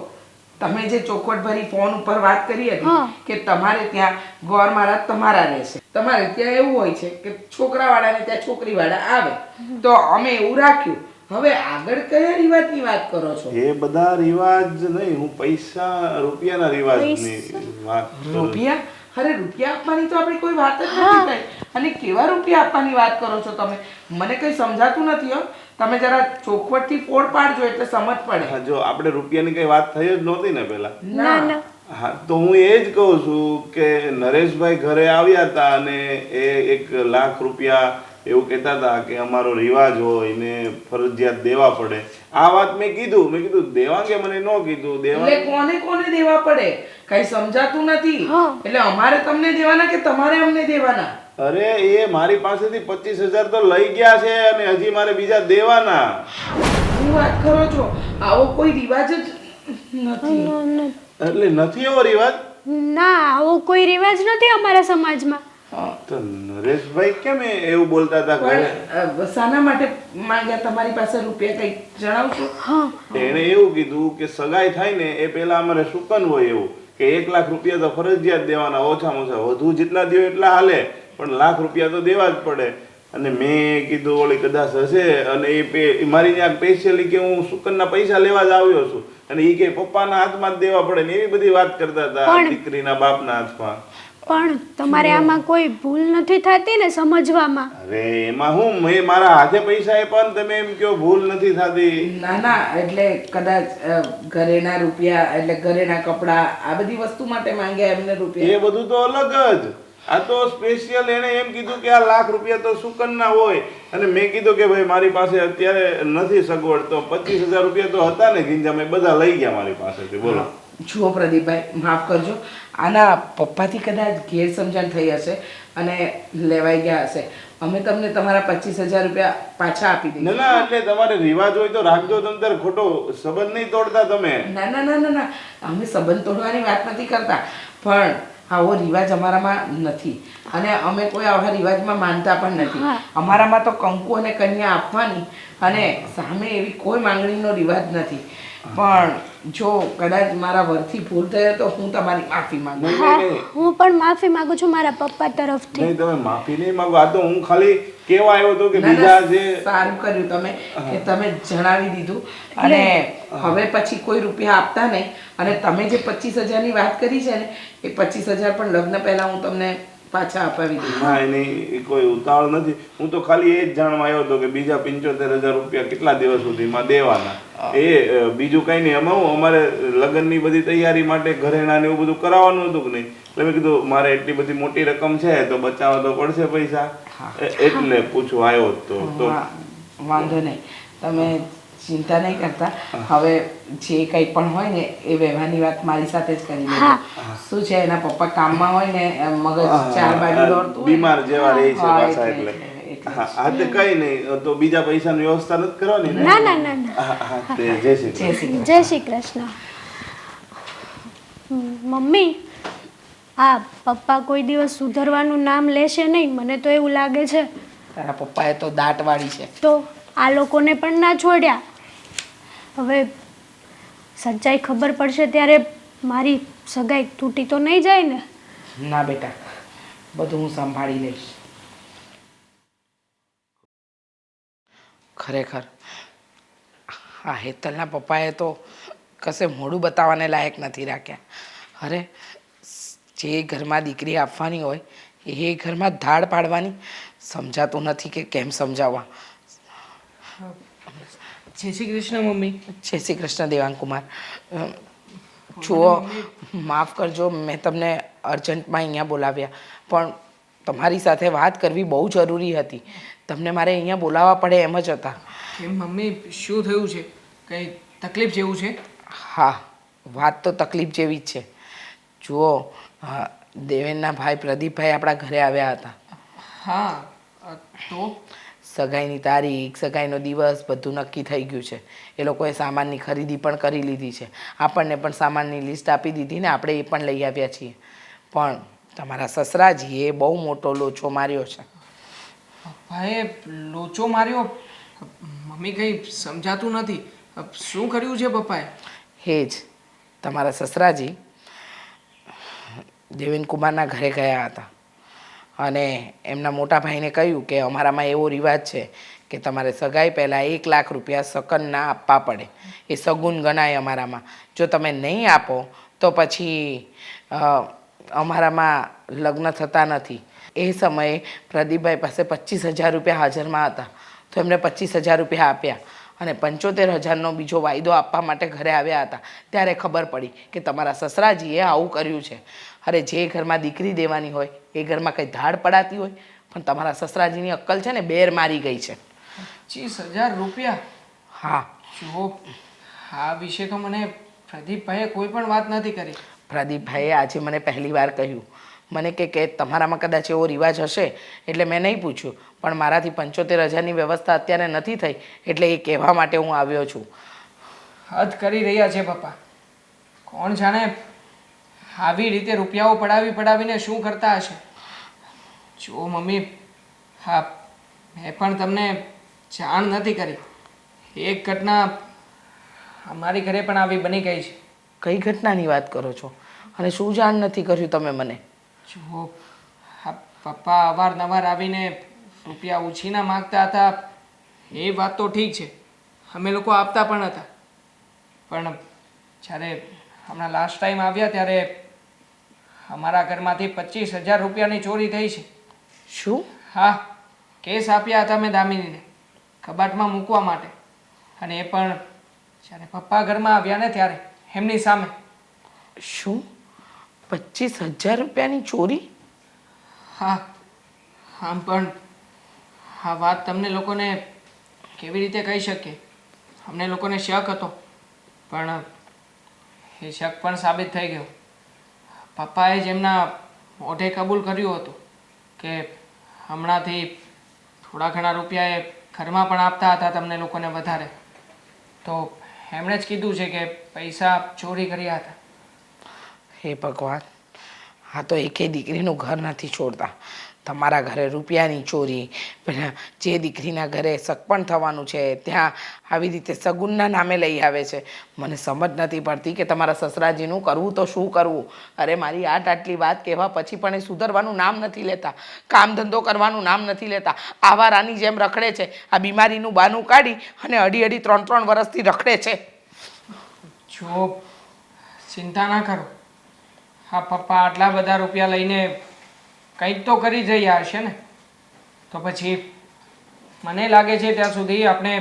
તમે જે ચોખવટ ભરી ફોન ઉપર વાત કરી હતી કે તમારે ત્યાં ગોર મહારાજ તમારા રહેશે, તમારે ત્યાં એવું હોય છે કે છોકરાવાળાને ત્યાં છોકરીવાળા આવે, તો અમે એવું રાખ્યું. હવે આગળ કયા રિવાજની વાત કરો છો? એ બધા રિવાજ નહીં, હું પૈસા રૂપિયાના રિવાજની વાત કરું. રૂપિયા? અરે રૂપિયા આપવાની તો આપણે કોઈ વાત જ નથી કરી. અને કેવા રૂપિયા આપવાની વાત કરો છો તમે? મને કંઈ સમજાતું નથી. હો, તમે જરા ચોખવટથી ફોડ પાડજો એટલે સમજ પડે. હા, જો આપણે રૂપિયાની કઈ વાત થઈ જ નહોતી ને પેલા. ના ના, હા, તો હું એ જ કહું છું કે નરેશભાઈ ઘરે આવ્યા હતા અને એ 1 લાખ રૂપિયા એવું કહેતા હતા કે અમારો રિવાજ હોય ને ફરજિયાત દેવા પડે. આ વાત મેં કીધું દેવાંગે મને ન કીધું. એટલે કોને કોને દેવા પડે કઈ સમજાતું નથી. એટલે અમારે તમને દેવાના કે તમારે અમને દેવાના? અરે એ મારી પાસેથી 25,000 તો લઈ ગયા છે અને હજી મારે બીજા દેવાના. શું વાત કરો છો? આવો કોઈ રિવાજ જ નથી. એટલે નથી એવો રિવાજ? ના, આવો કોઈ રિવાજ નથી અમારા સમાજમાં. તો નરેશભાઈ કેમ એવું બોલતા હતા? પણ શાના માટે માંગ્યા તમારી પાસે રૂપિયા કઈ જણાવશો? એને એવું કીધું કે સગાઈ થાય ને એ પહેલા અમારે શુકન હોય એવું કે 1 લાખ રૂપિયા તો ફરજિયાત દેવાના, ઓછામાં ઓછા, વધુ જેટલા દો એટલા હાલે, પણ 1 લાખ રૂપિયા તો દેવા જ પડે. અને મેં કીધું ઓલી કદાચ હશે અને એ મારી ત્યાં સ્પેશિયલી કે હું શુકનના પૈસા લેવા જ આવ્યો છું અને એ કે પપ્પાના હાથમાં જ દેવા પડે ને એવી બધી વાત કરતા હતા, દીકરીના બાપના હાથમાં. પણ તમારે આમાં કોઈ ભૂલ નથી થતી ને સમજવામાં? અરે એમાં હું, મેં મારા હાથે પૈસા આપ્યા ને તમે એમ કહો ભૂલ નથી થતી? ના ના, એટલે કદાચ ઘરેના રૂપિયા એટલે ઘરેના કપડા આ બધી વસ્તુ માટે માંગ્યા એમને રૂપિયા. એ બધું તો અલગ જ. આ તો સ્પેશિયલ એણે એમ કીધું કે આ લાખ રૂપિયા તો સુકનના હોય, અને મેં કીધું કે ભાઈ મારી પાસે અત્યારે નથી સગવડ, તો 25,000 રૂપિયા તો હતા ને ગીંજામાં, એ બધા લઈ ગયા મારી પાસેથી. બોલો. જુઓ પ્રદીપભાઈ, માફ કરજો, આના પપ્પાથી કદાચ ગેરસમજણ થઈ હશે અને લેવાઈ ગયા હશે. અમે તમને તમારા 25,000 રૂપિયા પાછા આપી દઈએ. ના ના, એટલે તમારે રિવાજ હોય તો રાખજો, તમે તાર ખોટો સંબંધ નહીં તોડતા તમે. ના ના ના ના ના, અમે સંબંધ તોડવાની વાત નથી કરતા, પણ આવો રિવાજ અમારામાં નથી અને અમે કોઈ આવા રિવાજમાં માનતા પણ નથી. અમારામાં તો કંકુ અને કન્યા આપવાની અને સામે એવી કોઈ માંગણીનો રિવાજ નથી. પણ જો કદાચ મારા વરથી ભૂલ થયો તો હું તમારી માફી માંગુ. હું પણ માફી માંગુ છું મારા પપ્પા તરફથી. નહીં, તમે માફી નહીં માંગો, આ તો હું ખાલી કેવા આવ્યો હતો કે બીજા જે સારું કર્યું તમે કે તમે જણાવી દીધું અને હવે પછી કોઈ રૂપિયા આપતા નહીં. અને તમે જે 25,000 ની વાત કરી છે ને, એ 25,000 પણ લગ્ન પહેલા હું તમને પાછા અપાવી દઈશ. ના, એની કોઈ ઉતાવળ નથી. હું તો ખાલી એ જ જાણવા આવ્યો હતો કે બીજા 75,000 રૂપિયા કેટલા દિવસ સુધીમાં દેવાના, એ બીજું કઈ નહીં. અમારે લગ્નની બધી તૈયારી માટે ઘરેણા ને એવું બધું કરાવવાનું હતું કે નહીં, એટલે મેં કીધું મારે એટલી બધી મોટી રકમ છે તો બચાવવા તો પડશે પૈસા, એટલે પૂછવા આવ્યો તો. વાંધો નહીં, તમે ચિંતા નહીં કરતા. હવે જે કંઈ પણ હોય ને એ વ્યવહારની વાત મારી સાથે જ કરી લેજો. શું છે, એના પપ્પા કામમાં હોય ને મગજ ચાર બાજુ દોડતું હોય, બીમાર જેવા રહે છે પાછા, એટલે હા તે કઈ નહીં, તો બીજા પૈસાની વ્યવસ્થા નથી કરવાની ને? ના ના ના ના. હા, જય શ્રી કૃષ્ણ. જય શ્રી કૃષ્ણ. મમ્મી, આ પપ્પા કોઈ દિવસ સુધરવાનું નામ લેશે નહીં, મને તો એવું લાગે છે. તારા પપ્પાએ તો દાંતવાળી છે. તો આ લોકોને પણ ના છોડ્યા. હવે સચ્ચાઈ ખબર પડશે ત્યારે મારી સગાઈ તૂટી તો નહીં જાય ને? ના બેટા, બધું હું સંભાળી લઈશ. ખરેખર આ હેતલના પપ્પાએ તો કશે મોઢું બતાવવાને લાયક નથી રાખ્યા. અરે જે ઘરમાં દીકરી આપવાની હોય એ ઘરમાં ધાડ પાડવાની, સમજાતું નથી કે કેમ સમજાવવા. જય શ્રી કૃષ્ણ મમ્મી. જય શ્રી કૃષ્ણ દેવાંગકુમાર. જુઓ, માફ કરજો, મેં તમને અર્જન્ટમાં અહીંયા બોલાવ્યા, પણ તમારી સાથે વાત કરવી બહુ જરૂરી હતી. તમને મારે અહીંયા બોલાવવા પડે એમ જ હતા. કેમ મમ્મી, શું થયું છે? કંઈ તકલીફ જેવું છે? હા, વાત તો તકલીફ જેવી જ છે. જુઓ, દેવેનના ભાઈ પ્રદીપભાઈ આપણા ઘરે આવ્યા હતા. હા, તો સગાઈની તારીખ, સગાઈનો દિવસ બધું નક્કી થઈ ગયું છે. એ લોકોએ સામાનની ખરીદી પણ કરી લીધી છે. આપણને પણ સામાનની લિસ્ટ આપી દીધી ને આપણે એ પણ લઈ આવ્યા છીએ. પણ તમારા સસરાજીએ બહુ મોટો લોચો માર્યો છે. પપ્પાએ લોચો માર્યો? મમ્મી, કંઈ સમજાતું નથી. શું કર્યું છે પપ્પાએ? એ જ, તમારા સસરાજી દેવેનકુમારના ઘરે ગયા હતા અને એમના મોટા ભાઈને કહ્યું કે અમારામાં એવો રિવાજ છે કે તમારે સગાઈ પહેલાં 1 લાખ રૂપિયા સકનના આપવા પડે. એ સગુન ગણાય અમારામાં. જો તમે નહીં આપો તો પછી અમારામાં લગ્ન થતા નથી. એ સમયે પ્રદીપભાઈ પાસે 25,000 રૂપિયા હાજરમાં હતા, તો એમને 25,000 રૂપિયા આપ્યા અને 75,000નો બીજો વાયદો આપવા માટે ઘરે આવ્યા હતા. ત્યારે ખબર પડી કે તમારા સસરાજીએ આવું કર્યું છે. અરે જે ઘરમાં દીકરી દેવાની હોય એ ઘરમાં કંઈ ધાડ પડાતી હોય, પણ તમારા સસરાજીની અક્કલ છે ને બેર મારી ગઈ છે. 25,000 રૂપિયા? હા. જુઓ, આ વિશે તો મને પ્રદીપભાઈએ કોઈ પણ વાત નથી કરી. પ્રદીપભાઈએ આજે મને પહેલી વાર કહ્યું. મને કે તમારામાં કદાચ એવો રિવાજ હશે એટલે મેં નહીં પૂછ્યું, પણ મારાથી 75,000ની વ્યવસ્થા અત્યારે નથી થઈ એટલે એ કહેવા માટે હું આવ્યો છું. હદ કરી રહ્યા છે પપ્પા. કોણ જાણે આવી રીતે રૂપિયાઓ પડાવીને શું કરતા હશે. જો મમ્મી, હા, મેં પણ તમને જાણ નથી કરી. એક ઘટના અમારી ઘરે પણ આવી બની ગઈ છે. કઈ ઘટનાની વાત કરો છો અને શું જાણ નથી કર્યું તમે મને? જુઓ, હા, પપ્પા અવારનવાર આવીને રૂપિયા ઉછીના માગતા હતા. એ વાત તો ઠીક છે, અમે લોકો આપતા પણ હતા. પણ જ્યારે હમણાં લાસ્ટ ટાઈમ આવ્યા ત્યારે અમારા ઘરમાંથી 25,000 રૂપિયાની ચોરી થઈ છે. શું? હા, કેસ આપ્યા હતા મેં દામિનીને કબાટમાં મૂકવા માટે, અને એ પણ જ્યારે પપ્પા ઘરમાં આવ્યા ને ત્યારે એમની સામે. શું? 25,000 રૂપિયાની ચોરી? હા આમ પણ આ વાત તમને લોકોને કેવી રીતે કહી શકીએ? અમને લોકોને શક હતો, પણ એ શક પણ સાબિત થઈ ગયો. પપ્પાએ જ એમના મોઢે કબૂલ કર્યું હતું કે હમણાંથી થોડા ઘણા રૂપિયા એ ઘરમાં પણ આપતા હતા તમને લોકોને વધારે. તો એમણે જ કીધું છે કે પૈસા ચોરી કર્યા હતા. હે ભગવાન, હા તો એકેય દીકરીનું ઘર નથી છોડતા. તમારા ઘરે રૂપિયાની ચોરી, પેલા જે દીકરીના ઘરે સગપણ થવાનું છે ત્યાં આવી રીતે સગુનના નામે લઈ આવે છે. મને સમજ નથી પડતી કે તમારા સસરાજીનું કરવું તો શું કરવું. અરે મારી આટલી વાત કહેવા પછી પણ એ સુધરવાનું નામ નથી લેતા, કામ ધંધો કરવાનું નામ નથી લેતા. આવારાની જેમ રખડે છે. આ બીમારીનું બહાનું કાઢી અને અઢી 3 વર્ષથી રખડે છે. જો ચિંતા ના કરો, હા પપ્પા આટલા બધા રૂપિયા લઈને કંઈક તો કરી જ રહ્યા હશે ને. તો પછી મને લાગે છે ત્યાં સુધી આપણે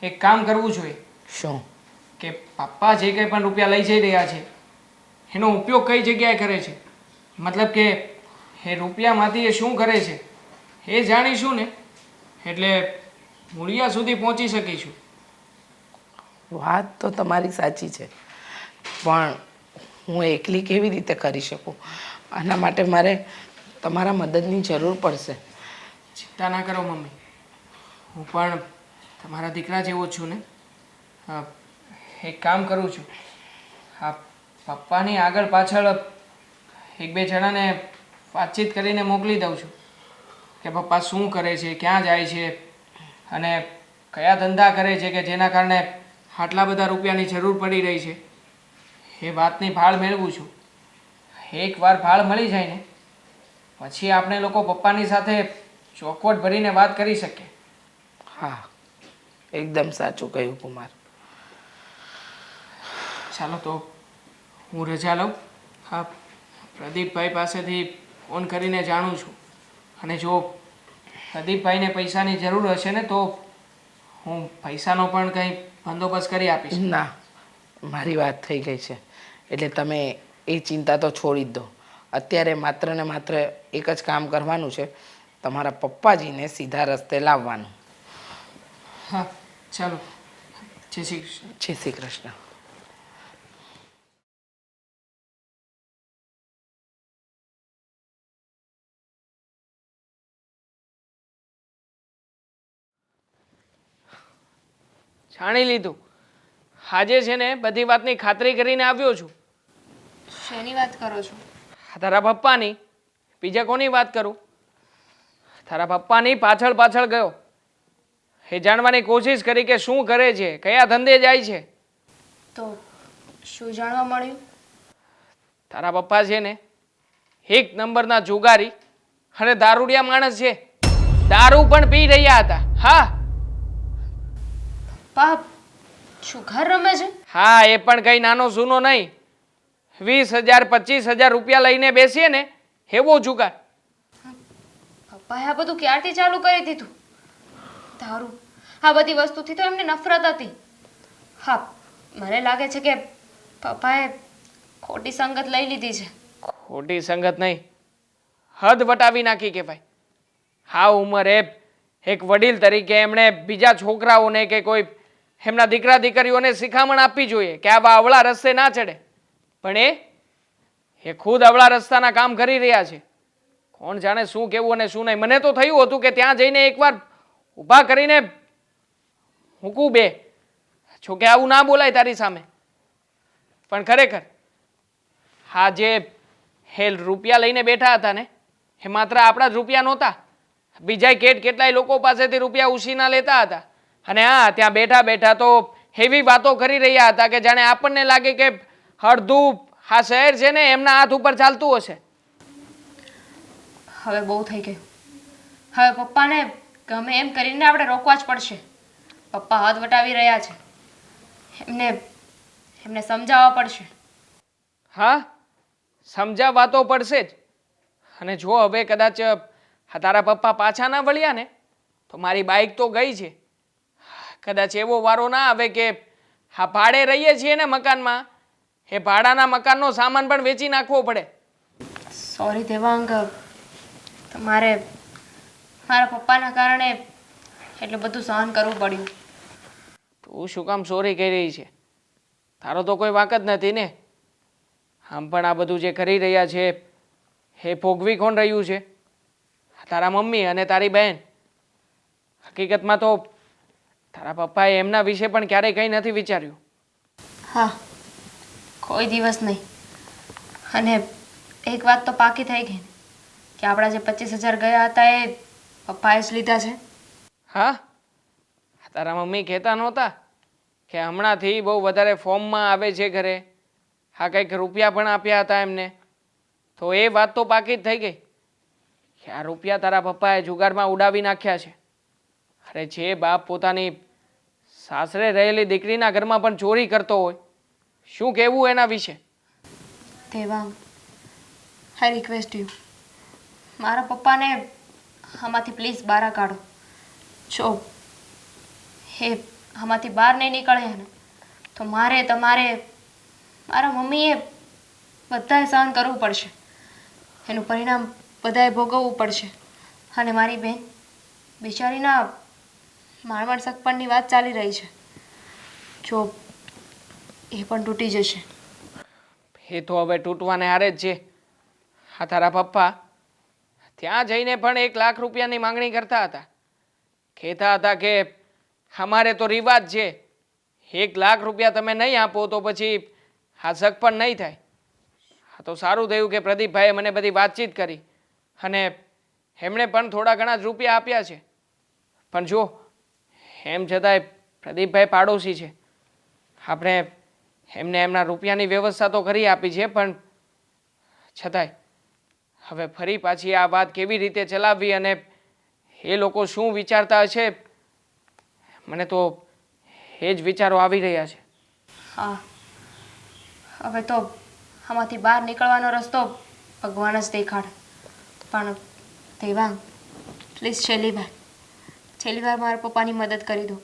એક કામ કરવું જોઈએ શું? કે પપ્પા જે કંઈ પણ રૂપિયા લઈ જઈ રહ્યા છે એનો ઉપયોગ કઈ જગ્યાએ કરે છે, મતલબ કે એ રૂપિયામાંથી એ શું કરે છે એ જાણીશું ને, એટલે મૂળિયા સુધી પહોંચી શકીશું. વાત તો તમારી સાચી છે, પણ હું એકલી કેવી રીતે કરી શકું? આના માટે મારે તમારા મદદની જરૂર પડશે. ચિંતા ના કરો મમ્મી, હું પણ તમારા દીકરા જેવો જ છું ને. હા, એક કામ કરું છું, હા પપ્પાની આગળ પાછળ 1-2 જણાને વાતચીત કરીને મોકલી દઉં છું કે પપ્પા શું કરે છે, ક્યાં જાય છે અને કયા ધંધા કરે છે કે જેના કારણે આટલા બધા રૂપિયાની જરૂર પડી રહી છે. એ વાતની ભાળ મેળવું છું. એકવાર ભાળ મળી જાય ને પછી આપણે લોકો પપ્પાની સાથે ચોખવટ ભરીને વાત કરી શકીએ. હા, એકદમ સાચું કહ્યું કુમાર. ચાલો તો હું રજા લઉં. હા, પ્રદીપભાઈ પાસેથી ફોન કરીને જાણું છું, અને જો પ્રદીપભાઈને પૈસાની જરૂર હશે ને તો હું પૈસાનો પણ કંઈ બંદોબસ્ત કરી આપીશ. ના, મારી વાત થઈ ગઈ છે એટલે તમે એ ચિંતા તો છોડી જ દો. અત્યારે માત્ર ને માત્ર એક જ કામ કરવાનું છે, તમારા પપ્પાજીને સીધા રસ્તે લાવવાનું. હા ચાલો, જય શ્રી કૃષ્ણ. જય શ્રી કૃષ્ણ. જાણી લીધું. આજે છે ને બધી વાતની ખાતરી કરીને આવ્યો છું. શેની વાત કરો છો? તારા પપ્પાની. બીજા કોની વાત કરું? તારા પપ્પાની પાછળ પાછળ ગયો. એ જાણવાની કોશિશ કરી કે શું કરે છે, કયા ધંધે જાય છે. તો શું જાણવા મળ્યું? તારા પપ્પા છે ને 1 નંબરના જુગારી અને દારૂડિયા માણસ છે. દારૂ પણ પી રહ્યા હતા. હા પાપ જુગાર રમે છે? હા, એ પણ કઈ નાનો સૂનો નહીં. 20,000 25,000 રૂપિયા લઈને બેસીએ ને એવો જુગાર. પપ્પાએ આ બધું ક્યારથી ચાલુ કરી દીધું? દારૂ, આ બધી વસ્તુથી તો એમને નફરત હતી. હા, મને લાગે છે કે પપ્પાએ ખોટી સંગત લઈ લીધી છે. ખોટી સંગત નહીં, હદ વટાવી નાખી કહેવાય. હા ઉંમરે એક વડીલ તરીકે એમણે બીજા છોકરાઓને કે કોઈ એમના દીકરા દીકરીઓને શિખામણ આપવી જોઈએ કે આવા અવળા રસ્તે ના ચડે. પણ એ ખુદ અવળા રસ્તાના કામ કરી રહ્યા છે. કોણ જાણે શું કેવું અને શું નહીં. મને તો થયું હતું કે ત્યાં જઈને એકવાર ઊભા કરીને મૂકું બે, જોકે આવું ના બોલાય તારી સામે. પણ ખરેખર હા, જે હે રૂપિયા લઈને બેઠા હતા ને એ માત્ર આપણા જ રૂપિયા નહોતા, બીજા કેટલાય લોકો પાસેથી રૂપિયા ઉછીના લેતા હતા. અને હા, ત્યાં બેઠા બેઠા તો એવી વાતો કરી રહ્યા હતા કે જાણે આપણને લાગે કે અડધું આ શહેર છે ને એમના હાથ ઉપર ચાલતું હશે. હવે બહુ થઈ ગયું. હવે પપ્પાને ગમે એમ કરીને આપણે રોકવા જ પડશે. પપ્પા હદ વટાવી રહ્યા છે. એમને સમજાવવા પડશે. હા, સમજાવવા તો પડશે જ. અને જો હવે કદાચ તારા પપ્પા પાછા ના વળ્યા ને તો મારી બાઇક તો ગઈ છે. કદાચ એવો વારો ના આવે કે હા ભાડે રહીએ છીએ ને મકાનમાં, એ ભાડાના મકાનનો સામાન પણ વેચી નાખવો પડે. સોરી દેવાંગ, તો મારા પપ્પાના કારણે એટલું બધું સહન કરવું પડ્યું. તું શું કામ સોરી કહી રહી છે? તારો તો કોઈ વાંક જ નથી ને. આમ પણ આ બધું જે કરી રહ્યા છે એ ભોગવી કોણ રહ્યું છે? તારા મમ્મી અને તારી બહેન. હકીકતમાં તો તારા પપ્પાએ એમના વિશે પણ ક્યારેય કંઈ નથી વિચાર્યું. હા, કોઈ દિવસ નહીં. અને એક વાત તો પાકી થઈ ગઈ ને કે આપણા જે 25,000 ગયા હતા એ પપ્પાએ જ લીધા છે. હા, તારા મમ્મી કહેતા નહોતા કે હમણાંથી બહુ વધારે ફોર્મમાં આવે છે ઘરે? હા, કંઈક રૂપિયા પણ આપ્યા હતા એમને. તો એ વાત તો પાકી જ થઈ ગઈ કે આ રૂપિયા તારા પપ્પાએ જુગારમાં ઉડાવી નાખ્યા છે. અરે જે બાપ પોતાની સાસરે રહેલી દીકરીના ઘરમાં પણ ચોરી કરતો હોય, શું કહેવું એના વિશે? દેવાંગ, આઈ રિક્વેસ્ટ યુ, મારા પપ્પાને આમાંથી પ્લીઝ બહાર કાઢો. જો એ આમાંથી બહાર નહીં નીકળ્યા ને તો તમારે મારા મમ્મીએ બધાએ સહન કરવું પડશે. એનું પરિણામ બધાએ ભોગવવું પડશે. અને મારી બહેન બિચારીના મારવાડ સગપણની વાત ચાલી રહી છે. જો એ પણ તૂટી જશે. એ તો હવે તૂટવાને હારે જ છે. હા, તારા પપ્પા ત્યાં જઈને પણ 1 લાખ રૂપિયાની માંગણી કરતા હતા. કહેતા હતા કે અમારે તો રિવાજ છે, 1 લાખ રૂપિયા તમે નહીં આપો તો પછી આ સગપણ નહીં થાય. હા, તો સારું થયું કે પ્રદીપભાઈએ મને બધી વાતચીત કરી અને એમણે પણ થોડા ઘણા જ રૂપિયા આપ્યા છે. પણ જો એમ છતાંય પ્રદીપભાઈ પાડોશી છે, આપણે એમને એમના રૂપિયાની વ્યવસ્થા તો કરી આપી છે, પણ છતાંય હવે ફરી પાછી આ વાત કેવી રીતે ચલાવવી અને એ લોકો શું વિચારતા હશે, મને તો એ જ વિચારો આવી રહ્યા છે. હા, હવે તો આમાંથી બહાર નીકળવાનો રસ્તો ભગવાન જ દેખાડે. પણ દેવાંગ, પ્લીઝ છેલ્લી વાર મારા પપ્પાની મદદ કરી દો.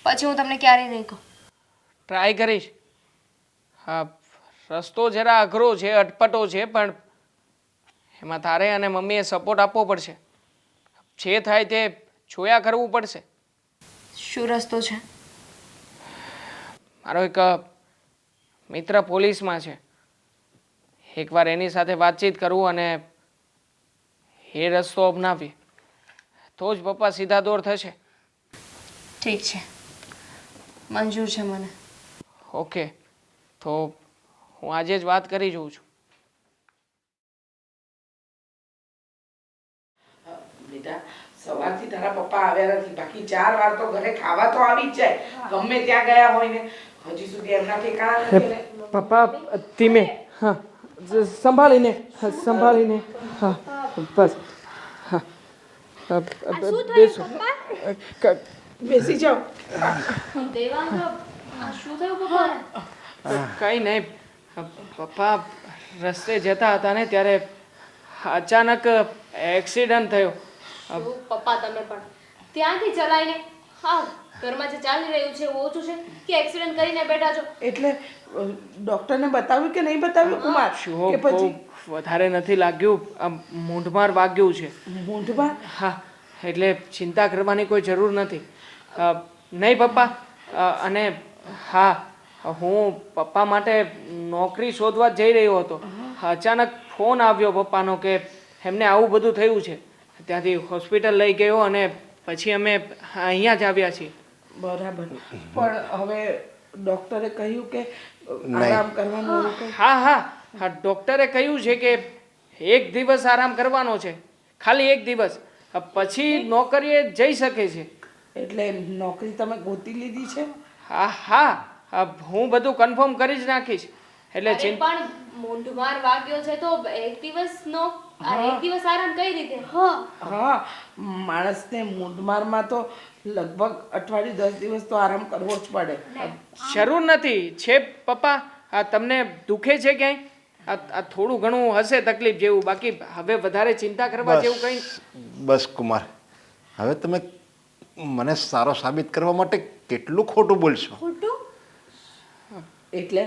પછી હું તમને ક્યારેય નહીં કહું. ટ્રાય કરીશ. હા, રસ્તો જરા અઘરો છે, અટપટો છે, પણ એમાં તારે અને મમ્મીએ સપોર્ટ આપવો પડશે. જે થાય તે જોયા કરવું પડશે. શું રસ્તો છે? મારો એક મિત્ર પોલીસમાં છે. એકવાર એની સાથે વાતચીત કરવું અને એ રસ્તો અપનાવીએ તો જ પપ્પા સીધા દોર થશે. ઠીક છે, મંજૂર છે મને. ઓકે, તો હું આજે જ વાત કરી જોઉં છું. બેટા, સવારથી તારા પપ્પા આવ્યા નથી, બાકી 4 વાર તો ઘરે ખાવા તો આવી જ જાય, ગમે ત્યાં ગયા હોય ને. હજી સુધી એમના ઠેકાણા નથી ને. પપ્પા ધીમે, હા, સંભાળીને, હા, બસ, હા, બેસો, બેસી જાઓ. દેવાંગ, આ શું થયું પપ્પાને? કંઈ નહીં. પપ્પા રસ્તે જતા હતા ને ત્યારે અચાનક એક્સિડન્ટ થયો. શું પપ્પા તમે પણ ત્યાંથી ચલાવીને હા ઘરમાં જે ચાલી રહ્યું છે એવું ઓછું છે કે એક્સિડન્ટ કરીને બેઠા છો? એટલે ડોક્ટરને બતાવ્યું કે નહીં બતાવ્યું કુમાર? શું કે પછી વધારે નથી લાગ્યું, આમ મૂંઢમાર વાગ્યું છે. મૂંઢમાં? હા, એટલે ચિંતા કરવાની કોઈ જરૂર નથી. નહીં પપ્પા, અને હા, હું પપ્પા માટે નોકરી શોધવા જઈ રહ્યો હતો. અચાનક ફોન આવ્યો પપ્પાનો કે એમને આવું બધું થયું છે. ત્યાંથી હોસ્પિટલ લઈ ગયો અને પછી અમે અહીંયા જ આવ્યા છીએ. બરાબર. પણ હવે ડોક્ટરે કહ્યું કે આરામ કરવાનું એવું કંઈ? હા, ડૉક્ટરે કહ્યું છે કે 1 દિવસ આરામ કરવાનો છે, ખાલી 1 દિવસ, પછી નોકરીએ જઈ શકે છે. એટલે નોકરી તમે ગોતી લીધી છે? હા, હું બધું કન્ફર્મ કરી જ નાખીશ. એટલે અરે પણ મૂંઢમાર વાગ્યો છે તો 1 દિવસનો 1 દિવસ આરામ કઈ રીતે? હા, માણસને મૂંઢમારમાં તો લગભગ અઠવાડિયું 10 દિવસ તો આરામ કરવો જ પડે. જરૂર નથી છે પપ્પા. આ તમને દુખે છે ક્યાંય? આ થોડું ઘણું હશે તકલીફ જેવું, બાકી હવે વધારે ચિંતા કરવા જેવું કંઈ. બસ કુમાર, હવે તમે મને સારો સાબિત કરવા માટે કેટલું ખોટું બોલશો? એટલે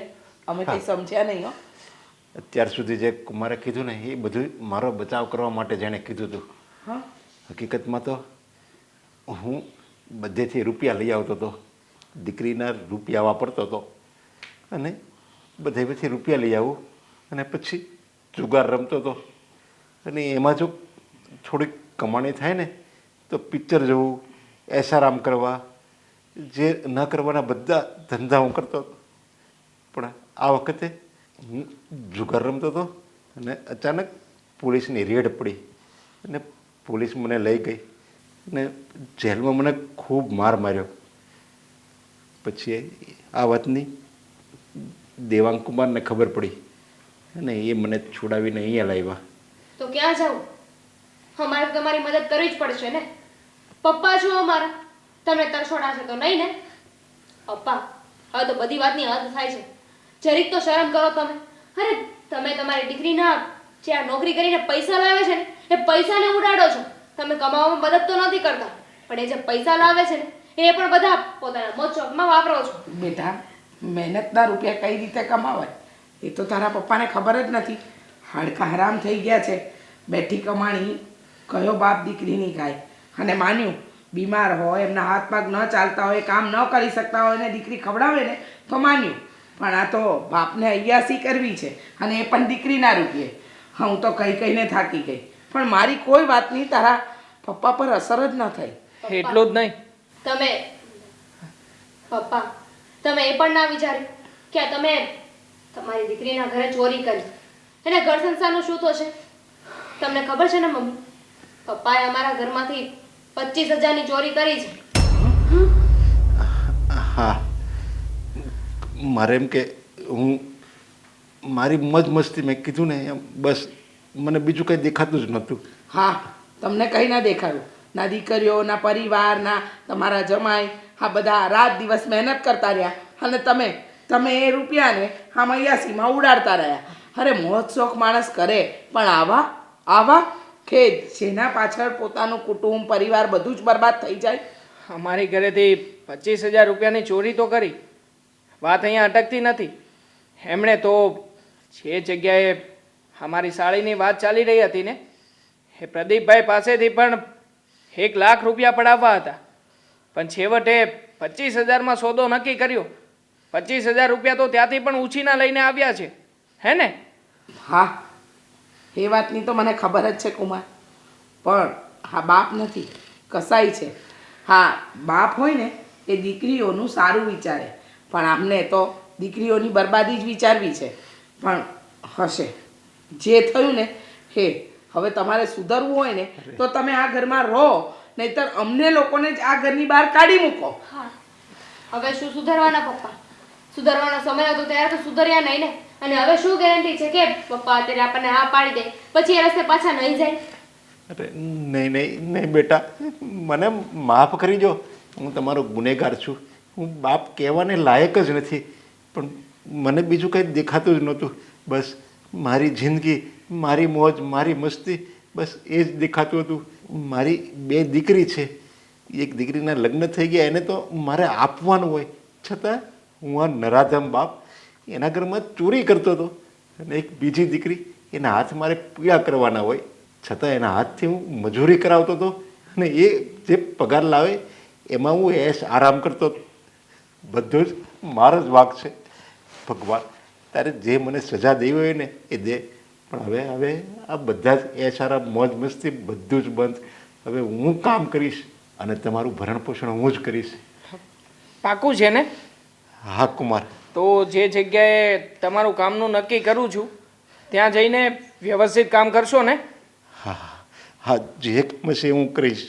અમે કંઈ સમજ્યા નહીં. હો, અત્યાર સુધી જે કુમારે કીધું ને એ બધું મારો બચાવ કરવા માટે જેણે કીધું હતું. હા હકીકતમાં તો હું બધેથી રૂપિયા લઈ આવતો હતો, દીકરીના રૂપિયા વાપરતો હતો અને બધેથી રૂપિયા લઈ આવું અને પછી જુગાર રમતો હતો. અને એમાં જો થોડીક કમાણી થાય ને તો પિક્ચર જોવું, એસારામ કરવા, જે ન કરવાના બધા ધંધા હું કરતો હતો. પણ આ વખતે હું જુગાર રમતો હતો અને અચાનક પોલીસની રેડ પડી અને પોલીસ મને લઈ ગઈ અને જેલમાં મને ખૂબ માર માર્યો. પછી આ વાતની દેવાંગ કુમારને ખબર પડી અને એ મને છોડાવીને અહીંયા લાવ્યા. તો ક્યાં જાઉં? અમારે તો તમારી મદદ કરવી જ પડશે ને. પપ્પા છો અમારા, તમને તરછોડાશે તો નહીં ને? પપ્પા, હવે તો બધી વાતની હદ થાય છે. જરીક તો શરમ કરો તમે. અરે તમે તમારી દીકરીના જે આ નોકરી કરીને પૈસા લાવે છે ને એ પૈસાને ઉડાડો છો. તમે કમાવામાં મદદ તો નથી કરતા, પણ એ જે પૈસા લાવે છે ને એ પણ બધા પોતાના મોજ શોખમાં વાપરો છો. બેટા, મહેનતના રૂપિયા કઈ રીતે કમાવાય એ તો તારા પપ્પાને ખબર જ નથી. હાડકા હરામ થઈ ગયા છે. બેઠી કમાણી કયો બાપ દીકરીની ખાય? અને માન્યું બીમાર હોય, એમના હાથ પગ ન ચાલતા હોય, કામ ન કરી શકતા હોય ને દીકરી ખવડાવે ને તો માન્યું. પણ આ તો બાપને અયાસી કરવી છે અને એ પણ દીકરીના રૂપિયે. હું તો કઈ કહીને થાકી ગઈ, પણ મારી કોઈ વાતની તારા પપ્પા પર અસર જ ન થઈ. એટલું જ નહીં, તમે પપ્પા, તમે એ પણ ના વિચાર્યું કે આ તમે તમારી દીકરીના ઘરે ચોરી કરી એને ઘર સંસારનું શું થશે? તમને ખબર છે ને મમ્મી, પપ્પાએ અમારા ઘરમાંથી 25,000ની ચોરી કરી છે. હા, મારે એમ કે હું મારી મજ મસ્તી મેં કીધું ને એમ, બસ મને બીજું કંઈ દેખાતું જ નહોતું. હા, તમને કંઈ ના દેખાયું. ના દીકરીઓ, ના પરિવાર, ના તમારા જમાઈ, આ બધા રાત દિવસ મહેનત કરતા રહ્યા અને તમે એ રૂપિયાને આમ અયાસીમાં ઉડાડતા રહ્યા. અરે મોજ શોખ માણસ કરે, પણ આવા કે જેના પાછળ પોતાનું કુટુંબ, પરિવાર બધું જ બરબાદ થઈ જાય. અમારી ઘરેથી 25,000 રૂપિયાની ચોરી તો કરી. વાત અહીંયા અટકતી નથી. એમણે તો જે જગ્યાએ અમારી સાળીની વાત ચાલી રહી હતી ને એ પ્રદીપભાઈ પાસેથી પણ 1 લાખ રૂપિયા પડાવવા હતા. પણ છેવટે 25,000માં સોદો નક્કી કર્યો. 25,000 રૂપિયા તો ત્યાંથી પણ ઉછીના લઈને આવ્યા છે, હે ને? હા, એ વાતની તો મને ખબર જ છે કુમાર, પણ હા બાપ નથી, કસાઈ છે. હા, બાપ હોય ને એ દીકરીઓનું સારું વિચારે, પણ આમને તો દીકરીઓની બરબાદી જ વિચારવી છે. પણ હશે જે થયું ને હે, હવે તમારે સુધરવું હોય ને તો તમે આ ઘરમાં રહો, નહીતર અમને લોકોને જ આ ઘરની બહાર કાઢી મૂકો. હા, હવે શું સુધારવાના પપ્પા? સુધારવાનો સમય હતો ત્યારે તો સુધર્યા નહીં ને. અને હવે શું ગેરંટી છે કે પપ્પા અત્યારે આપણને હા પાડી દે પછી એ રસ્તે પાછા નહીં જાય? અરે નહીં નહીં નહીં બેટા, મને માફ કરી જો. હું તમારો ગુનેગાર છું. હું બાપ કહેવાને લાયક જ નથી, પણ મને બીજું કંઈ દેખાતું જ નહોતું. બસ મારી જિંદગી, મારી મોજ, મારી મસ્તી, બસ એ જ દેખાતું હતું. મારી 2 દીકરી છે, એક દીકરીના લગ્ન થઈ ગયા, એને તો મારે આપવાનું હોય, છતાં હું આ નરાધમ બાપ એના ઘરમાં ચોરી કરતો હતો. અને એક બીજી દીકરી, એના હાથ મારે પીડા કરવાના હોય, છતાં એના હાથથી હું મજૂરી કરાવતો હતો અને એ જે પગાર લાવે એમાં હું એશ આરામ કરતો હતો. બધું જ મારો જ વાંક છે. ભગવાન, તારે જે મને સજા દેવી હોય ને એ દે, પણ હવે આ બધા જ એશ આરામ, મોજ મસ્તી બધું જ બંધ. હવે હું કામ કરીશ અને તમારું ભરણ પોષણ હું જ કરીશ. પાકું છે ને? હા કુમાર. તો જે જગ્યાએ તમારું કામનું નક્કી કરું છું ત્યાં જઈને વ્યવસ્થિત કામ કરશો ને? હા હા, જે કામ હશે હું કરીશ.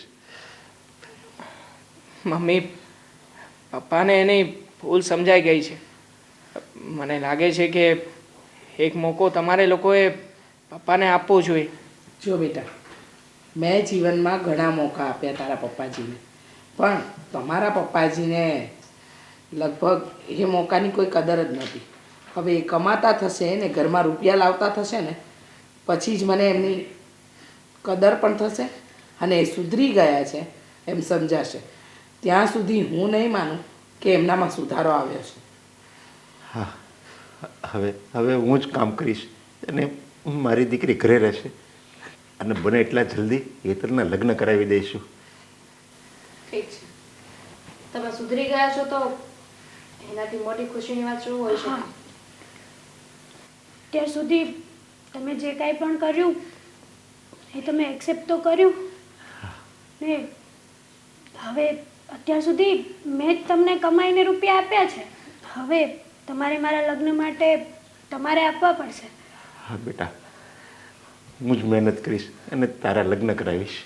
મમ્મી, પપ્પાને એની ભૂલ સમજાઈ ગઈ છે. મને લાગે છે કે એક મોકો તમારે લોકોએ પપ્પાને આપવો જોઈએ. જો બેટા, મેં જીવનમાં ઘણા મોકા આપ્યા તારા પપ્પાજીને, પણ તમારા પપ્પાજીને લગભગ એ મોકાની કોઈ કદર જ નહોતી. હવે એ કમાતા થશે ને ઘરમાં રૂપિયા લાવતા થશે ને પછી જ મને એમની કદર પણ થશે અને એ સુધરી ગયા છે એમ સમજાશે. ત્યાં સુધી હું નહીં માનું કે એમનામાં સુધારો આવ્યો છે. હા, હવે હું જ કામ કરીશ. અને મારી દીકરી ઘરે રહેશે અને બને એટલા જલ્દી હેતરના લગ્ન કરાવી દઈશું. ઠીક છે, તમે સુધરી ગયા છો તો એનાથી મોટી ખુશીની વાત શું હોય શકે? અત્યાર સુધી તમે જે કાંઈ પણ કર્યું એ તમે એક્સેપ્ટ તો કર્યું ને. હવે અત્યાર સુધી મેં જ તમને કમાઈને રૂપિયા આપ્યા છે. હવે તમારે મારા લગ્ન માટે તમારે આપવા પડશે. હા બેટા, હું જ મહેનત કરીશ અને તારા લગ્ન કરાવીશ.